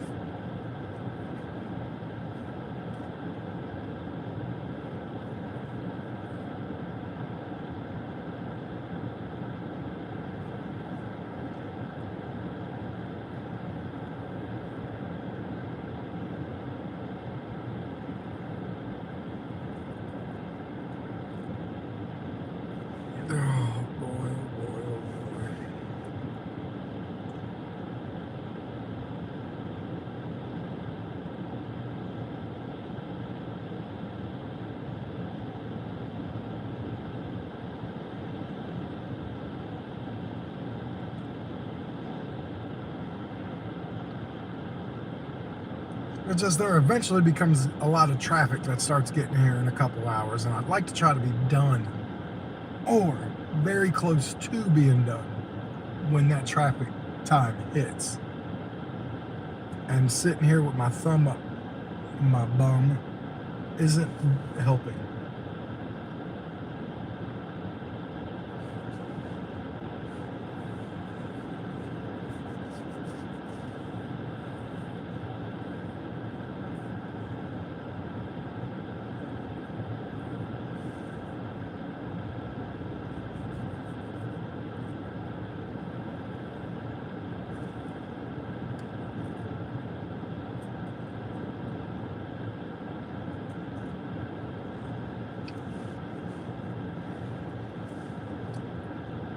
Speaker 1: It's just there eventually becomes a lot of traffic that starts getting here in a couple hours, and I'd like to try to be done or very close to being done when that traffic time hits. And sitting here with my thumb up my bum isn't helping.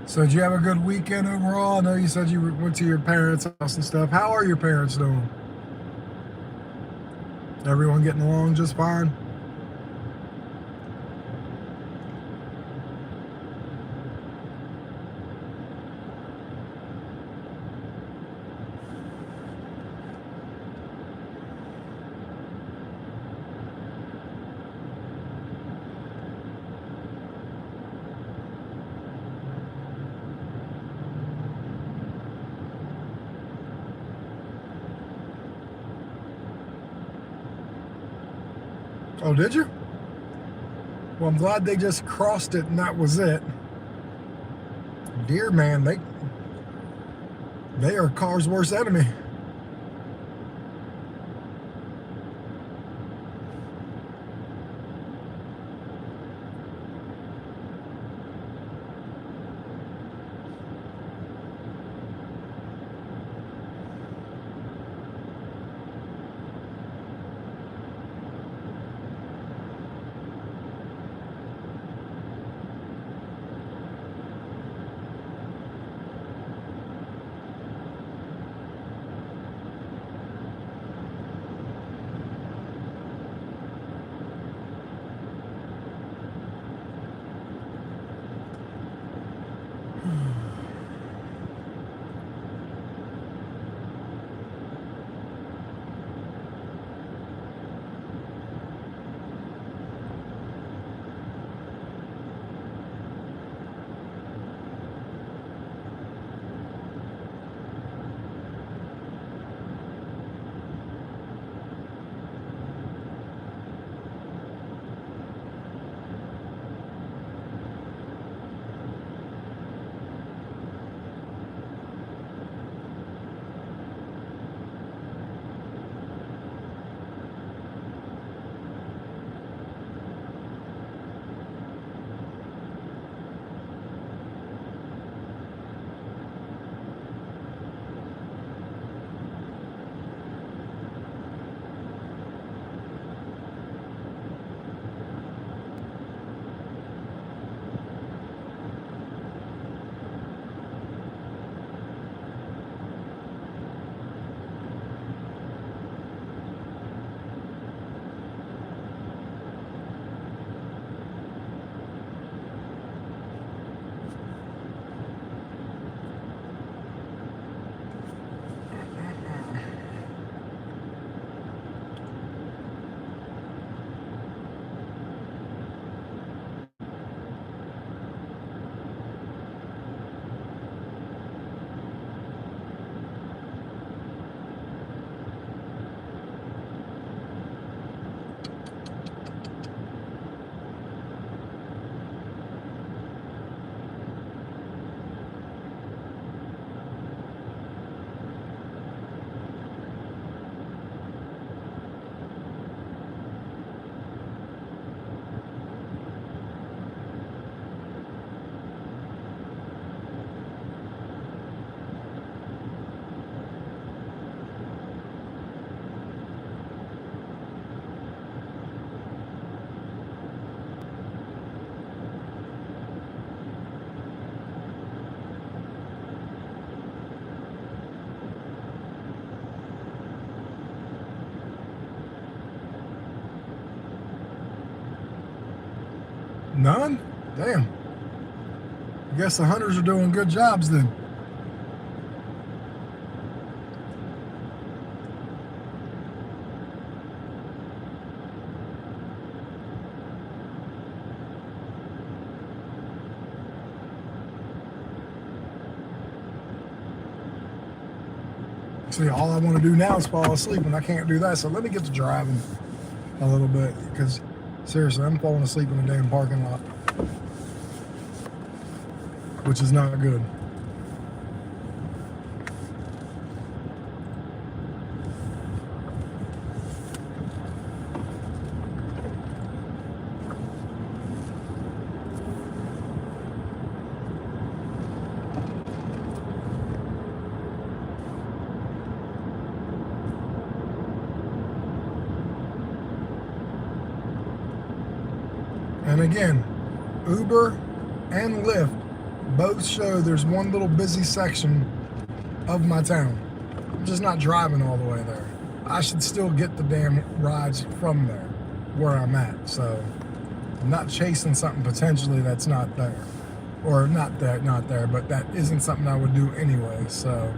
Speaker 1: So did you have a good weekend overall? I know you said you went to your parents' house and stuff. How are your parents doing? Everyone getting along just fine? Oh, did you? Well, I'm glad they just crossed it and that was it. Deer, man, they are a car's worst enemy. None? Damn. I guess the hunters are doing good jobs then. See, all I want to do now is fall asleep, and I can't do that. So let me get to driving a little bit, because seriously, I'm falling asleep in the damn parking lot, which is not good. And again, Uber and Lyft both show there's one little busy section of my town. I'm just not driving all the way there. I should still get the damn rides from there, where I'm at. So I'm not chasing something potentially that's not there. Or not there, but that isn't something I would do anyway, so.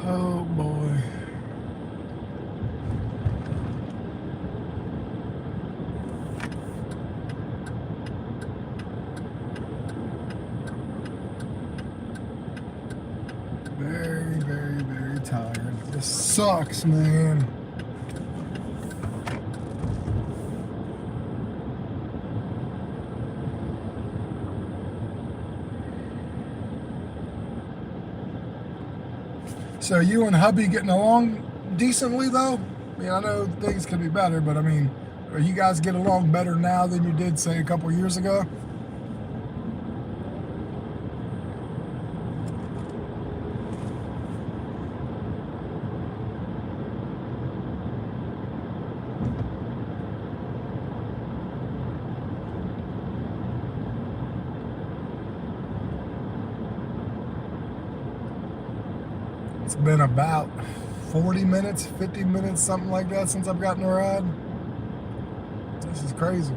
Speaker 1: Oh boy. Very, very, very tired. This sucks, man. So you and hubby getting along decently though? I mean, I know things could be better, but I mean, are you guys get along better now than you did, say, a couple years ago? It's been about 40 minutes, 50 minutes, something like that since I've gotten a ride. This is crazy.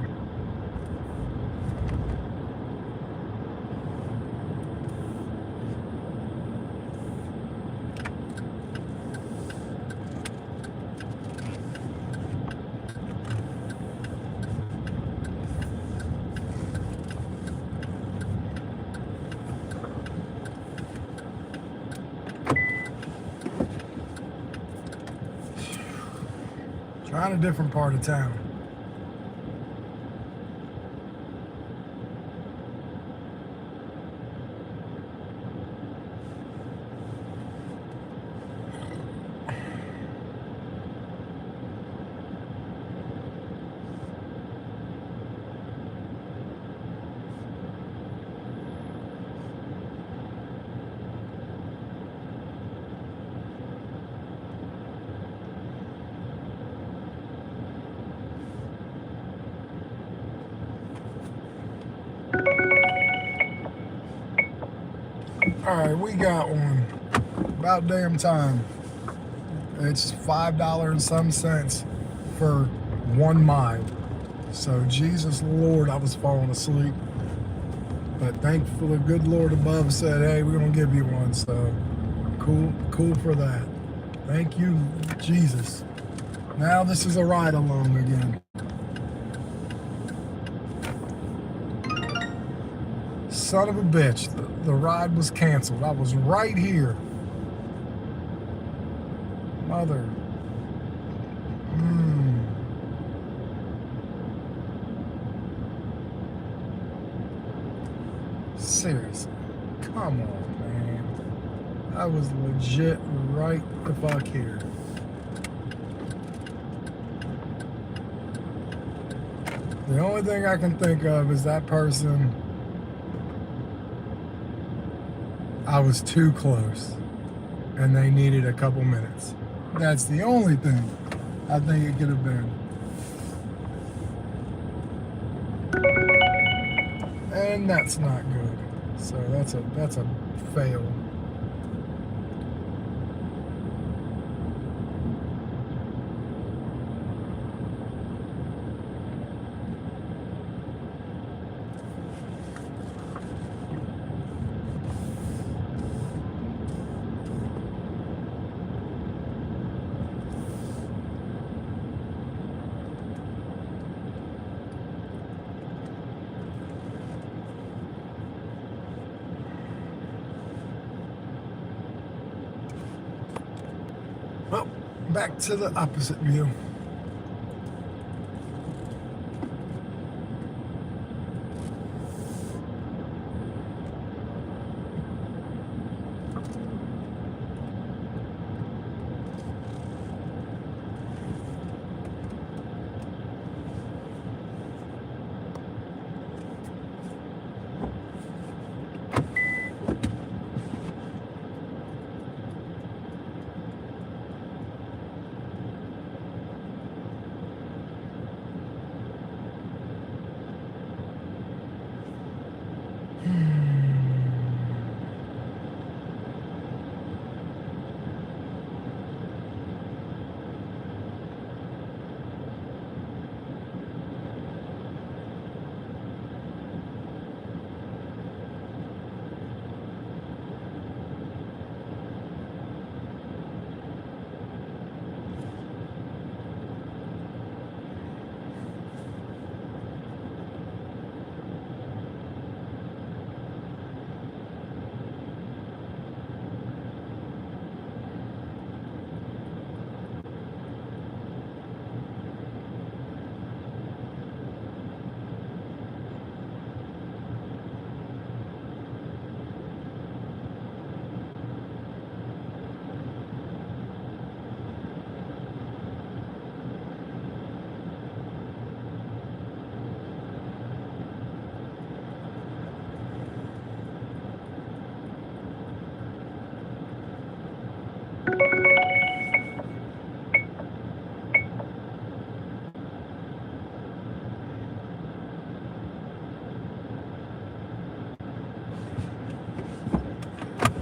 Speaker 1: Trying a different part of town. All right, we got one. About damn time. It's $5 and some cents for 1 mile. So Jesus Lord, I was falling asleep. But thankfully, good Lord above said, hey, we're gonna give you one. So cool for that. Thank you, Jesus. Now this is a ride along again. Son of a bitch. The ride was canceled. I was right here. Mother. Seriously. Come on, man. I was legit right the fuck here. The only thing I can think of is that person, I was too close and they needed a couple minutes. That's the only thing I think it could have been. And that's not good. So that's a fail. Well, back to the opposite view.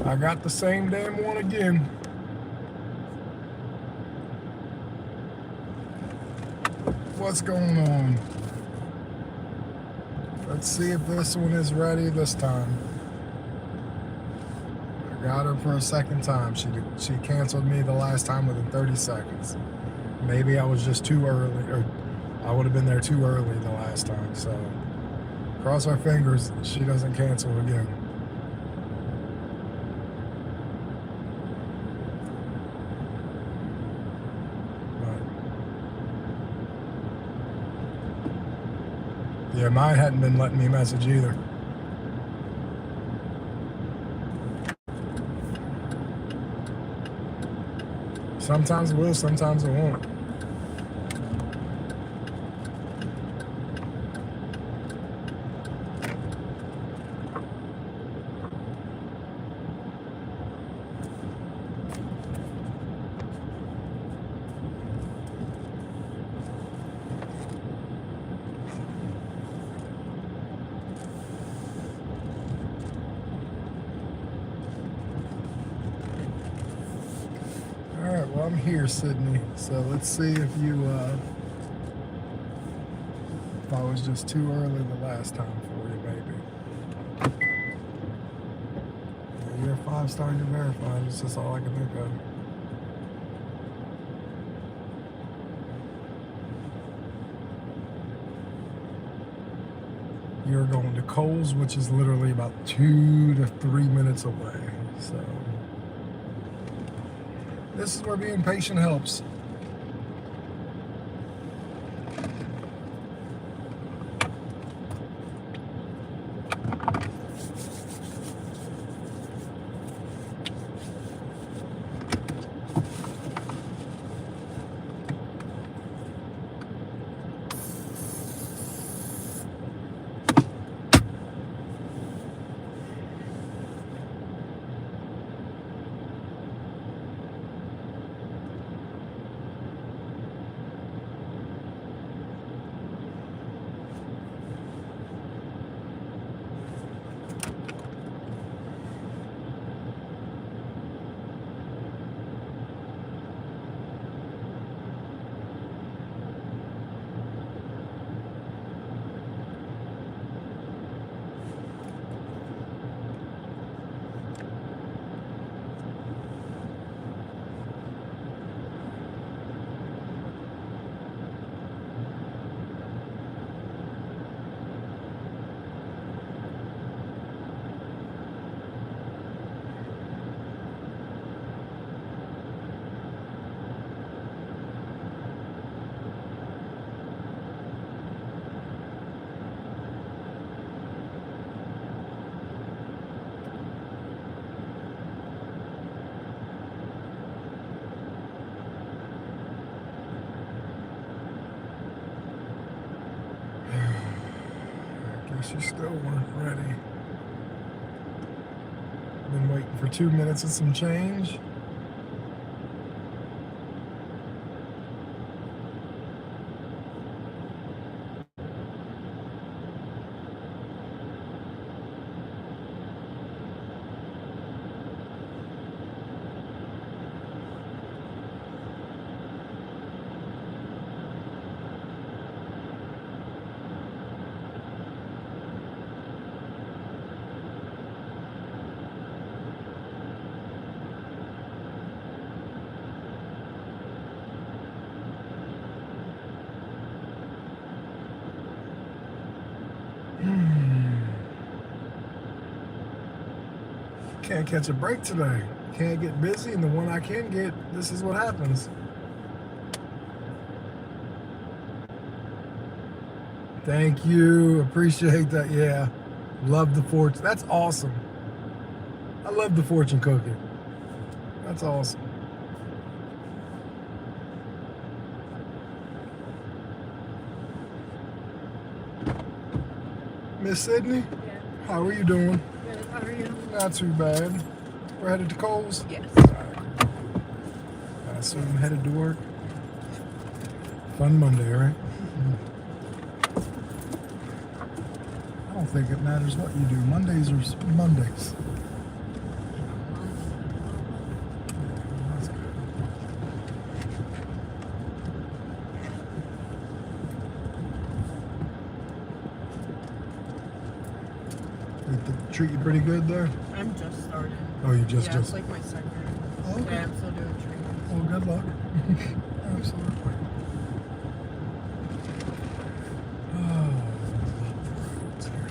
Speaker 1: I got the same damn one again. What's going on? Let's see if this one is ready this time. I got her for a second time. She canceled me the last time within 30 seconds. Maybe I was just too early, or I would have been there too early the last time. So cross our fingers she doesn't cancel again. Yeah, mine hadn't been letting me message either. Sometimes it will, sometimes it won't. Well, I'm here, Sydney. So let's see if you, if I was just too early the last time for you, baby. Yeah, you're a 5-star, you're verified. It's just all I can think of. you're going to Kohl's, which is literally about 2 to 3 minutes away. So this is where being patient helps. Guess you still weren't ready. Been waiting for 2 minutes and some change. Can't catch a break today. Can't get busy, and the one I can get, this is what happens. Thank you. Appreciate that. Yeah. Love the fortune. That's awesome. I love the fortune cookie. That's awesome. Miss Sydney?
Speaker 10: Yeah.
Speaker 1: How are you doing?
Speaker 10: Good. How are you?
Speaker 1: Not too bad. We're headed to Kohl's?
Speaker 10: Yes.
Speaker 1: I assume headed to work. Fun Monday, right? I don't think it matters what you do. Mondays are Mondays. That's good. They treat you pretty good there?
Speaker 10: I'm just starting.
Speaker 1: Oh, you just
Speaker 10: It's like my second.
Speaker 1: Oh, okay.
Speaker 10: Yeah, I'm still doing training.
Speaker 1: Well, good luck. Absolutely. Oh, roads here.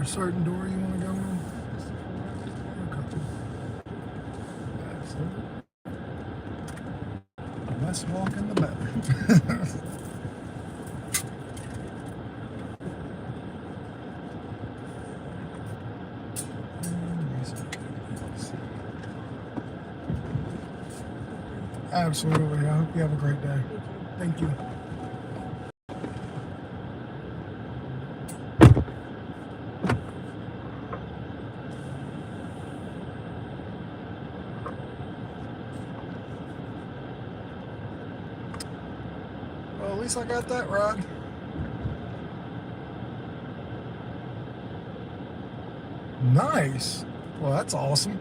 Speaker 1: a certain door you want to go in? Okay. Absolutely. The less walking, the better. Absolutely. I hope you have a great day. Thank you. Well, at least I got that ride. Nice. Well, that's awesome.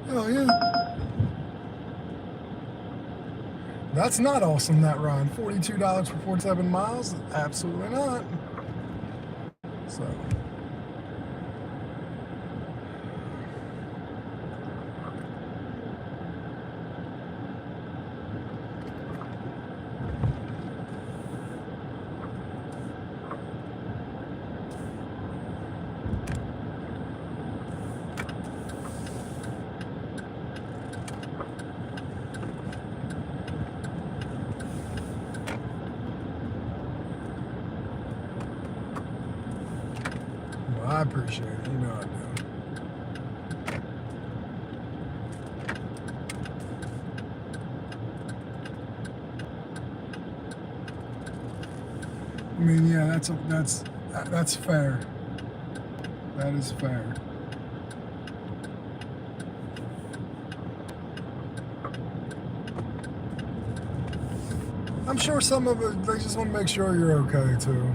Speaker 1: Oh, yeah. That's not awesome, that ride. $42 for 47 miles? Absolutely not. So. I appreciate it. You know I do. I mean, yeah, that's fair. That is fair. I'm sure some of it, they just want to make sure you're okay too.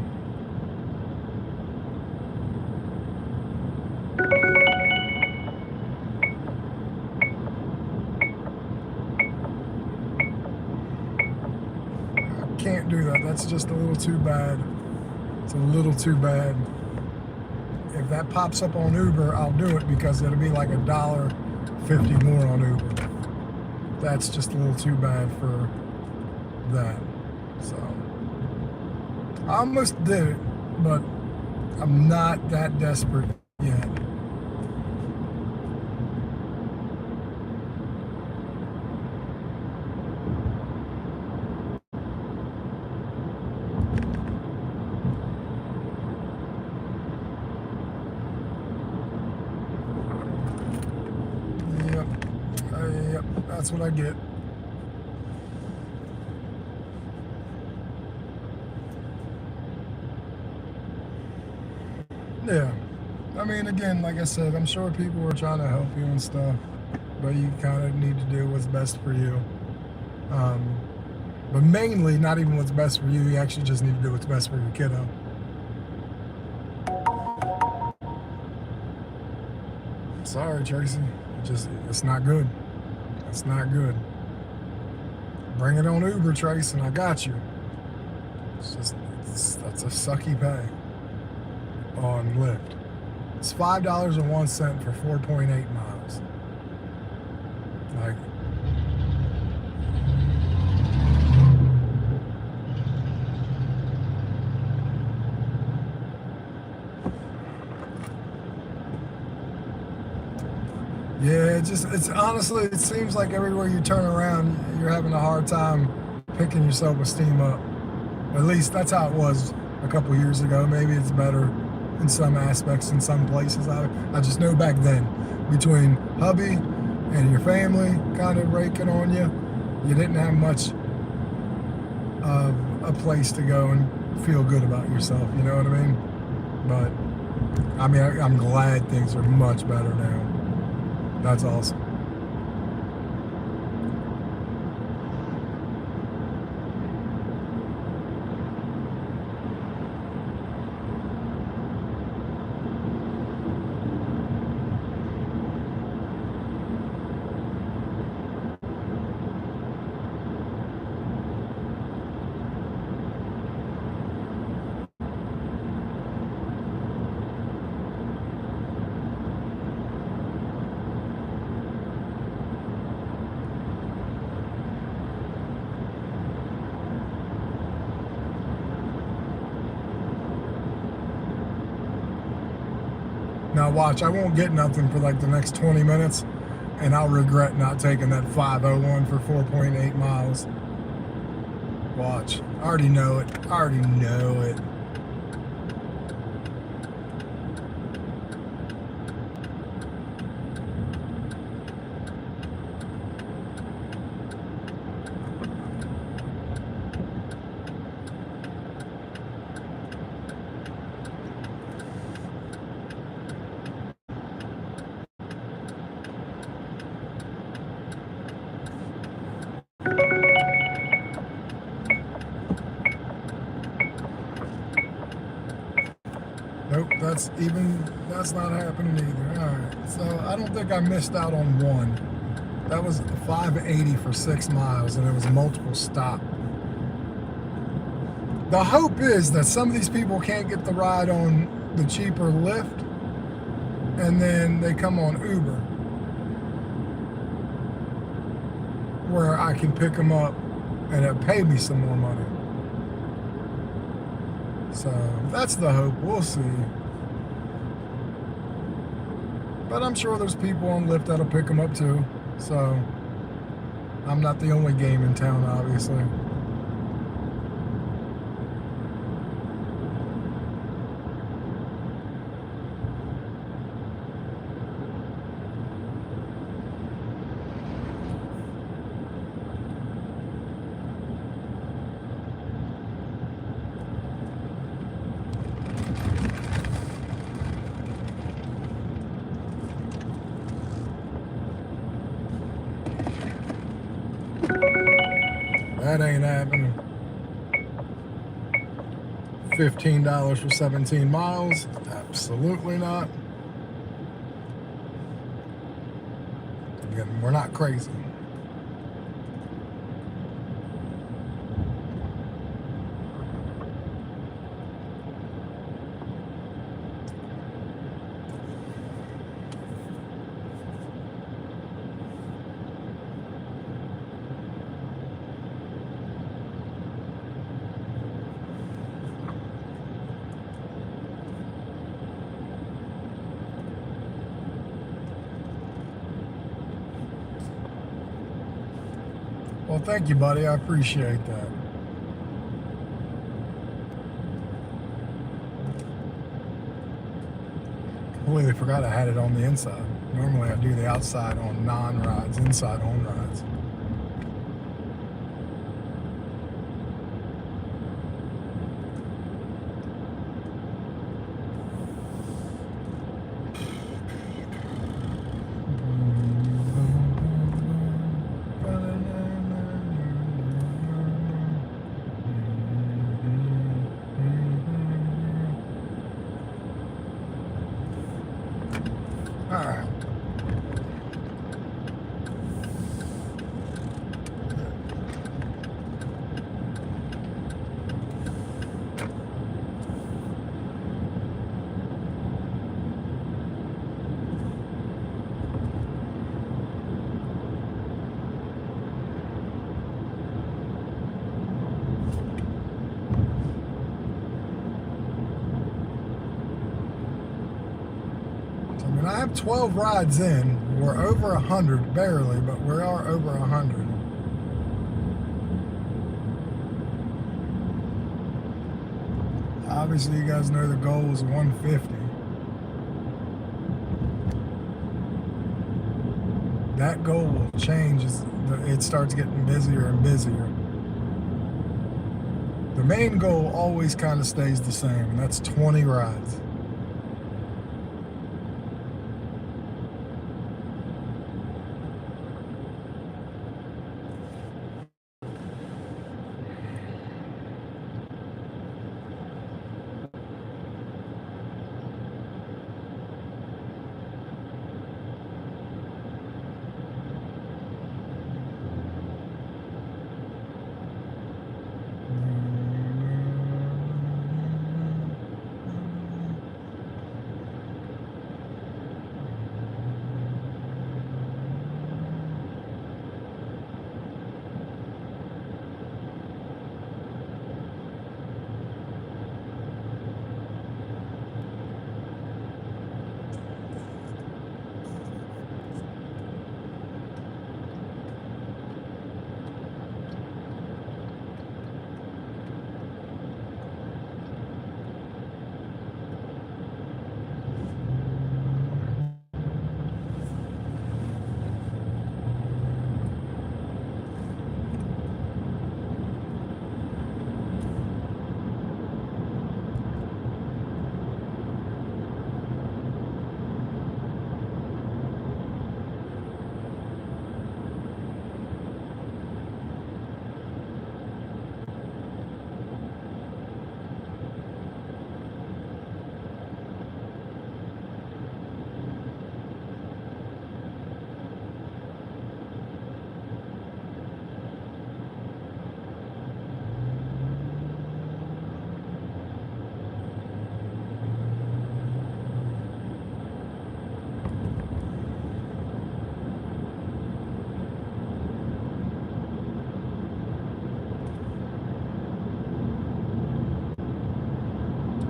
Speaker 1: Can't do that. That's just a little too bad. It's a little too bad. If that pops up on Uber, I'll do it because it'll be like $1.50 more on Uber. That's just a little too bad for that. So I almost did it, but I'm not that desperate yet. Yep, that's what I get. Yeah, I mean, again, like I said, I'm sure people are trying to help you and stuff, but you kind of need to do what's best for you. But mainly, not even what's best for you, you actually just need to do what's best for your kiddo. Sorry, Tracy. It's not good. It's not good. Bring it on Uber, Trace, and I got you. That's a sucky pay on Lyft. It's $5.01 for 4.8 miles. Like, yeah, it's honestly, it seems like everywhere you turn around, you're having a hard time picking your self-esteem up. At least that's how it was a couple years ago. Maybe it's better in some aspects in some places. I just know back then, between hubby and your family kind of raking on you, you didn't have much of a place to go and feel good about yourself, you know what I mean? But I mean, I'm glad things are much better now. That's awesome. Now watch, I won't get nothing for like the next 20 minutes, and I'll regret not taking that 501 for 4.8 miles. Watch. I already know it. I already know it. Nope, that's not happening either. All right, so I don't think I missed out on one. That was 580 for 6 miles, and it was a multiple stop. The hope is that some of these people can't get the ride on the cheaper Lyft, and then they come on Uber, where I can pick them up and it'll pay me some more money. So that's the hope. We'll see. But I'm sure there's people on Lyft that'll pick them up too. So I'm not the only game in town, obviously. That ain't happening. $15 for 17 miles? Absolutely not. Again, we're not crazy. Well, thank you, buddy. I appreciate that. Completely forgot I had it on the inside. Normally I do the outside on non-rides, inside on rides. All right. I have 12 rides in. We're over 100, barely, but we are over 100. Obviously, you guys know the goal is 150. That goal will change as it starts getting busier and busier. The main goal always kind of stays the same, and that's 20 rides.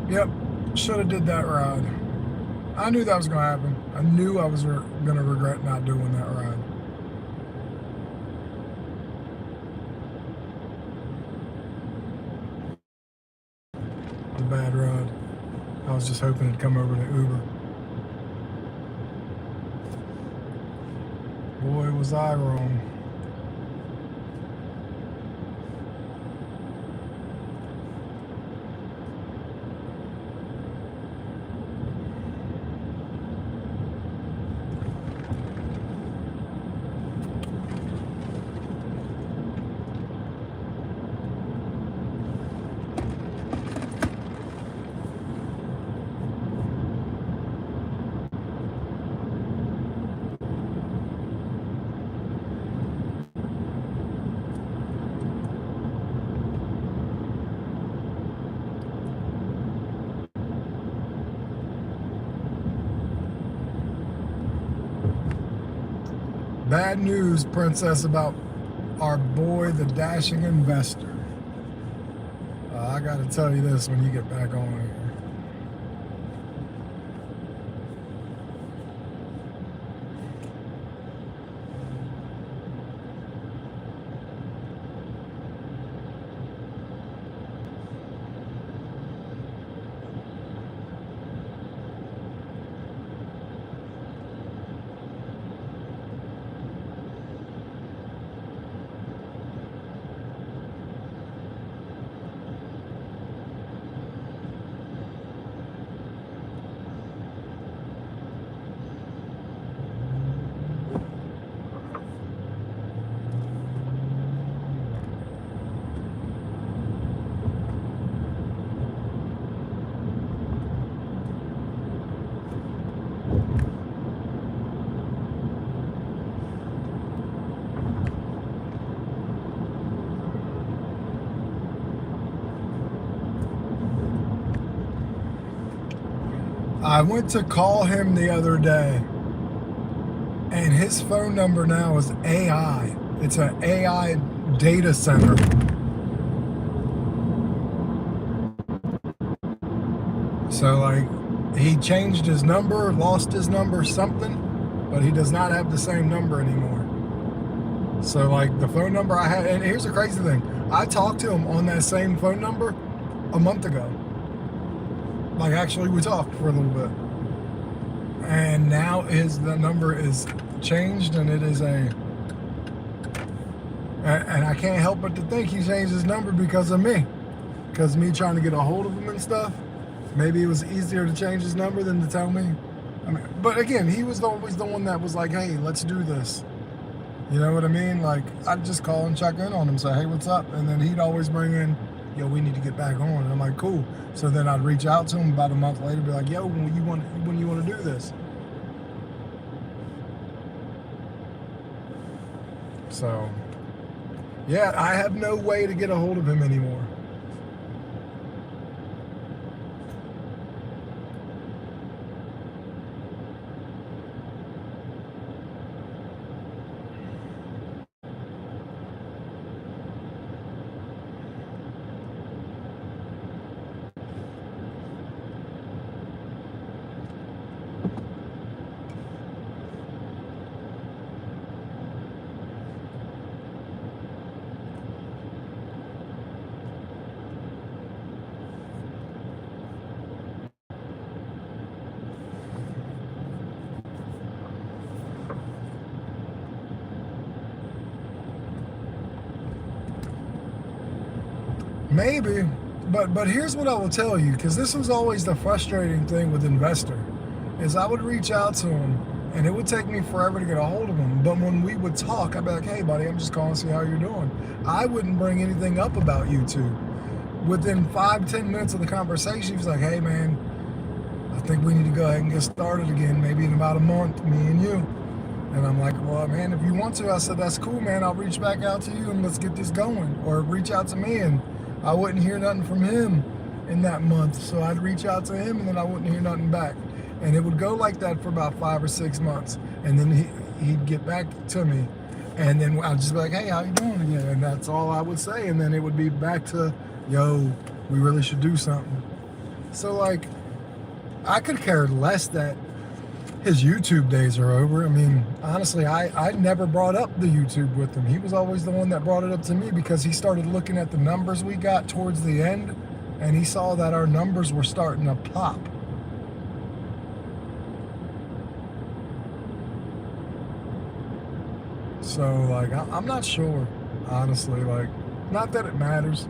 Speaker 1: Yep, should have did that ride. I knew that was going to happen. I knew I was going to regret not doing that ride. A bad ride. I was just hoping it'd come over to Uber. Boy, was I wrong. Bad news, Princess, about our boy, the dashing investor. I got to tell you this when you get back on here. I went to call him the other day, and his phone number now is AI. It's an AI data center. So, like, he changed his number, lost his number, something, but he does not have the same number anymore. So, like, the phone number I had, and here's the crazy thing. I talked to him on that same phone number a month ago. Like, actually, we talked for a little bit. And now the number is changed, and it is and I can't help but to think he changed his number because of me. Because me trying to get a hold of him and stuff. Maybe it was easier to change his number than to tell me. I mean, but again, he was always the one that was like, hey, let's do this. You know what I mean? Like, I'd just call and check in on him, say, hey, what's up? And then he'd always bring in, yo, we need to get back on. And I'm like, cool. So then I'd reach out to him about a month later, be like, yo, when you want to do this? So, yeah, I have no way to get a hold of him anymore. Maybe, but here's what I will tell you, because this was always the frustrating thing with Investor, is I would reach out to him, and it would take me forever to get a hold of him. But when we would talk, I'd be like, hey, buddy, I'm just calling to see how you're doing. I wouldn't bring anything up about YouTube. Within 5-10 minutes of the conversation, he was like, hey, man, I think we need to go ahead and get started again, maybe in about a month, me and you. And I'm like, well, man, if you want to, I said, that's cool, man. I'll reach back out to you and let's get this going. Or reach out to me, and I wouldn't hear nothing from him in that month. So I'd reach out to him, and then I wouldn't hear nothing back. And it would go like that for about 5 or 6 months. And then he'd get back to me. And then I'd just be like, hey, how you doing again? And that's all I would say. And then it would be back to, yo, we really should do something. So like, I could care less that his YouTube days are over. I mean, honestly, I never brought up the YouTube with him. He was always the one that brought it up to me because he started looking at the numbers we got towards the end, and he saw that our numbers were starting to pop. So like, I'm not sure, honestly. Like, not that it matters.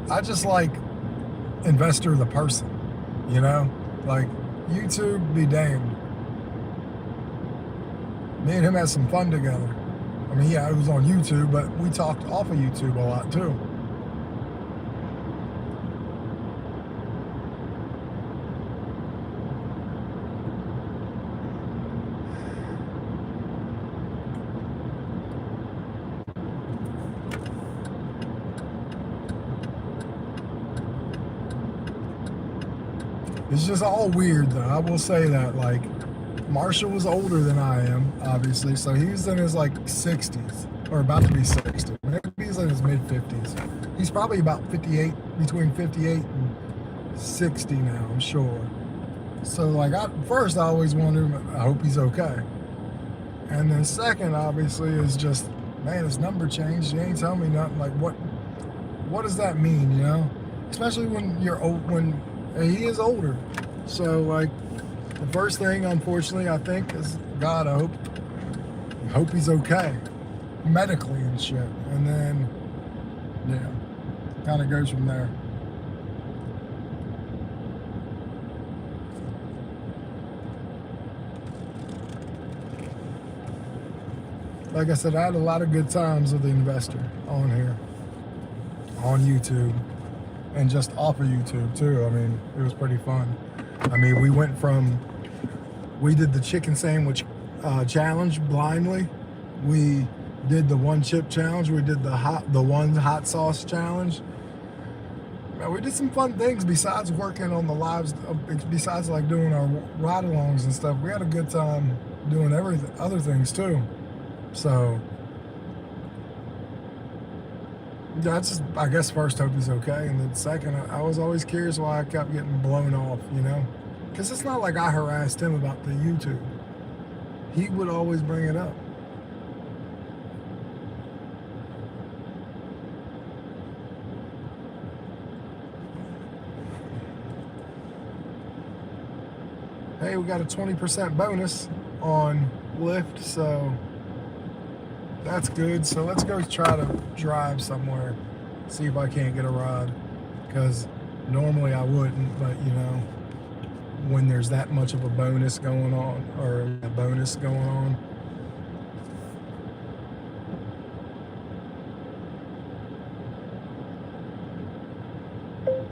Speaker 1: I just like Investor the person, you know? Like, YouTube be damned. Me and him had some fun together. I mean, yeah, it was on YouTube, but we talked off of YouTube a lot too. It's just all weird though. I will say that, like, Marshall was older than I am, obviously, so he was in his like 60s, or about to be 60. Maybe he's in his mid 50s. He's probably about 58, between 58 and 60 now, I'm sure. So like, first I always wondered, I hope he's okay. And then second, obviously, is just, man, his number changed. You ain't telling me nothing. Like, what does that mean, you know? Especially when you're old, when he is older. So like, the first thing, unfortunately, I think is, God, I hope he's okay, medically and shit. And then, yeah, kind of goes from there. Like I said, I had a lot of good times with the Investor on here, on YouTube, and just off of YouTube too. I mean, it was pretty fun. I mean, we did the chicken sandwich challenge blindly. We did the one chip challenge. We did the one hot sauce challenge. Man, we did some fun things besides working on the lives, besides like doing our ride-alongs and stuff. We had a good time doing other things too. So that's just, I guess, first, hope he's okay, and then second, I was always curious why I kept getting blown off, you know, because it's not like I harassed him about the YouTube. He would always bring it up. Hey, we got a 20% bonus on Lyft, so that's good. So let's go try to drive somewhere, see if I can't get a ride, because normally I wouldn't, but you know, when there's that much of a bonus going on, or a bonus going on.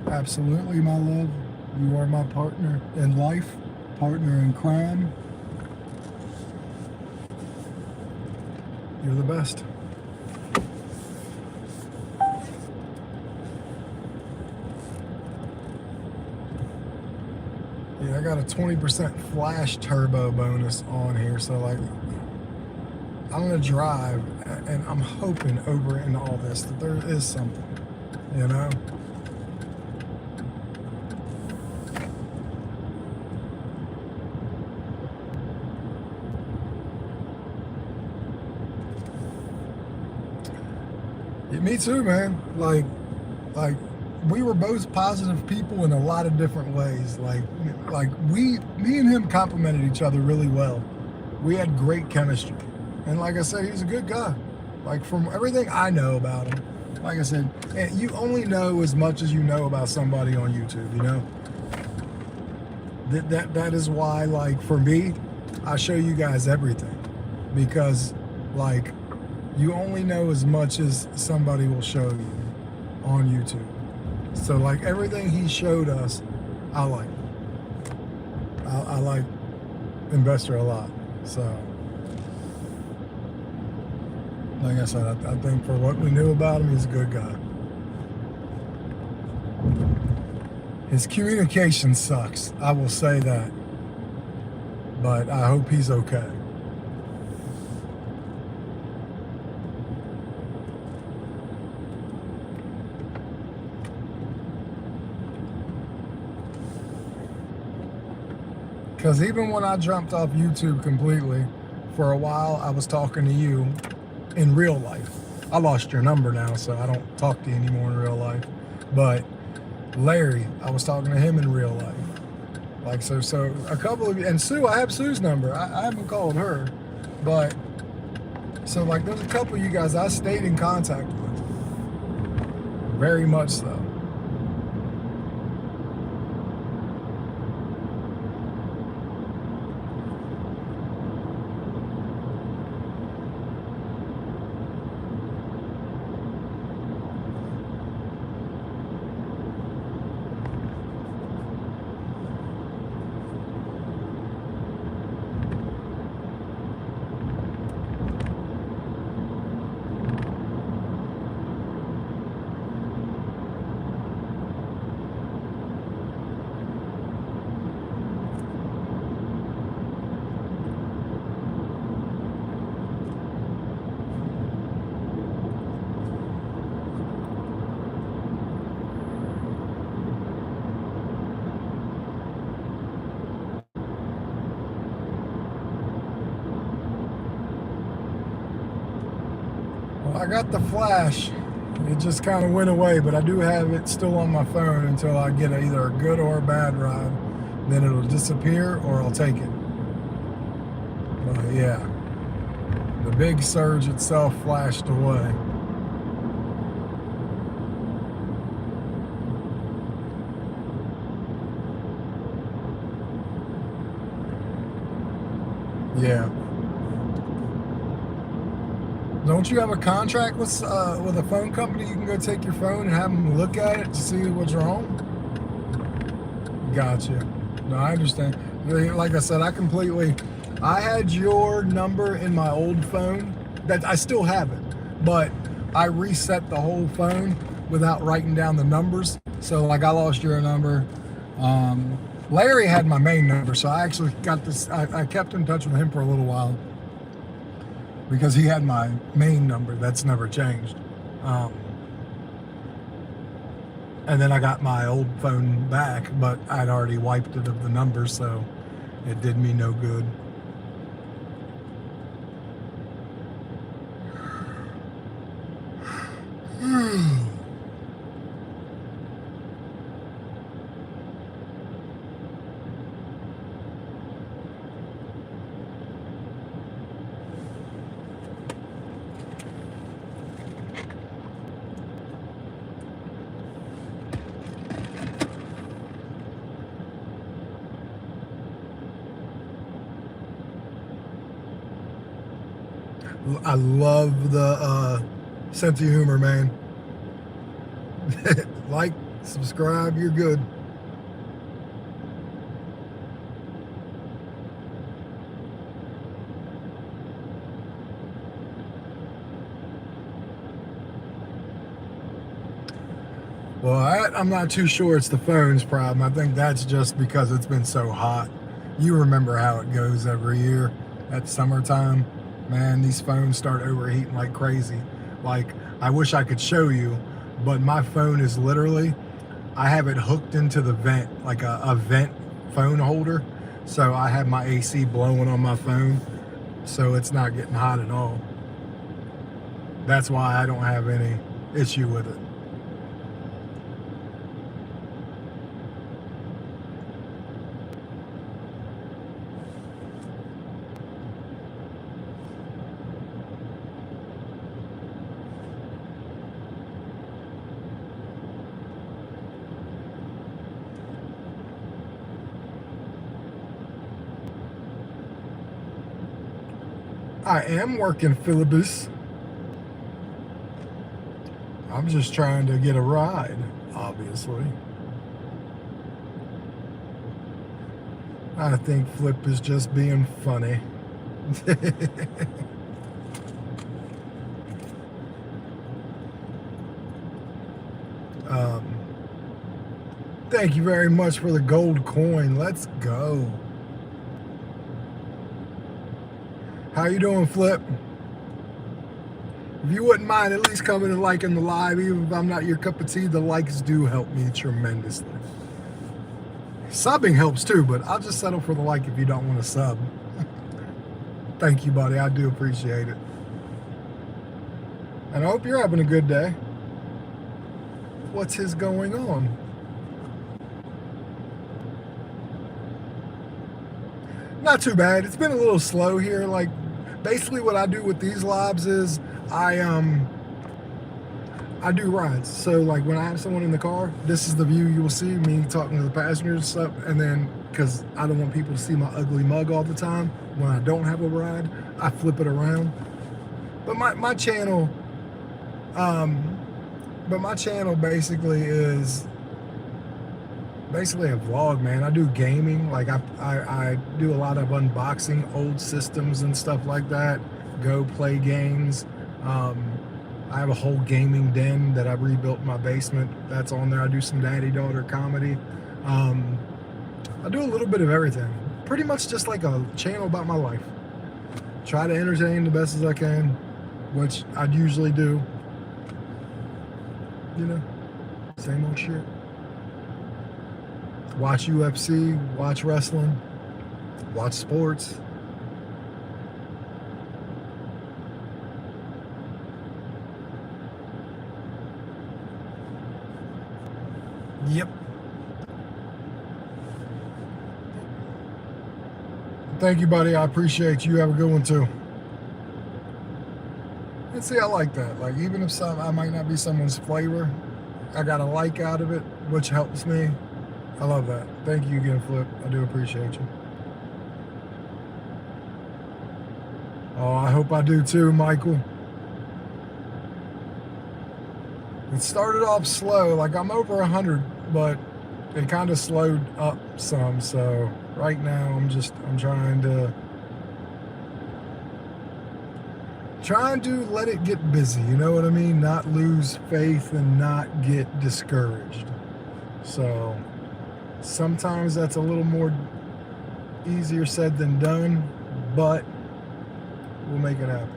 Speaker 1: Absolutely, my love. You are my partner in life, partner in crime. You're the best. Yeah, I got a 20% flash turbo bonus on here, so like, I'm gonna drive, and I'm hoping over in all this that there is something, you know? Yeah, me too, man. Like we were both positive people in a lot of different ways. Like me and him complimented each other really well. We had great chemistry, and like I said, he's a good guy. Like, from everything I know about him, like I said, and you only know as much as you know about somebody on YouTube. You know, that is why, like, for me, I show you guys everything, because like, you only know as much as somebody will show you on YouTube. So like, everything he showed us, I like. I like Investor a lot. So like I said, I think for what we knew about him, he's a good guy. His communication sucks, I will say that, but I hope he's okay. Because even when I jumped off YouTube completely, for a while I was talking to you in real life. I lost your number now, so I don't talk to you anymore in real life. But Larry, I was talking to him in real life. Like, so a couple of you, and Sue, I have Sue's number. I haven't called her. But, so like there's a couple of you guys I stayed in contact with. Very much so. I got the flash. It just kind of went away, but I do have it still on my phone until I get either a good or a bad ride. Then it'll disappear or I'll take it. But yeah, the big surge itself flashed away. Yeah. Don't you have a contract with a phone company? You can go take your phone and have them look at it to see what's wrong? Gotcha. No, I understand. Like I said, I had your number in my old phone. That I still have it, but I reset the whole phone without writing down the numbers. So like I lost your number. Larry had my main number, so I actually got this. I kept in touch with him for a little while, because he had my main number. That's never changed. And then I got my old phone back, but I'd already wiped it of the number, so it did me no good. I love the sense of humor, man. Like, subscribe, you're good. Well, I'm not too sure it's the phone's problem. I think that's just because it's been so hot. You remember how it goes every year at summertime. Man, these phones start overheating like crazy. Like, I wish I could show you, but my phone is literally, I have it hooked into the vent, like a vent phone holder. So I have my AC blowing on my phone, so it's not getting hot at all. That's why I don't have any issue with it. I am working Philibus. I'm just trying to get a ride, obviously. I think Flip is just being funny. Thank you very much for the gold coin. Let's go. How you doing, Flip? If you wouldn't mind at least coming and liking the live, even if I'm not your cup of tea, the likes do help me tremendously. Subbing helps too, but I'll just settle for the like if you don't want to sub. Thank you, buddy. I do appreciate it. And I hope you're having a good day. What's his going on? Not too bad. It's been a little slow here. Like, basically what I do with these lives is I do rides. So like when I have someone in the car, this is the view you will see, me talking to the passengers and stuff. And then, because I don't want people to see my ugly mug all the time, when I don't have a ride, I flip it around. But my channel, basically is basically a vlog, man. I do gaming. Like I do a lot of unboxing old systems and stuff like that. Go play games. I have a whole gaming den that I've rebuilt in my basement. That's on there. I do some daddy-daughter comedy. I do a little bit of everything. Pretty much just like a channel about my life. Try to entertain the best as I can, which I'd usually do. You know, same old shit. Watch UFC, watch wrestling, watch sports. Yep. Thank you, buddy. I appreciate you. Have a good one too. And see, I like that. Like, even if I might not be someone's flavor, I got a like out of it, which helps me. I love that. Thank you again, Flip. I do appreciate you. Oh, I hope I do too, Michael. It started off slow, like I'm over 100, but it kind of slowed up some. So right now I'm trying to let it get busy. You know what I mean? Not lose faith and not get discouraged. So sometimes that's a little more easier said than done, but we'll make it happen.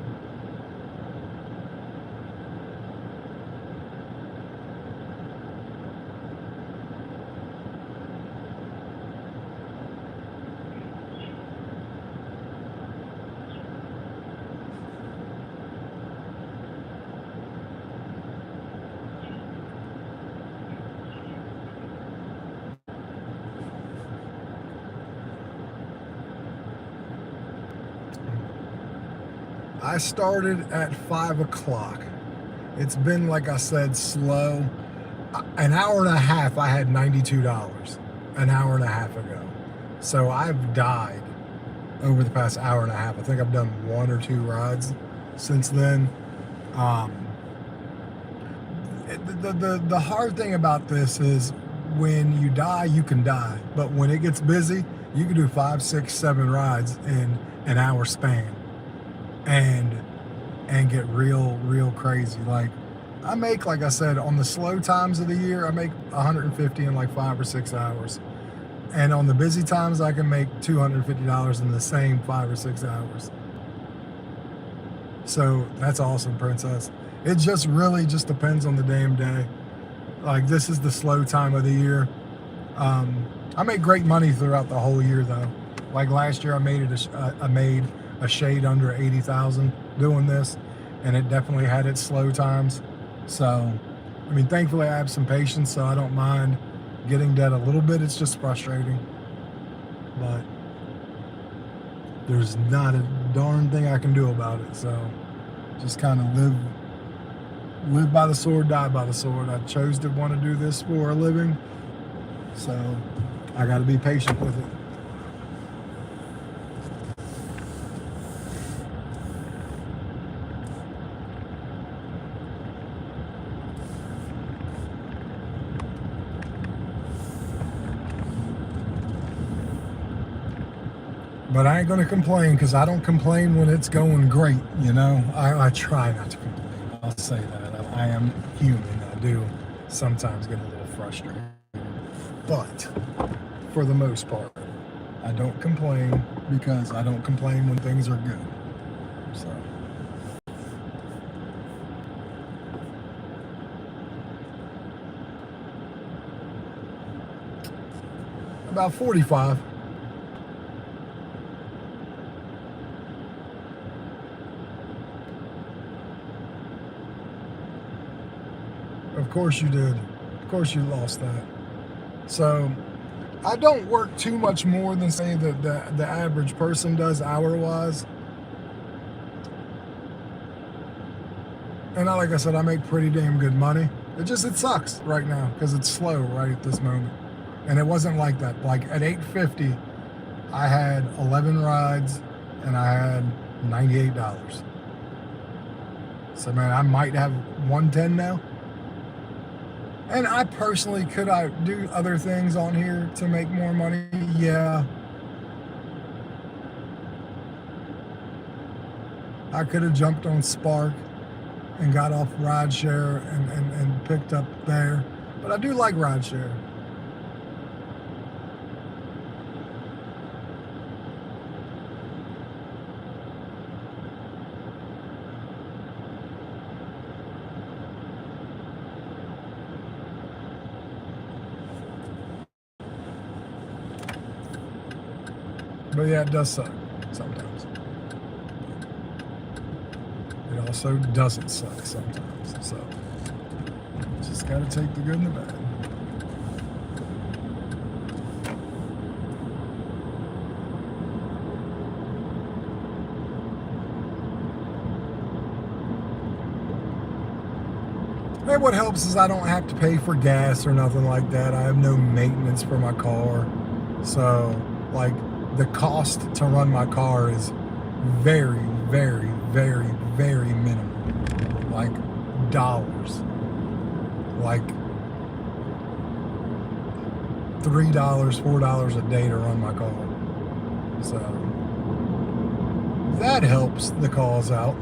Speaker 1: I started at 5 o'clock. It's been, like I said, slow. An hour and a half, I had $92 an hour and a half ago. So I've died over the past hour and a half. I think I've done 1 or 2 rides since then. The hard thing about this is when you die, you can die. But when it gets busy, you can do 5, 6, 7 rides in an hour span. And get real crazy. Like I make, like I said, on the slow times of the year, I make 150 in like 5 or 6 hours. And on the busy times, I can make $250 in the same 5 or 6 hours. So that's awesome, Princess. It just really just depends on the damn day. Like this is the slow time of the year. I make great money throughout the whole year though. Like last year, I made a shade under 80,000 doing this, and it definitely had its slow times. So, I mean, thankfully I have some patience, so I don't mind getting dead a little bit. It's just frustrating, but there's not a darn thing I can do about it. So, just kind of live by the sword, die by the sword. I chose to want to do this for a living, so I got to be patient with it. But I ain't gonna complain, because I don't complain when it's going great, you know? I try not to complain. I'll say that. I am human. I do sometimes get a little frustrated. But for the most part, I don't complain, because I don't complain when things are good. So. About 45. Of course you did. Of course you lost that. So I don't work too much more than say that the average person does hour-wise. And like I said, I make pretty damn good money. It sucks right now because it's slow right at this moment. And it wasn't like that. Like at 8:50, I had 11 rides and I had $98. So man, I might have 110 now. And I personally, could I do other things on here to make more money? Yeah. I could have jumped on Spark and got off rideshare and picked up there. But I do like rideshare. But yeah, it does suck sometimes. It also doesn't suck sometimes. So just gotta take the good and the bad. And what helps is I don't have to pay for gas or nothing like that. I have no maintenance for my car. So like, the cost to run my car is very, very, very, very minimal. Like dollars. Like $3, $4 a day to run my car. So that helps the cause out.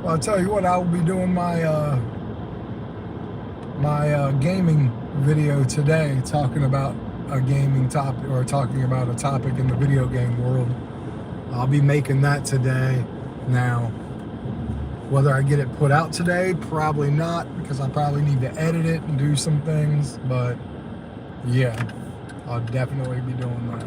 Speaker 1: Well, I'll tell you what, I will be doing my gaming video today, talking about a gaming topic, or talking about a topic in the video game world. I'll be making that today. Now, whether I get it put out today, probably not, because I probably need to edit it and do some things, but yeah, I'll definitely be doing that.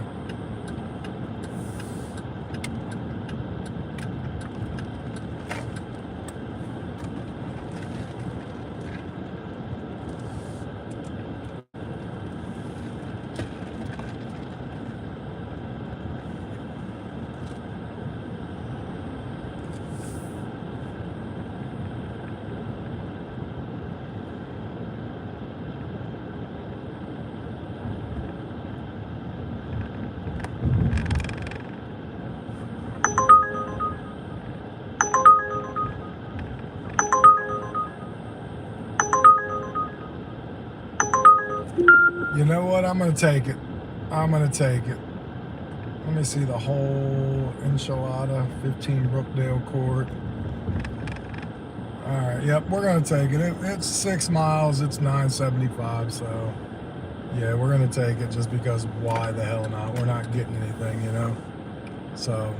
Speaker 1: You know what? I'm going to take it. I'm going to take it. Let me see the whole enchilada, 15 Brookdale Court. All right. Yep, we're going to take it. It's 6 miles. It's $9.75. So, yeah, we're going to take it just because why the hell not? We're not getting anything, you know? So,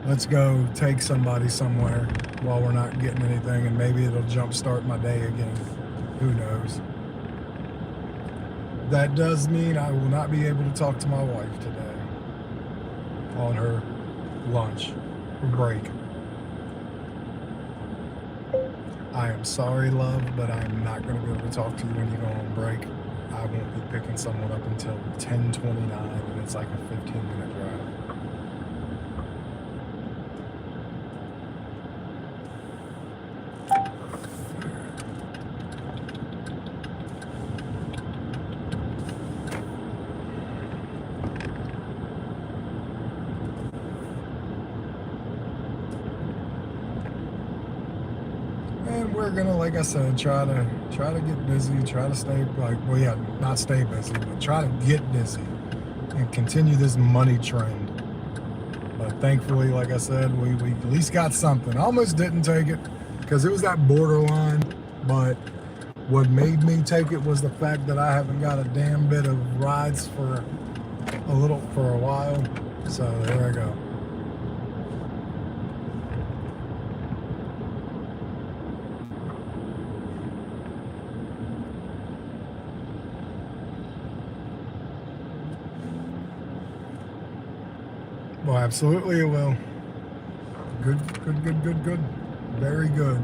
Speaker 1: let's go take somebody somewhere while we're not getting anything, and maybe it'll jumpstart my day again. Who knows? That does mean I will not be able to talk to my wife today on her lunch break. I am sorry, love, but I'm not going to be able to talk to you when you go on break. I won't be picking someone up until 10:29, and it's like a 15-minute drive. we're gonna, like I said, try to get busy, try to stay not stay busy, but try to get busy and continue this money trend. But thankfully, like I said, we at least got something. I almost didn't take it because it was that borderline, but what made me take it was the fact that I haven't got a damn bit of rides for a while. So there I go. Well, absolutely it will. Good. Very good.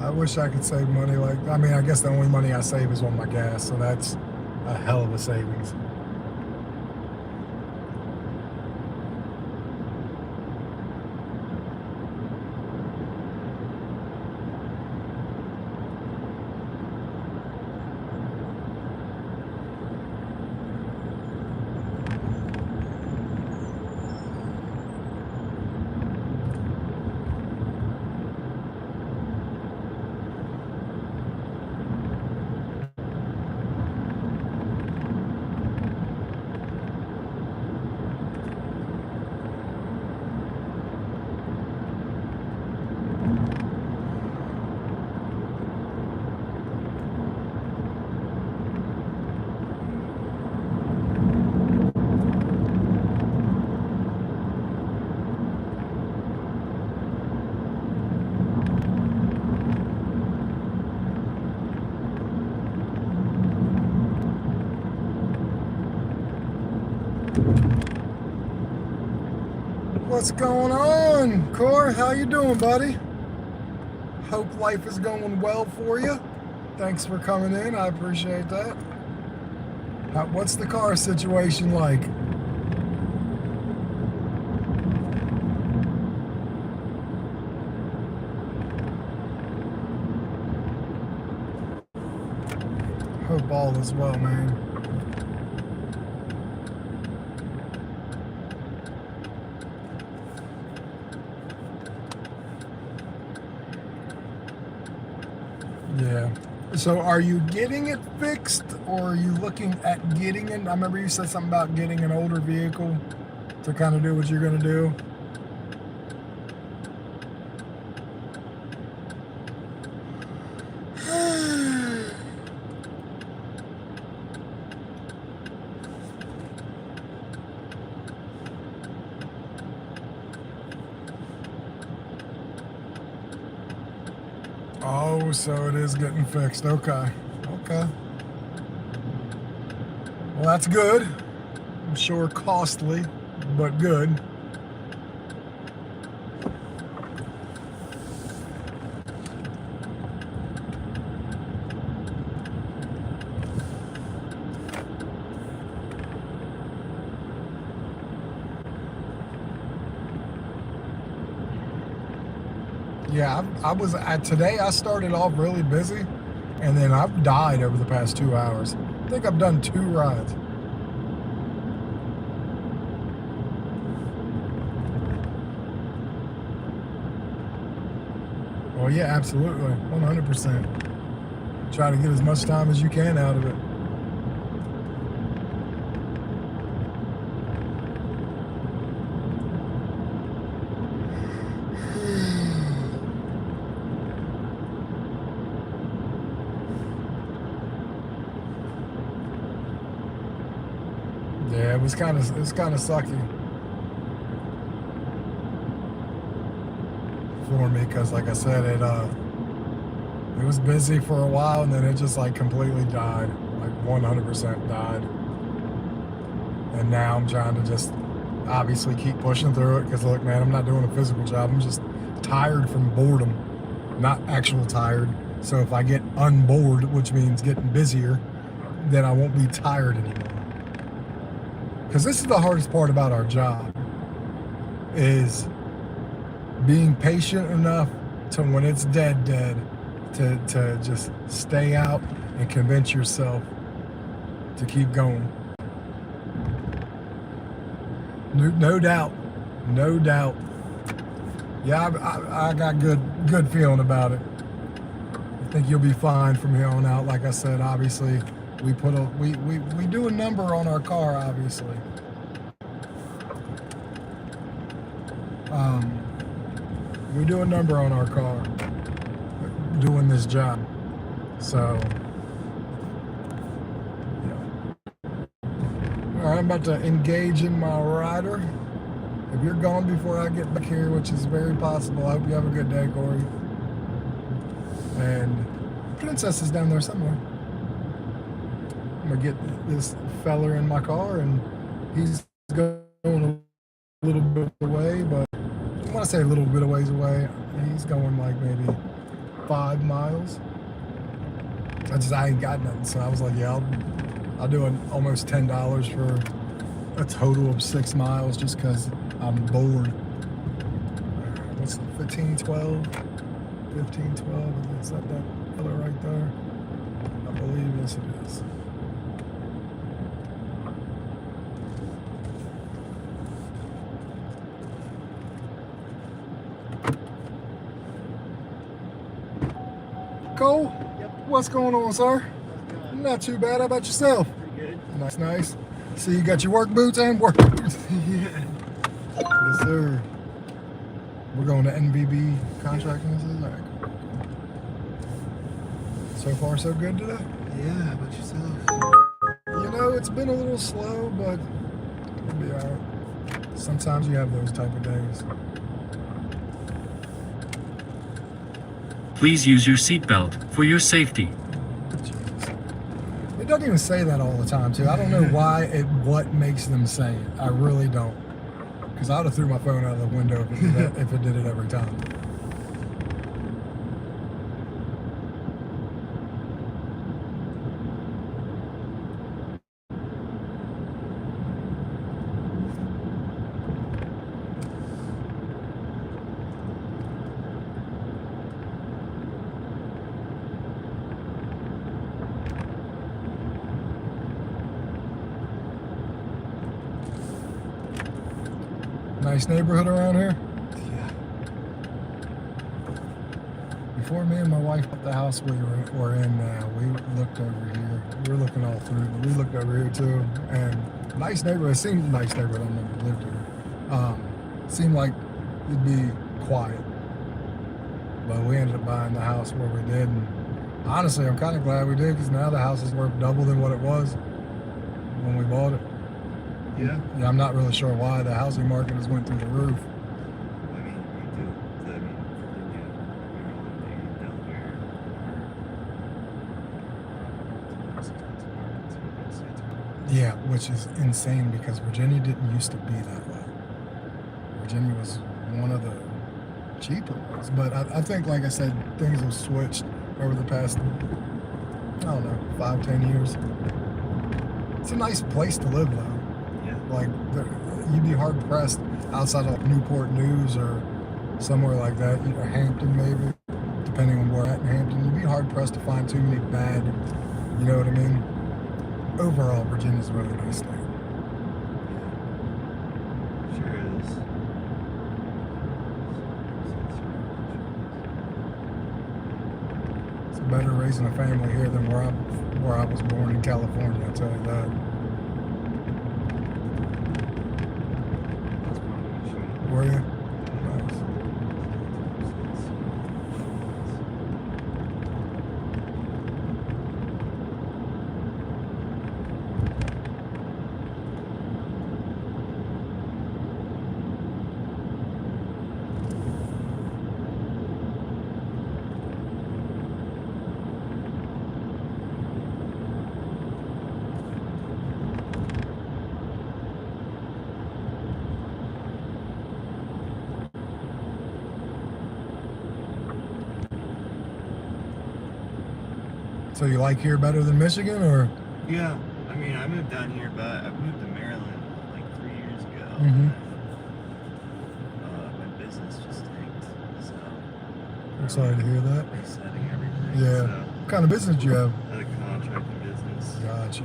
Speaker 1: I wish I could save money I guess the only money I save is on my gas, so that's a hell of a savings. What's going on, Cor? How you doing, buddy? Hope life is going well for you. Thanks for coming in. I appreciate that. What's the car situation like? Hope all is well, man. Yeah. So are you getting it fixed, or are you looking at getting it? I remember you said something about getting an older vehicle to kind of do what you're going to do. Oh, so it is getting fixed. Okay. Well, that's good. I'm sure costly, but good. Yeah, today I started off really busy, and then I've died over the past 2 hours. I think I've done 2 rides. Well, yeah, absolutely, 100%. Try to get as much time as you can out of it. Yeah, it was kind of sucky for me because, like I said, it was busy for a while, and then it just like completely died, like 100% died. And now I'm trying to just obviously keep pushing through it because, look, man, I'm not doing a physical job. I'm just tired from boredom, not actual tired. So if I get unbored, which means getting busier, then I won't be tired anymore. Because this is the hardest part about our job, is being patient enough to when it's dead, to just stay out and convince yourself to keep going. No doubt. Yeah, I got good feeling about it. I think you'll be fine from here on out. Like I said, obviously, we do a number on our car, obviously. We do a number on our car doing this job. So, yeah. All right, I'm about to engage in my rider. If you're gone before I get back here, which is very possible, I hope you have a good day, Corey. And Princess is down there somewhere. I'm gonna get this fella in my car, and he's going a little bit away, but when I say a little bit of ways away, he's going like maybe 5 miles. I ain't got nothing, so I was like, yeah, I'll do an almost $10 for a total of 6 miles just because I'm bored. What's 1512? 1512, is that fella right there? I believe, yes it is. Cole, what's going on, sir? Not too bad. How about yourself?
Speaker 2: Pretty good.
Speaker 1: Nice, nice. So you got your work boots and work boots.
Speaker 2: Yeah.
Speaker 1: Yes, sir. We're going to NVB contracting. This is like, so far, so good today.
Speaker 2: Yeah, how about yourself?
Speaker 1: You know, it's been a little slow, but it'll be all right. Sometimes you have those type of days.
Speaker 3: Please use your seatbelt for your safety.
Speaker 1: It doesn't even say that all the time, too. I don't know what makes them say it. I really don't. Because I would have threw my phone out of the window if it did it every time. Nice neighborhood around here.
Speaker 2: Yeah.
Speaker 1: Before me and my wife bought the house we're in now, we looked over here. We were looking all through, but we looked over here too. And nice neighborhood. It seemed a nice neighborhood. I never lived here. Seemed like it'd be quiet. But we ended up buying the house where we did. And honestly, I'm kind of glad we did because now the house is worth double than what it was when we bought it.
Speaker 2: Yeah.
Speaker 1: Yeah, I'm not really sure why the housing market has went through the roof.
Speaker 2: I mean, we do. I mean, Virginia, Delaware.
Speaker 1: Yeah, which is insane because Virginia didn't used to be that way. Virginia was one of the cheaper ones. But I think, like I said, things have switched over the past, I don't know, 5-10 years. It's a nice place to live, though. Like, you'd be hard pressed outside of Newport News or somewhere like that, or Hampton maybe, depending on where at in Hampton. You'd be hard pressed to find too many bad, you know what I mean? Overall, Virginia's a really nice state.
Speaker 2: Sure is.
Speaker 1: It's better raising a family here than where I was born in California, I'll tell you that. Were you? Nice. So you like here better than Michigan, or?
Speaker 2: Yeah. I mean, I moved down here, but I moved to Maryland like 3 years ago.
Speaker 1: Mm-hmm.
Speaker 2: My business just tanked, so.
Speaker 1: I'm sorry to hear that.
Speaker 2: Resetting everything.
Speaker 1: Yeah.
Speaker 2: So,
Speaker 1: What kind of business do you have?
Speaker 2: I had a contracting business.
Speaker 1: Gotcha.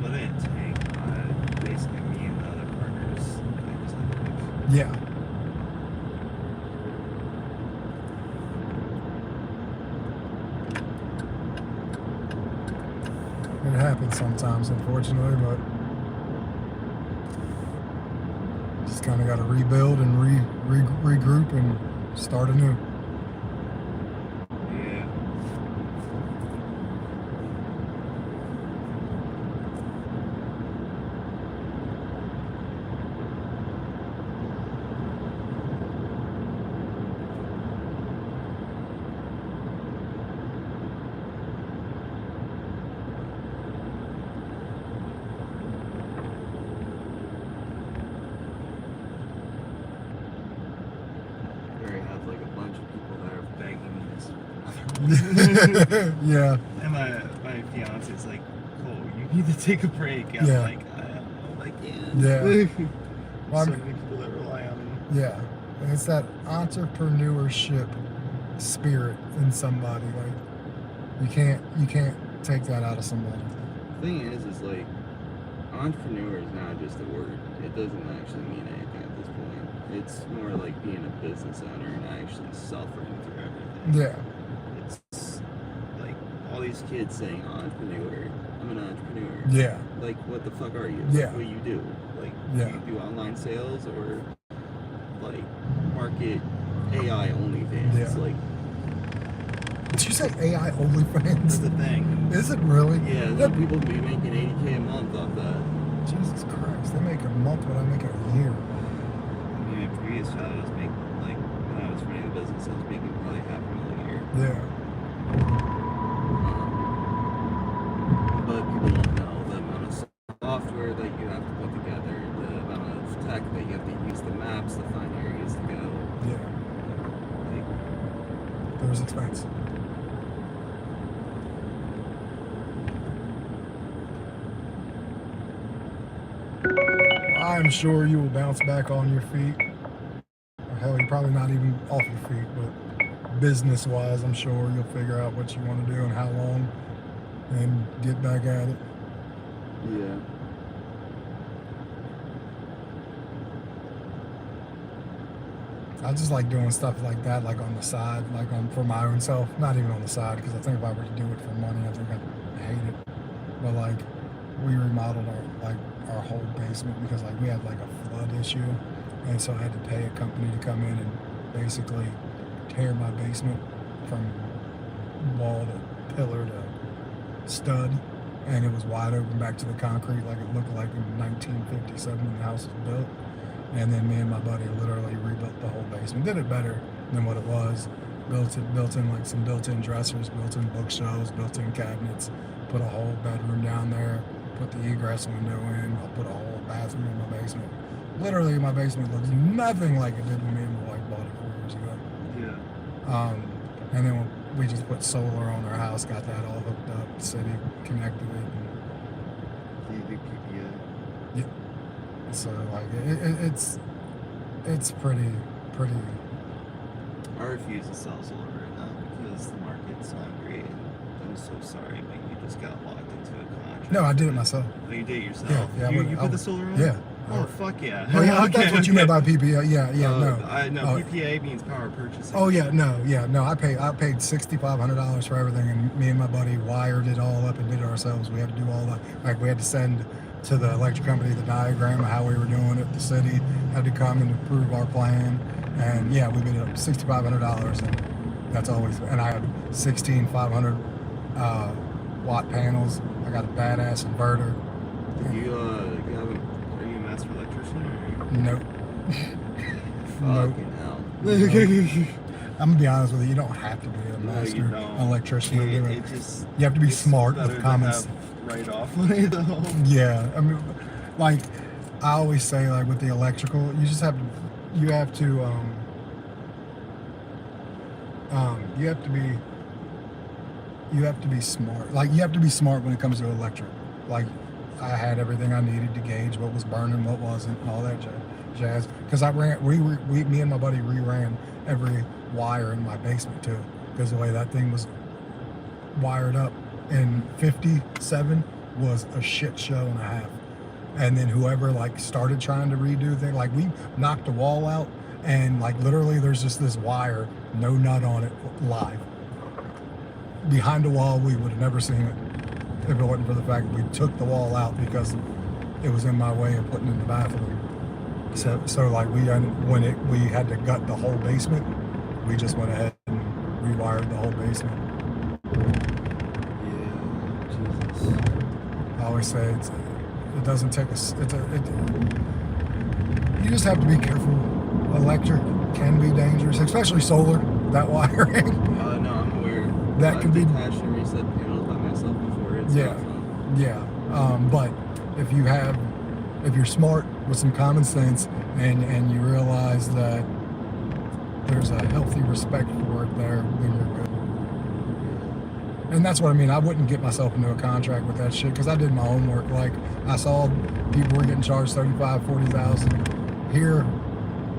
Speaker 2: Well, they didn't tank. Basically, me and the other partners, they just had to leave.
Speaker 1: Yeah. happens sometimes, unfortunately, but just kind of got to rebuild and regroup and start anew.
Speaker 2: Yeah. Or I have like a bunch of people that are begging me to smoke.
Speaker 1: Yeah.
Speaker 2: And my fiance's like, Cole, you need to take a break. And
Speaker 1: Yeah.
Speaker 2: I'm like, I can't.
Speaker 1: Yeah. Well,
Speaker 2: So
Speaker 1: I'm-
Speaker 2: many people that rely on me.
Speaker 1: Yeah, and it's that entrepreneurship spirit in somebody. Like you can't take that out of somebody.
Speaker 2: The thing is like, entrepreneur is not just a word. It doesn't actually mean anything at this point. It's more like being a business owner and actually suffering through everything.
Speaker 1: Yeah,
Speaker 2: It's like all these kids saying entrepreneur. I'm an entrepreneur.
Speaker 1: yeah,
Speaker 2: Like, what the fuck are you?
Speaker 1: Yeah.
Speaker 2: Like, what do you do? Like,
Speaker 1: Yeah.
Speaker 2: do you do online sales or like market AI OnlyFans?
Speaker 1: Yeah.
Speaker 2: Like,
Speaker 1: did you say AI
Speaker 2: that's
Speaker 1: OnlyFans?
Speaker 2: the thing.
Speaker 1: Is it really?
Speaker 2: Yeah,
Speaker 1: That-
Speaker 2: like people be making $80K a month off that.
Speaker 1: Jesus Christ, they make a month what I make a year.
Speaker 2: I mean, my previous job I was making, like, when I was running the business, I was making probably $500,000 a year.
Speaker 1: Yeah,
Speaker 2: But people don't know the amount of software that you have to put together, the amount of tech that you have to use, the maps to find areas to go.
Speaker 1: yeah,
Speaker 2: Like,
Speaker 1: there's expense. I'm sure you will bounce back on your feet. Or hell, you're probably not even off your feet, but business-wise, I'm sure you'll figure out what you want to do and how long, and get back at it.
Speaker 2: yeah.
Speaker 1: I just like doing stuff like that, like on the side, like for my own self. Not even on the side, because I think if I were to do it for money, I think I'd hate it. But like, we remodeled our whole basement because like we had like a flood issue, and so I had to pay a company to come in and basically tear my basement from wall to pillar to stud, and it was wide open back to the concrete like it looked like in 1957 when the house was built. And then me and my buddy literally rebuilt the whole basement. Did it better than what it was. Built in like some built-in dressers, built-in bookshelves, built-in cabinets. Put a whole bedroom down there. Put the egress window in. I'll put a whole bathroom in my basement. Literally, my basement looks nothing like it did when me and my wife bought it 4 years ago.
Speaker 2: Yeah.
Speaker 1: And then we just put solar on our house, got that all hooked up. The city connected it. And so like it's pretty.
Speaker 2: I refuse to sell solar right now because the market's not great. I'm so sorry, but you just got locked into a contract.
Speaker 1: No, I did it myself.
Speaker 2: Oh, you did it yourself?
Speaker 1: Yeah, I
Speaker 2: You,
Speaker 1: would-
Speaker 2: you
Speaker 1: I
Speaker 2: put the
Speaker 1: would-
Speaker 2: solar on?
Speaker 1: Yeah.
Speaker 2: Oh, fuck yeah.
Speaker 1: Oh yeah,
Speaker 2: Okay,
Speaker 1: that's what you meant by PPA. Yeah, no.
Speaker 2: No,
Speaker 1: Oh.
Speaker 2: PPA means power purchasing.
Speaker 1: Oh yeah, no. I paid $6,500 for everything, and me and my buddy wired it all up and did it ourselves. We had to do all the we had to send to the electric company the diagram of how we were doing it. The city had to come and approve our plan, and yeah, we made it $6,500, and that's always. And I had 16 500 watt panels. I got a badass inverter.
Speaker 2: Are you a master electrician or?
Speaker 1: Nope.
Speaker 2: Fucking hell.
Speaker 1: I'm gonna be honest with you. You don't have to be a
Speaker 2: No, you
Speaker 1: master
Speaker 2: don't.
Speaker 1: electrician to do it.
Speaker 2: It just.
Speaker 1: You have to be
Speaker 2: it's
Speaker 1: smart
Speaker 2: better
Speaker 1: with
Speaker 2: to
Speaker 1: common
Speaker 2: have
Speaker 1: sense.
Speaker 2: write-off money though.
Speaker 1: Yeah, I mean, like I always say, like with the electrical, you just have to, you have to be smart. Like you have to be smart when it comes to electric. Like I had everything I needed to gauge what was burning, what wasn't, and all that jazz. Because me and my buddy reran every wire in my basement too, because the way that thing was wired up in 57 was a shit show and a half. And then whoever like started trying to redo things, like we knocked the wall out, and like literally there's just this wire, no nut on it, live behind the wall. We would have never seen it. if it wasn't for the fact that we took the wall out because it was in my way of putting in the bathroom. So like we had to gut the whole basement, we just went ahead and rewired the whole basement.
Speaker 2: Yeah, Jesus.
Speaker 1: I always say it doesn't take you just have to be careful. Electric can be dangerous, especially solar, that wiring.
Speaker 2: No, I'm aware.
Speaker 1: That
Speaker 2: I've
Speaker 1: could be-
Speaker 2: detached and reset panels by myself before. It's
Speaker 1: Yeah.
Speaker 2: not fun.
Speaker 1: Yeah, but if you're smart with some common sense and you realize that there's a healthy respect for it there, then you're good. And that's what I mean. I wouldn't get myself into a contract with that shit because I did my homework. Like, I saw people were getting charged $35,000, $40,000 here.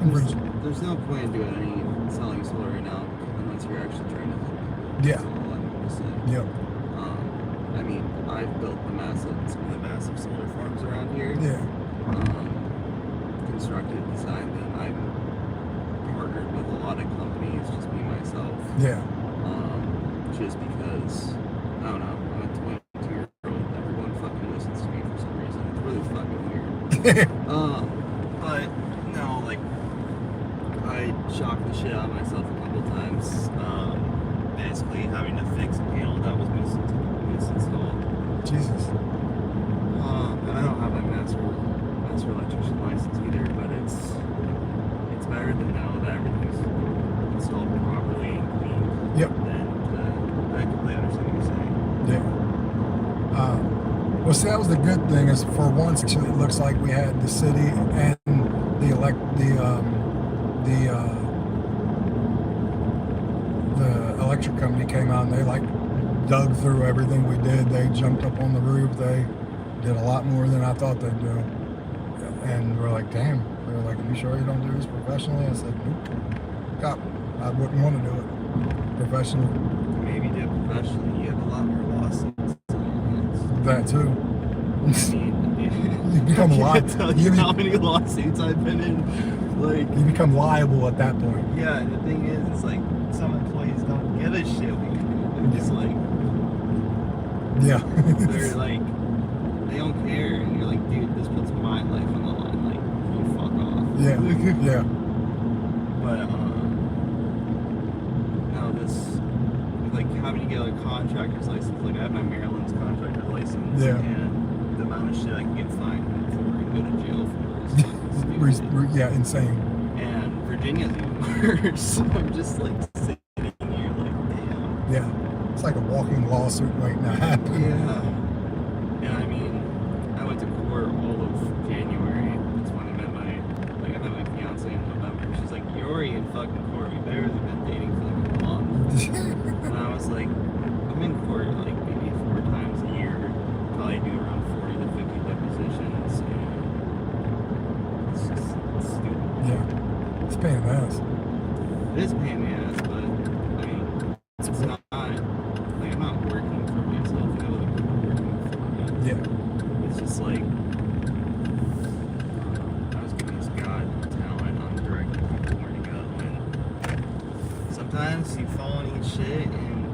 Speaker 1: in Virginia.
Speaker 2: There's no point in doing any selling solar right now unless you're actually trying to help.
Speaker 1: Yeah.
Speaker 2: That's all I'm gonna say.
Speaker 1: Yep.
Speaker 2: I mean, I've built some of the massive solar farms around here.
Speaker 1: Yeah.
Speaker 2: Constructed, designed them. I've partnered with a lot of companies, just me myself.
Speaker 1: Yeah.
Speaker 2: Just because, I don't know, I'm a 22-year-old, everyone fucking listens to me for some reason. It's really fucking weird. But, no, like, I shocked the shit out of myself a couple times, basically having to fix a panel that was misinstalled.
Speaker 1: Jesus.
Speaker 2: And I don't have my master electrician license either, but it's better to know that everything's installed properly and clean.
Speaker 1: Yep.
Speaker 2: I completely understand what you're saying.
Speaker 1: Yeah. Well, see, that was the good thing is for once, actually, it looks like we had the city and the electric company came out and they like dug through everything we did. They jumped up on the roof. They did a lot more than I thought they'd do. And we're like, damn. They were like, are you sure you don't do this professionally? I said, nope. God, I wouldn't want to do it professionally.
Speaker 2: Maybe do it professionally, you have a lot more lawsuits on your hands.
Speaker 1: That too.
Speaker 2: I mean,
Speaker 1: You become
Speaker 2: I
Speaker 1: liable.
Speaker 2: can't tell you how many lawsuits I've been in. Like,
Speaker 1: You become liable at that point.
Speaker 2: yeah, and the thing is, it's like some employees don't give a shit what you do. They're just like,
Speaker 1: Yeah.
Speaker 2: they're like, they don't care, and you're like, dude, this puts my life on the line. Like, you fuck off.
Speaker 1: Yeah. Yeah.
Speaker 2: But no, this like having to get a contractor's license. Like I have my Maryland's contractor's license,
Speaker 1: Yeah.
Speaker 2: and the amount of shit I can get fined for and go to jail for is fucking stupid.
Speaker 1: Yeah, insane.
Speaker 2: And Virginia's even worse. I'm just like sitting here like, damn.
Speaker 1: Yeah. It's like a walking lawsuit waiting to happen.
Speaker 2: Yeah. And I mean, I went to court all of January. That's when I met my fiance in November. She's like, you're already in fucking court. We barely been dating for like a month. And I was like, I'm in court like maybe 4 times a year. Probably do around 40 to 50 depositions. And it's stupid.
Speaker 1: Yeah. It's a pain in the ass.
Speaker 2: It is a pain in the ass, but I mean, it's not like I'm not working for myself. You know, like people working for me.
Speaker 1: Yeah.
Speaker 2: It's just like I was giving this god talent on directing people where to go, and sometimes you fall and eat shit, and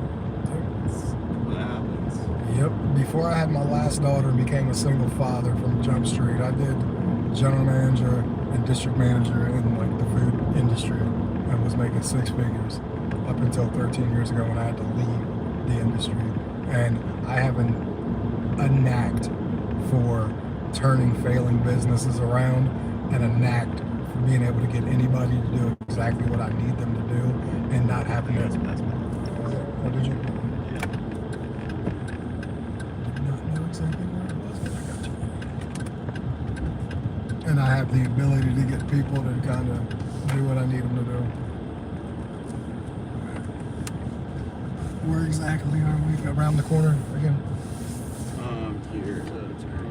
Speaker 2: it's what happens.
Speaker 1: Yep. Before I had my last daughter and became a single father from Jump Street, I did general manager and district manager in like the food industry and was making 6 figures up until 13 years ago when I had to leave the industry. And I have a knack for turning failing businesses around and a knack for being able to get anybody to do exactly what I need them to do and not having to. What did you?
Speaker 2: Yeah.
Speaker 1: Did not know exactly where it was, but I got you. And I have the ability to get people to kind of do what I need them to do. Where exactly are we? Around the corner again?
Speaker 2: Here, turn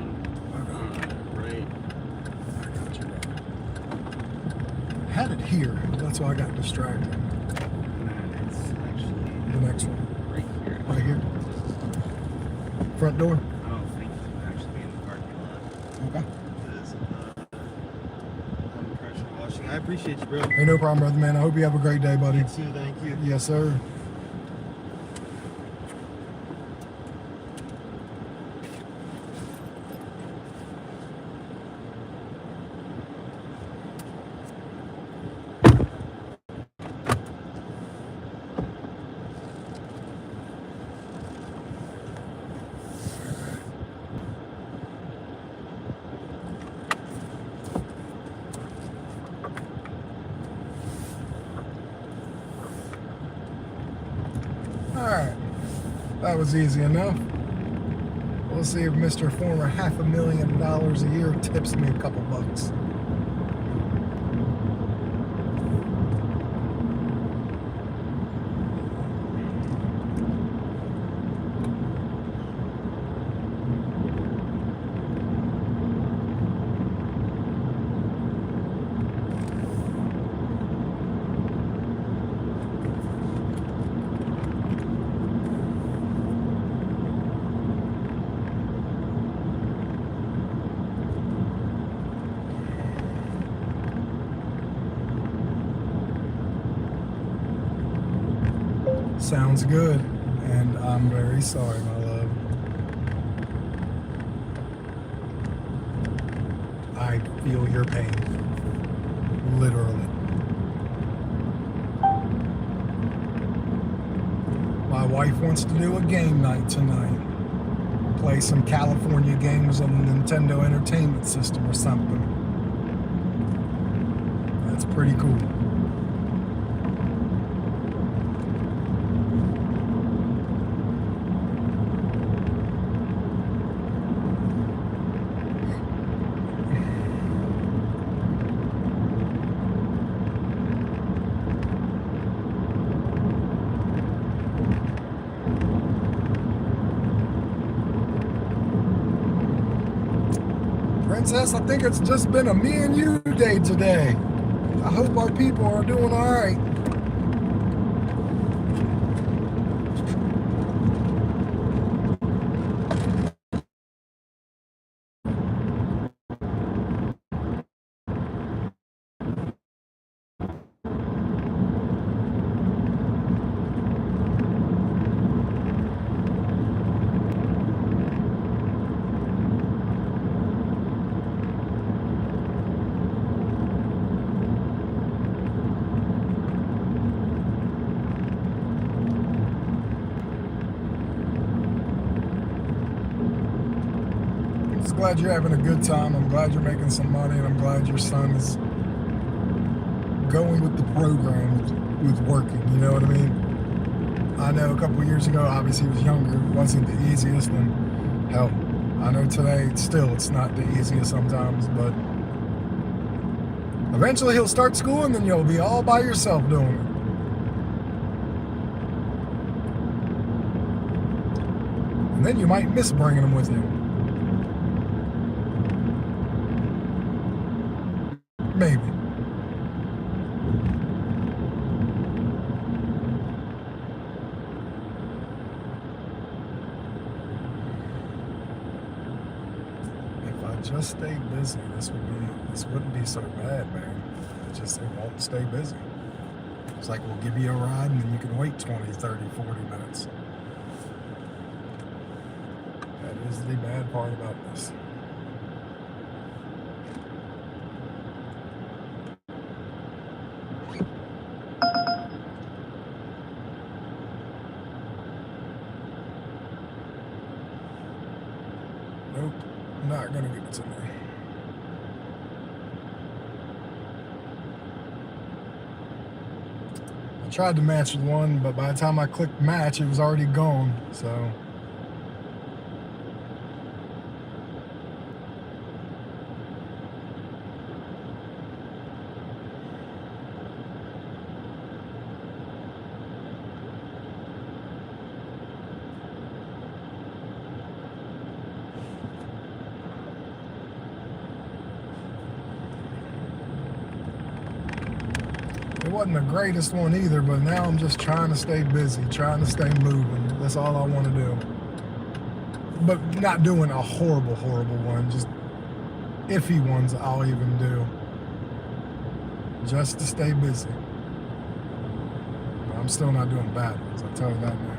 Speaker 2: right.
Speaker 1: I got you. Had it here. That's why I got distracted.
Speaker 2: And it's actually
Speaker 1: The next one.
Speaker 2: right here.
Speaker 1: Right here. Front door.
Speaker 2: I don't think it would actually be in the parking lot.
Speaker 1: Okay.
Speaker 2: Because I'm pressure washing. I appreciate you, bro.
Speaker 1: Hey, no problem, brother, man. I hope you have a great day, buddy.
Speaker 2: You too, thank you.
Speaker 1: Yes, sir. That was easy enough. We'll see if Mr. Former $500,000 a year tips me a couple bucks. Sounds good, and I'm very sorry, my love. I feel your pain, literally. My wife wants to do a game night tonight. Play some California games on the Nintendo Entertainment System or something. That's pretty cool. Princess, I think it's just been a me and you day today. I hope our people are doing all right. Glad you're having a good time. I'm glad you're making some money, and I'm glad your son is going with the program with working. You know what I mean? I know a couple of years ago, obviously he was younger, it wasn't the easiest, and hell, I know today still it's not the easiest sometimes, but eventually he'll start school and then you'll be all by yourself doing it. And then you might miss bringing him with you. Maybe. If I just stayed busy, this wouldn't be so bad, man. It won't stay busy. It's like we'll give you a ride and then you can wait 20, 30, 40 minutes. That is the bad part about this. Nope, not gonna give it to me. I tried to match with one, but by the time I clicked match, it was already gone, so. It wasn't the greatest one either, but now I'm just trying to stay busy, trying to stay moving. That's all I want to do. But not doing a horrible, horrible one, just iffy ones I'll even do. Just to stay busy. But I'm still not doing bad ones, I'll tell you that now.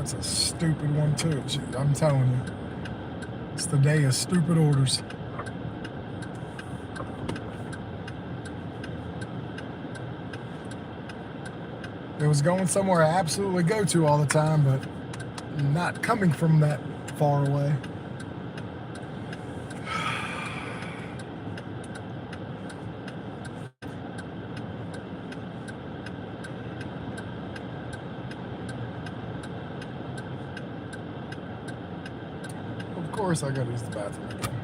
Speaker 1: That's a stupid one too. I'm telling you. It's the day of stupid orders. It was going somewhere I absolutely go to all the time, but not coming from that far away. Of course I gotta use the bathroom again.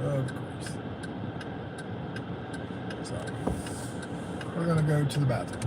Speaker 1: Of course. So, we're gonna go to the bathroom.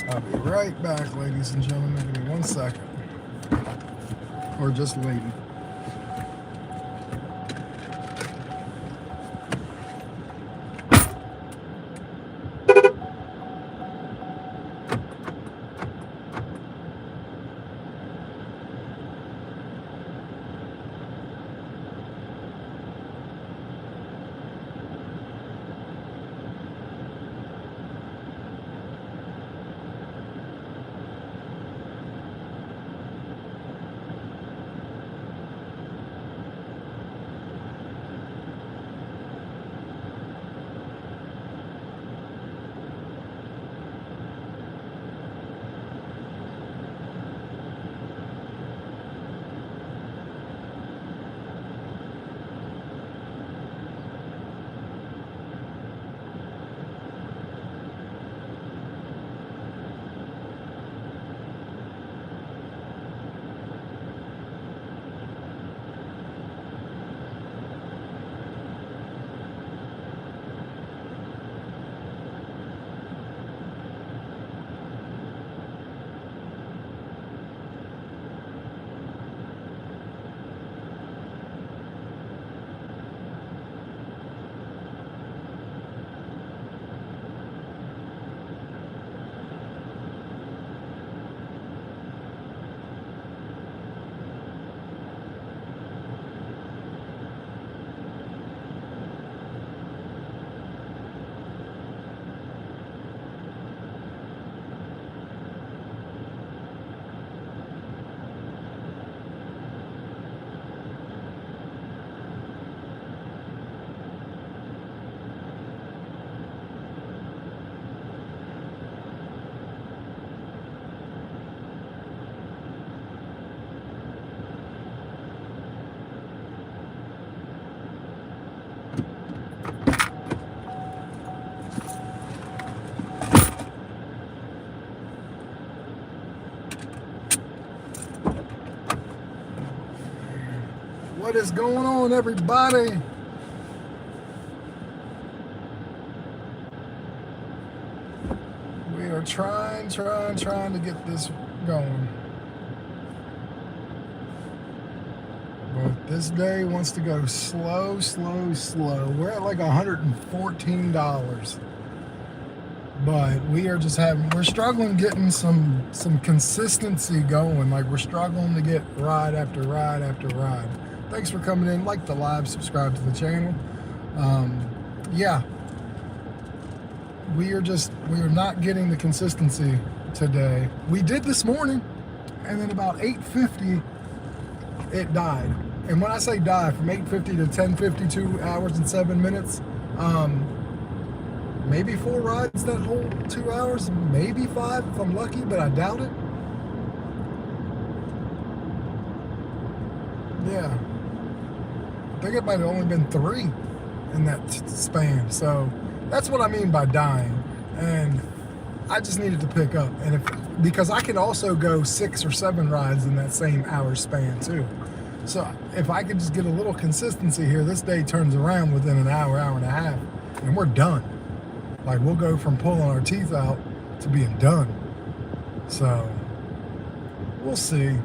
Speaker 1: I'll be right back, ladies and gentlemen. Give me 1 second. Or just lady. What is going on, everybody? We are trying to get this going. But this day wants to go slow. We're at like $114. But we are just we're struggling getting some consistency going. Like we're struggling to get ride after ride after ride. Thanks for coming in. Like the live, subscribe to the channel. Yeah. We are not getting the consistency today. We did this morning, and then about 8:50, it died. And when I say die, from 8:50 to 10:50, 2 hours and 7 minutes, maybe 4 rides that whole 2 hours, maybe 5 if I'm lucky, but I doubt it. Yeah. I think it might have only been 3 in that span. So that's what I mean by dying. And I just needed to pick up. And because I can also go 6 or 7 rides in that same hour span too. So if I could just get a little consistency here, this day turns around within an hour, hour and a half, and we're done. Like, we'll go from pulling our teeth out to being done. So, we'll see.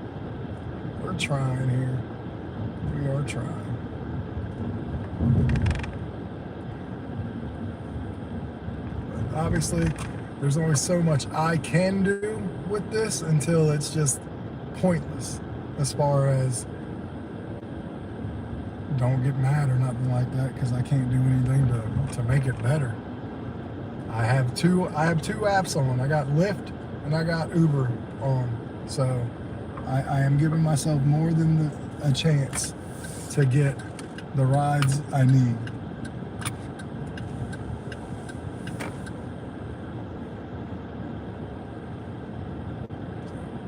Speaker 1: We're trying here. We are trying. But obviously, there's only so much I can do with this until it's just pointless, as far as don't get mad or nothing like that, because I can't do anything to make it better. I have two apps on. I got Lyft and I got Uber on. So I am giving myself more than a chance to get the rides I need.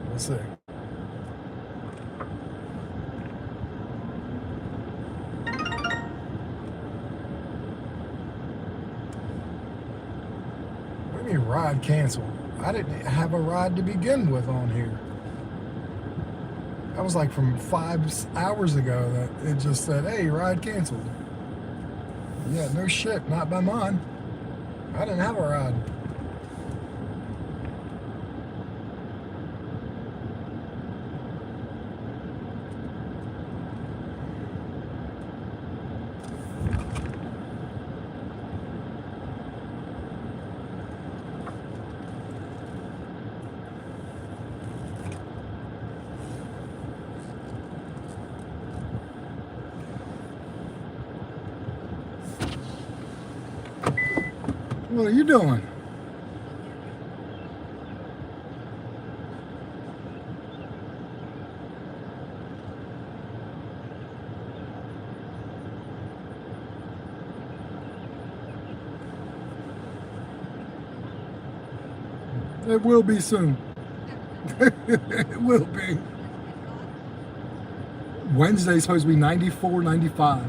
Speaker 1: We'll see. What do you mean ride canceled? I didn't have a ride to begin with on here. That was like from 5 hours ago that it just said, hey, ride canceled. Yeah, no shit, not by mine. I didn't have a ride. What are you doing? It will be soon. It will be. Wednesday's supposed to be 94, 95.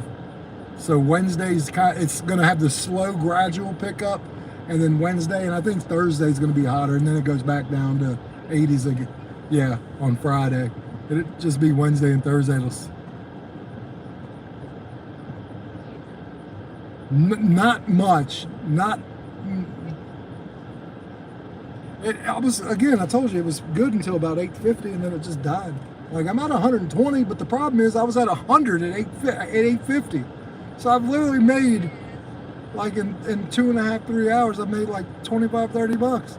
Speaker 1: So Wednesday's it's going to have the slow gradual pickup, and then Wednesday and I think Thursday's going to be hotter, and then it goes back down to 80s again. Yeah, on Friday. It'll just be Wednesday and Thursday. Not much. Not. I told you it was good until about 8:50, and then it just died. Like, I'm at 120, but the problem is I was at 100 at 8:50. So I've literally made, like in 2.5, 3 hours, I've made like 25, 30 bucks.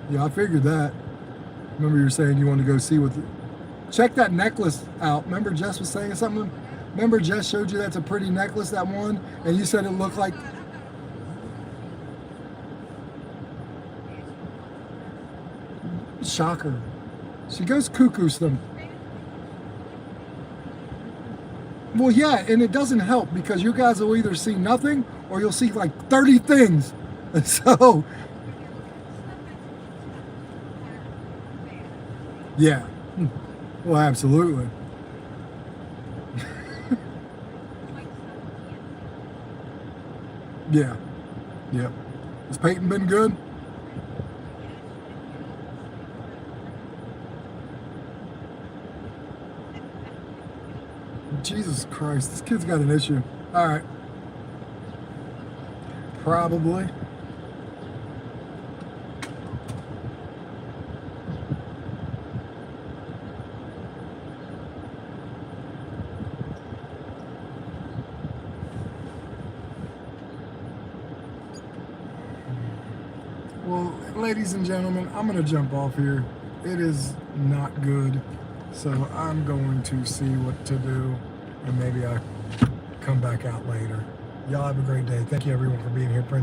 Speaker 1: Yeah, I figured that. Remember you were saying you wanted to go see what check that necklace out. Remember Jess was saying something? Remember Jess showed you that's a pretty necklace, that one? And you said it looked like... Shocker. She goes cuckoo some. Well, yeah, and it doesn't help because you guys will either see nothing or you'll see like 30 things. And so, yeah. Well, absolutely. Yeah. Yep. Has Peyton been good? Jesus Christ, this kid's got an issue. All right. Probably. Well, ladies and gentlemen, I'm going to jump off here. It is not good. So I'm going to see what to do, and maybe I'll come back out later. Y'all have a great day. Thank you, everyone, for being here. Prince.